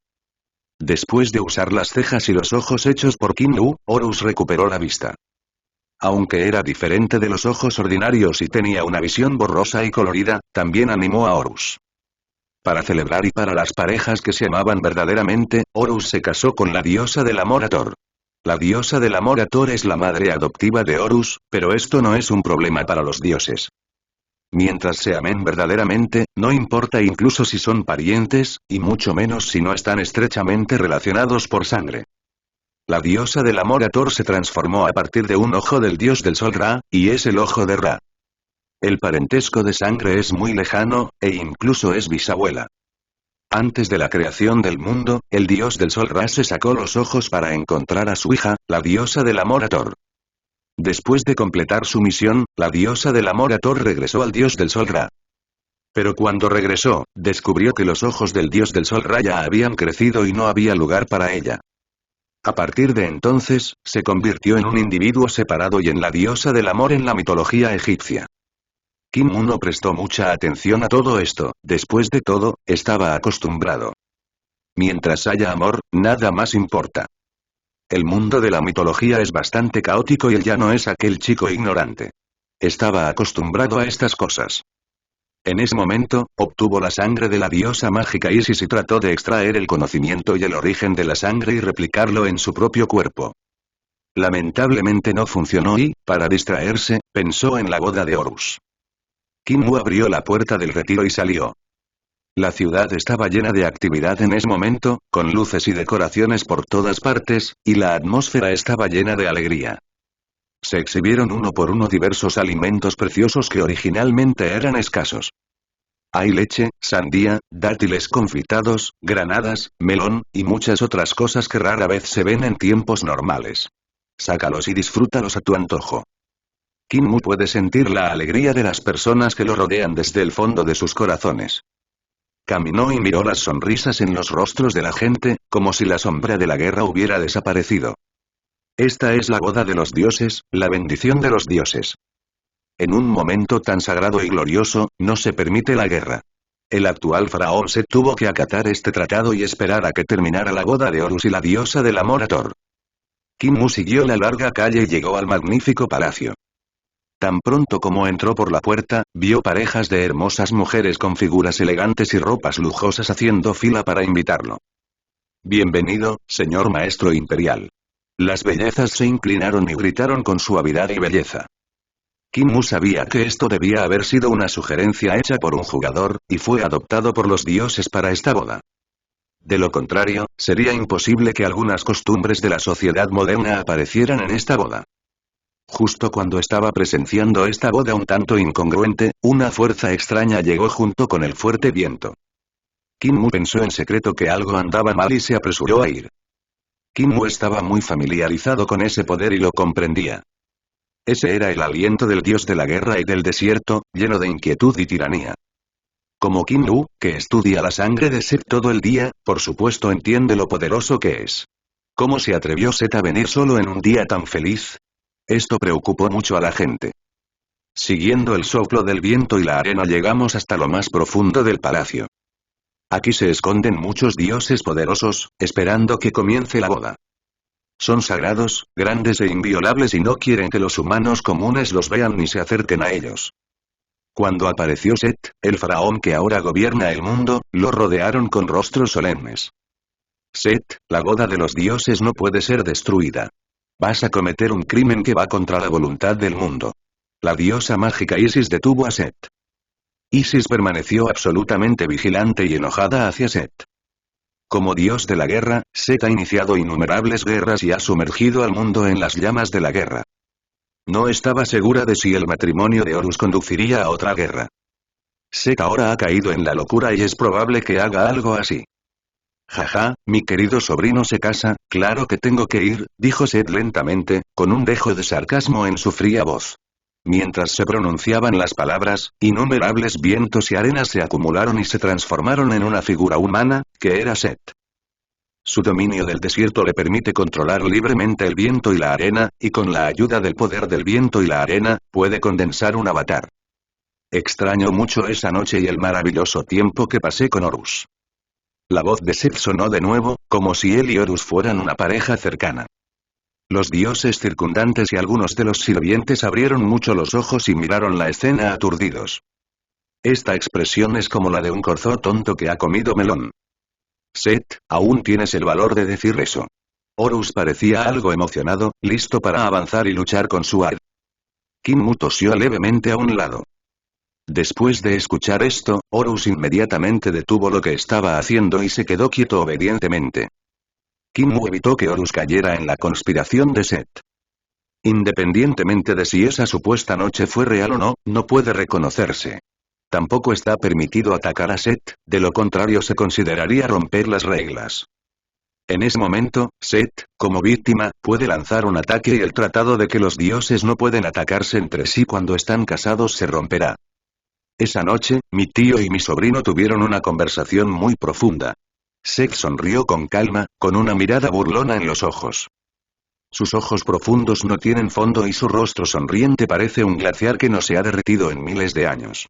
Después de usar las cejas y los ojos hechos por Kim Woo, Horus recuperó la vista. Aunque era diferente de los ojos ordinarios y tenía una visión borrosa y colorida, también animó a Horus. Para celebrar y para las parejas que se amaban verdaderamente, Horus se casó con la diosa del amor Hathor. La diosa del amor Hathor es la madre adoptiva de Horus, pero esto no es un problema para los dioses. Mientras se amen verdaderamente, no importa incluso si son parientes, y mucho menos si no están estrechamente relacionados por sangre. La diosa del amor Hathor se transformó a partir de un ojo del dios del sol Ra, y es el ojo de Ra. El parentesco de sangre es muy lejano, e incluso es bisabuela. Antes de la creación del mundo, el dios del sol Ra se sacó los ojos para encontrar a su hija, la diosa del amor Hathor. Después de completar su misión, la diosa del amor Hathor regresó al dios del sol Ra. Pero cuando regresó, descubrió que los ojos del dios del sol Ra ya habían crecido y no había lugar para ella. A partir de entonces, se convirtió en un individuo separado y en la diosa del amor en la mitología egipcia. Kim Mu no prestó mucha atención a todo esto, después de todo, estaba acostumbrado. Mientras haya amor, nada más importa. El mundo de la mitología es bastante caótico y él ya no es aquel chico ignorante. Estaba acostumbrado a estas cosas. En ese momento, obtuvo la sangre de la diosa mágica Isis y trató de extraer el conocimiento y el origen de la sangre y replicarlo en su propio cuerpo. Lamentablemente no funcionó y, para distraerse, pensó en la boda de Horus. Kim Mu abrió la puerta del retiro y salió. La ciudad estaba llena de actividad en ese momento, con luces y decoraciones por todas partes, y la atmósfera estaba llena de alegría. Se exhibieron uno por uno diversos alimentos preciosos que originalmente eran escasos. Hay leche, sandía, dátiles confitados, granadas, melón, y muchas otras cosas que rara vez se ven en tiempos normales. Sácalos y disfrútalos a tu antojo. Kim Mu puede sentir la alegría de las personas que lo rodean desde el fondo de sus corazones. Caminó y miró las sonrisas en los rostros de la gente, como si la sombra de la guerra hubiera desaparecido. Esta es la boda de los dioses, la bendición de los dioses. En un momento tan sagrado y glorioso, no se permite la guerra. El actual faraón Set tuvo que acatar este tratado y esperar a que terminara la boda de Horus y la diosa del amor Hathor. Kim Mu siguió la larga calle y llegó al magnífico palacio. Tan pronto como entró por la puerta, vio parejas de hermosas mujeres con figuras elegantes y ropas lujosas haciendo fila para invitarlo. Bienvenido, señor maestro imperial. Las bellezas se inclinaron y gritaron con suavidad y belleza. Kim Mu sabía que esto debía haber sido una sugerencia hecha por un jugador, y fue adoptado por los dioses para esta boda. De lo contrario, sería imposible que algunas costumbres de la sociedad moderna aparecieran en esta boda. Justo cuando estaba presenciando esta boda un tanto incongruente, una fuerza extraña llegó junto con el fuerte viento. Kim Mu pensó en secreto que algo andaba mal y se apresuró a ir. Kim Mu estaba muy familiarizado con ese poder y lo comprendía. Ese era el aliento del dios de la guerra y del desierto, lleno de inquietud y tiranía. Como Kim Mu, que estudia la sangre de Set todo el día, por supuesto entiende lo poderoso que es. ¿Cómo se atrevió Set a venir solo en un día tan feliz? Esto preocupó mucho a la gente. Siguiendo el soplo del viento y la arena llegamos hasta lo más profundo del palacio. Aquí se esconden muchos dioses poderosos, esperando que comience la boda. Son sagrados, grandes e inviolables y no quieren que los humanos comunes los vean ni se acerquen a ellos. Cuando apareció Set, el faraón que ahora gobierna el mundo, lo rodearon con rostros solemnes. Set, la boda de los dioses no puede ser destruida. Vas a cometer un crimen que va contra la voluntad del mundo. La diosa mágica Isis detuvo a Set. Isis permaneció absolutamente vigilante y enojada hacia Set. Como dios de la guerra, Set ha iniciado innumerables guerras y ha sumergido al mundo en las llamas de la guerra. No estaba segura de si el matrimonio de Horus conduciría a otra guerra. Set ahora ha caído en la locura y es probable que haga algo así. Jaja, mi querido sobrino se casa, claro que tengo que ir, dijo Set lentamente, con un dejo de sarcasmo en su fría voz. Mientras se pronunciaban las palabras, innumerables vientos y arenas se acumularon y se transformaron en una figura humana, que era Set. Su dominio del desierto le permite controlar libremente el viento y la arena, y con la ayuda del poder del viento y la arena, puede condensar un avatar. Extraño mucho esa noche y el maravilloso tiempo que pasé con Horus. La voz de Set sonó de nuevo, como si él y Horus fueran una pareja cercana. Los dioses circundantes y algunos de los sirvientes abrieron mucho los ojos y miraron la escena aturdidos. Esta expresión es como la de un corzo tonto que ha comido melón. Set, aún tienes el valor de decir eso. Horus parecía algo emocionado, listo para avanzar y luchar con su ar. Kinmu tosió levemente a un lado. Después de escuchar esto, Horus inmediatamente detuvo lo que estaba haciendo y se quedó quieto obedientemente. Kinmu evitó que Horus cayera en la conspiración de Set. Independientemente de si esa supuesta noche fue real o no, no puede reconocerse. Tampoco está permitido atacar a Set, de lo contrario se consideraría romper las reglas. En ese momento, Set, como víctima, puede lanzar un ataque y el tratado de que los dioses no pueden atacarse entre sí cuando están casados se romperá. Esa noche, mi tío y mi sobrino tuvieron una conversación muy profunda. Set sonrió con calma, con una mirada burlona en los ojos. Sus ojos profundos no tienen fondo y su rostro sonriente parece un glaciar que no se ha derretido en miles de años.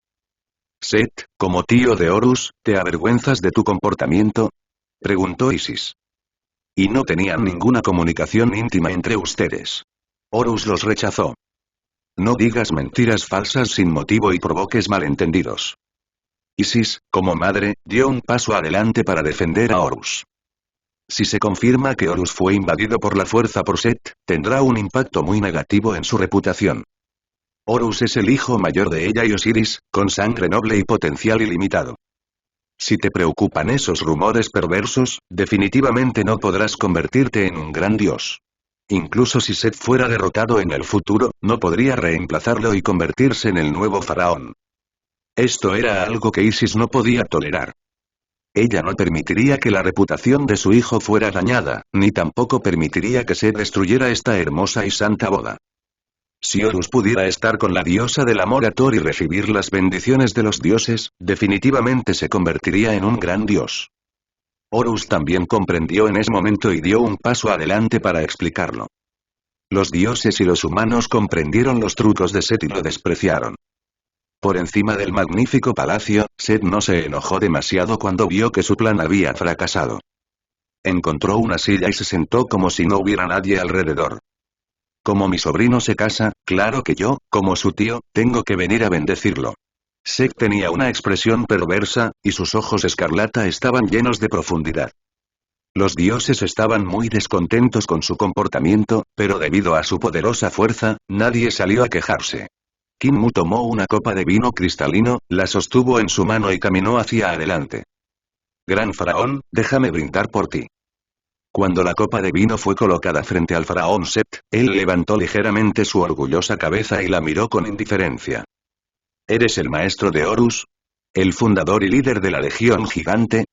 Set, como tío de Horus, ¿te avergüenzas de tu comportamiento?, preguntó Isis. Y no tenían ninguna comunicación íntima entre ustedes. Horus los rechazó. No digas mentiras falsas sin motivo y provoques malentendidos. Isis, como madre, dio un paso adelante para defender a Horus. Si se confirma que Horus fue invadido por la fuerza por Set, tendrá un impacto muy negativo en su reputación. Horus es el hijo mayor de ella y Osiris, con sangre noble y potencial ilimitado. Si te preocupan esos rumores perversos, definitivamente no podrás convertirte en un gran dios. Incluso si Set fuera derrotado en el futuro, no podría reemplazarlo y convertirse en el nuevo faraón. Esto era algo que Isis no podía tolerar. Ella no permitiría que la reputación de su hijo fuera dañada, ni tampoco permitiría que Set destruyera esta hermosa y santa boda. Si Horus pudiera estar con la diosa del amor Hathor y recibir las bendiciones de los dioses, definitivamente se convertiría en un gran dios. Horus también comprendió en ese momento y dio un paso adelante para explicarlo. Los dioses y los humanos comprendieron los trucos de Set y lo despreciaron. Por encima del magnífico palacio, Set no se enojó demasiado cuando vio que su plan había fracasado. Encontró una silla y se sentó como si no hubiera nadie alrededor. Como mi sobrino se casa, claro que yo, como su tío, tengo que venir a bendecirlo. Set tenía una expresión perversa, y sus ojos escarlata estaban llenos de profundidad. Los dioses estaban muy descontentos con su comportamiento, pero debido a su poderosa fuerza, nadie salió a quejarse. Kinmu tomó una copa de vino cristalino, la sostuvo en su mano y caminó hacia adelante. Gran faraón, déjame brindar por ti. Cuando la copa de vino fue colocada frente al faraón Set, él levantó ligeramente su orgullosa cabeza y la miró con indiferencia. ¿Eres el maestro de Horus? ¿El fundador y líder de la Legión Gigante?,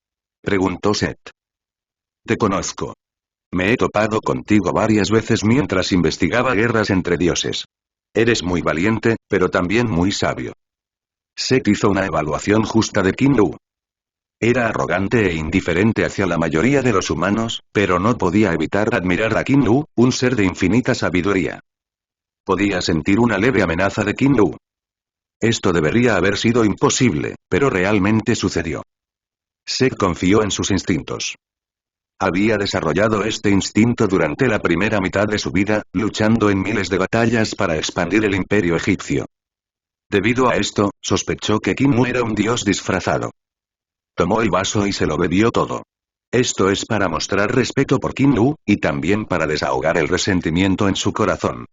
preguntó Set. Te conozco. Me he topado contigo varias veces mientras investigaba guerras entre dioses. Eres muy valiente, pero también muy sabio. Set hizo una evaluación justa de Kinmu. Era arrogante e indiferente hacia la mayoría de los humanos, pero no podía evitar admirar a Kinmu, un ser de infinita sabiduría. Podía sentir una leve amenaza de Kinmu. Esto debería haber sido imposible, pero realmente sucedió. Set confió en sus instintos. Había desarrollado este instinto durante la primera mitad de su vida, luchando en miles de batallas para expandir el imperio egipcio. Debido a esto, sospechó que Kinmu era un dios disfrazado. Tomó el vaso y se lo bebió todo. Esto es para mostrar respeto por Kinmu, y también para desahogar el resentimiento en su corazón.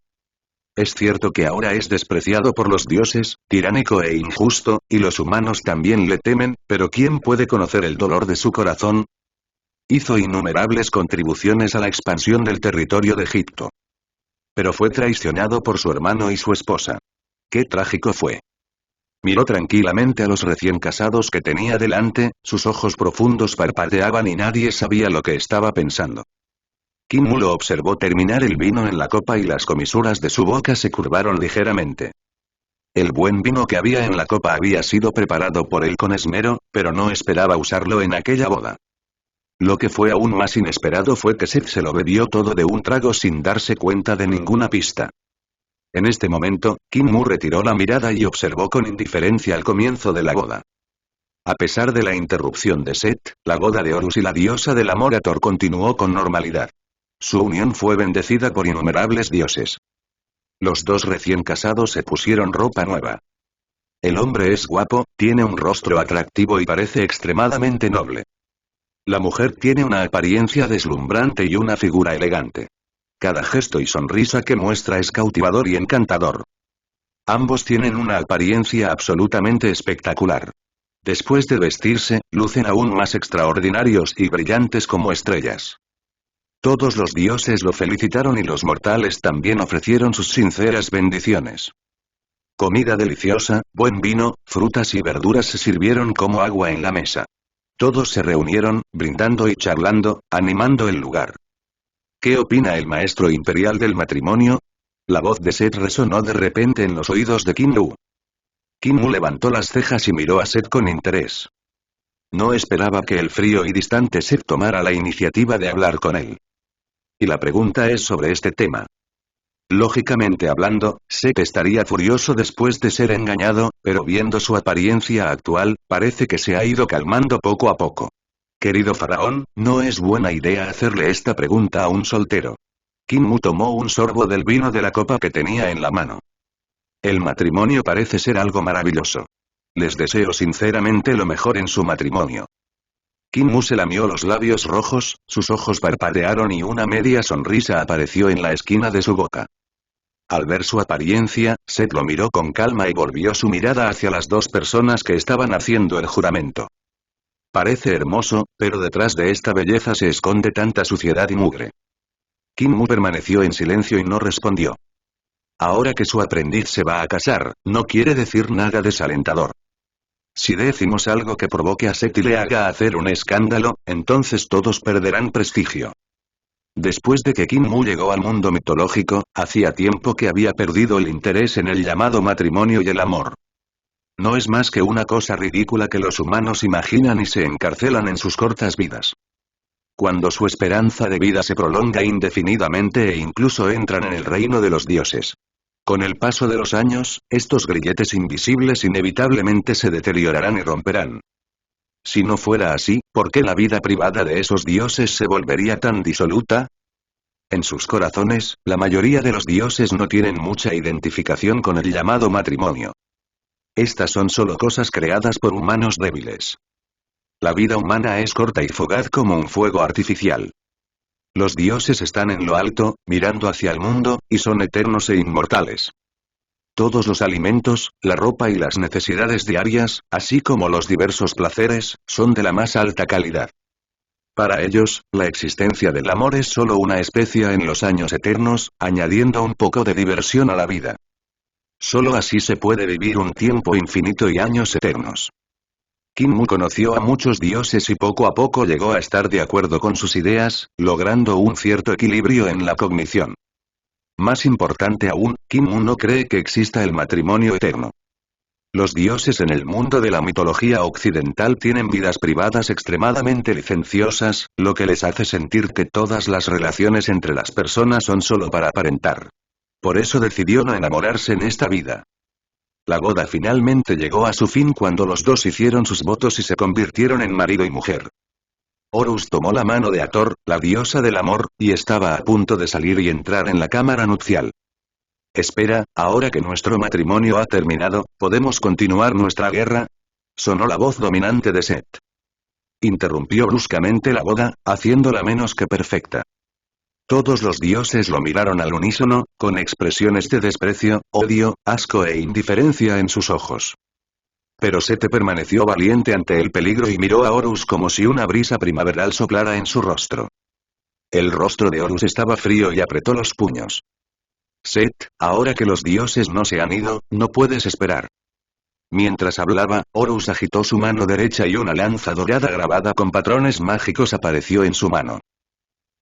Es cierto que ahora es despreciado por los dioses, tiránico e injusto, y los humanos también le temen, pero ¿quién puede conocer el dolor de su corazón? Hizo innumerables contribuciones a la expansión del territorio de Egipto. Pero fue traicionado por su hermano y su esposa. ¡Qué trágico fue! Miró tranquilamente a los recién casados que tenía delante, sus ojos profundos parpadeaban y nadie sabía lo que estaba pensando. Kinmu lo observó terminar el vino en la copa y las comisuras de su boca se curvaron ligeramente. El buen vino que había en la copa había sido preparado por él con esmero, pero no esperaba usarlo en aquella boda. Lo que fue aún más inesperado fue que Set se lo bebió todo de un trago sin darse cuenta de ninguna pista. En este momento, Kinmu retiró la mirada y observó con indiferencia el comienzo de la boda. A pesar de la interrupción de Set, la boda de Horus y la diosa del amor Hathor continuó con normalidad. Su unión fue bendecida por innumerables dioses. Los dos recién casados se pusieron ropa nueva. El hombre es guapo, tiene un rostro atractivo y parece extremadamente noble. La mujer tiene una apariencia deslumbrante y una figura elegante. Cada gesto y sonrisa que muestra es cautivador y encantador. Ambos tienen una apariencia absolutamente espectacular. Después de vestirse, lucen aún más extraordinarios y brillantes como estrellas. Todos los dioses lo felicitaron y los mortales también ofrecieron sus sinceras bendiciones. Comida deliciosa, buen vino, frutas y verduras se sirvieron como agua en la mesa. Todos se reunieron, brindando y charlando, animando el lugar. ¿Qué opina el maestro imperial del matrimonio? La voz de Set resonó de repente en los oídos de Qin Lu. Qin Mu levantó las cejas y miró a Set con interés. No esperaba que el frío y distante Set tomara la iniciativa de hablar con él. Y la pregunta es sobre este tema. Lógicamente hablando, Set estaría furioso después de ser engañado, pero viendo su apariencia actual, parece que se ha ido calmando poco a poco. Querido faraón, no es buena idea hacerle esta pregunta a un soltero. Qin Mu tomó un sorbo del vino de la copa que tenía en la mano. El matrimonio parece ser algo maravilloso. Les deseo sinceramente lo mejor en su matrimonio. Qin Mu se lamió los labios rojos, sus ojos parpadearon y una media sonrisa apareció en la esquina de su boca. Al ver su apariencia, Set lo miró con calma y volvió su mirada hacia las dos personas que estaban haciendo el juramento. Parece hermoso, pero detrás de esta belleza se esconde tanta suciedad y mugre. Qin Mu permaneció en silencio y no respondió. Ahora que su aprendiz se va a casar, no quiere decir nada desalentador. Si decimos algo que provoque a Set y le haga hacer un escándalo, entonces todos perderán prestigio. Después de que Qin Mu llegó al mundo mitológico, hacía tiempo que había perdido el interés en el llamado matrimonio y el amor. No es más que una cosa ridícula que los humanos imaginan y se encarcelan en sus cortas vidas. Cuando su esperanza de vida se prolonga indefinidamente e incluso entran en el reino de los dioses. Con el paso de los años, estos grilletes invisibles inevitablemente se deteriorarán y romperán. Si no fuera así, ¿por qué la vida privada de esos dioses se volvería tan disoluta? En sus corazones, la mayoría de los dioses no tienen mucha identificación con el llamado matrimonio. Estas son solo cosas creadas por humanos débiles. La vida humana es corta y fugaz como un fuego artificial. Los dioses están en lo alto, mirando hacia el mundo, y son eternos e inmortales. Todos los alimentos, la ropa y las necesidades diarias, así como los diversos placeres, son de la más alta calidad. Para ellos, la existencia del amor es solo una especia en los años eternos, añadiendo un poco de diversión a la vida. Solo así se puede vivir un tiempo infinito y años eternos. Qin Mu conoció a muchos dioses y poco a poco llegó a estar de acuerdo con sus ideas, logrando un cierto equilibrio en la cognición. Más importante aún, Qin Mu no cree que exista el matrimonio eterno. Los dioses en el mundo de la mitología occidental tienen vidas privadas extremadamente licenciosas, lo que les hace sentir que todas las relaciones entre las personas son solo para aparentar. Por eso decidió no enamorarse en esta vida. La boda finalmente llegó a su fin cuando los dos hicieron sus votos y se convirtieron en marido y mujer. Horus tomó la mano de Hathor, la diosa del amor, y estaba a punto de salir y entrar en la cámara nupcial. Espera, ahora que nuestro matrimonio ha terminado, ¿podemos continuar nuestra guerra? Sonó la voz dominante de Set. Interrumpió bruscamente la boda, haciéndola menos que perfecta. Todos los dioses lo miraron al unísono, con expresiones de desprecio, odio, asco e indiferencia en sus ojos. Pero Sete permaneció valiente ante el peligro y miró a Horus como si una brisa primaveral soplara en su rostro. El rostro de Horus estaba frío y apretó los puños. Set, ahora que los dioses no se han ido, no puedes esperar. Mientras hablaba, Horus agitó su mano derecha y una lanza dorada grabada con patrones mágicos apareció en su mano.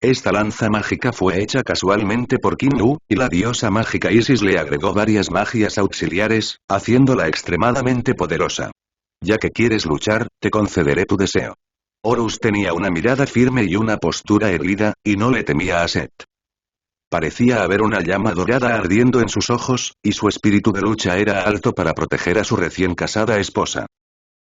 Esta lanza mágica fue hecha casualmente por Qin Lu, y la diosa mágica Isis le agregó varias magias auxiliares, haciéndola extremadamente poderosa. Ya que quieres luchar, te concederé tu deseo. Horus tenía una mirada firme y una postura erguida, y no le temía a Set. Parecía haber una llama dorada ardiendo en sus ojos, y su espíritu de lucha era alto para proteger a su recién casada esposa.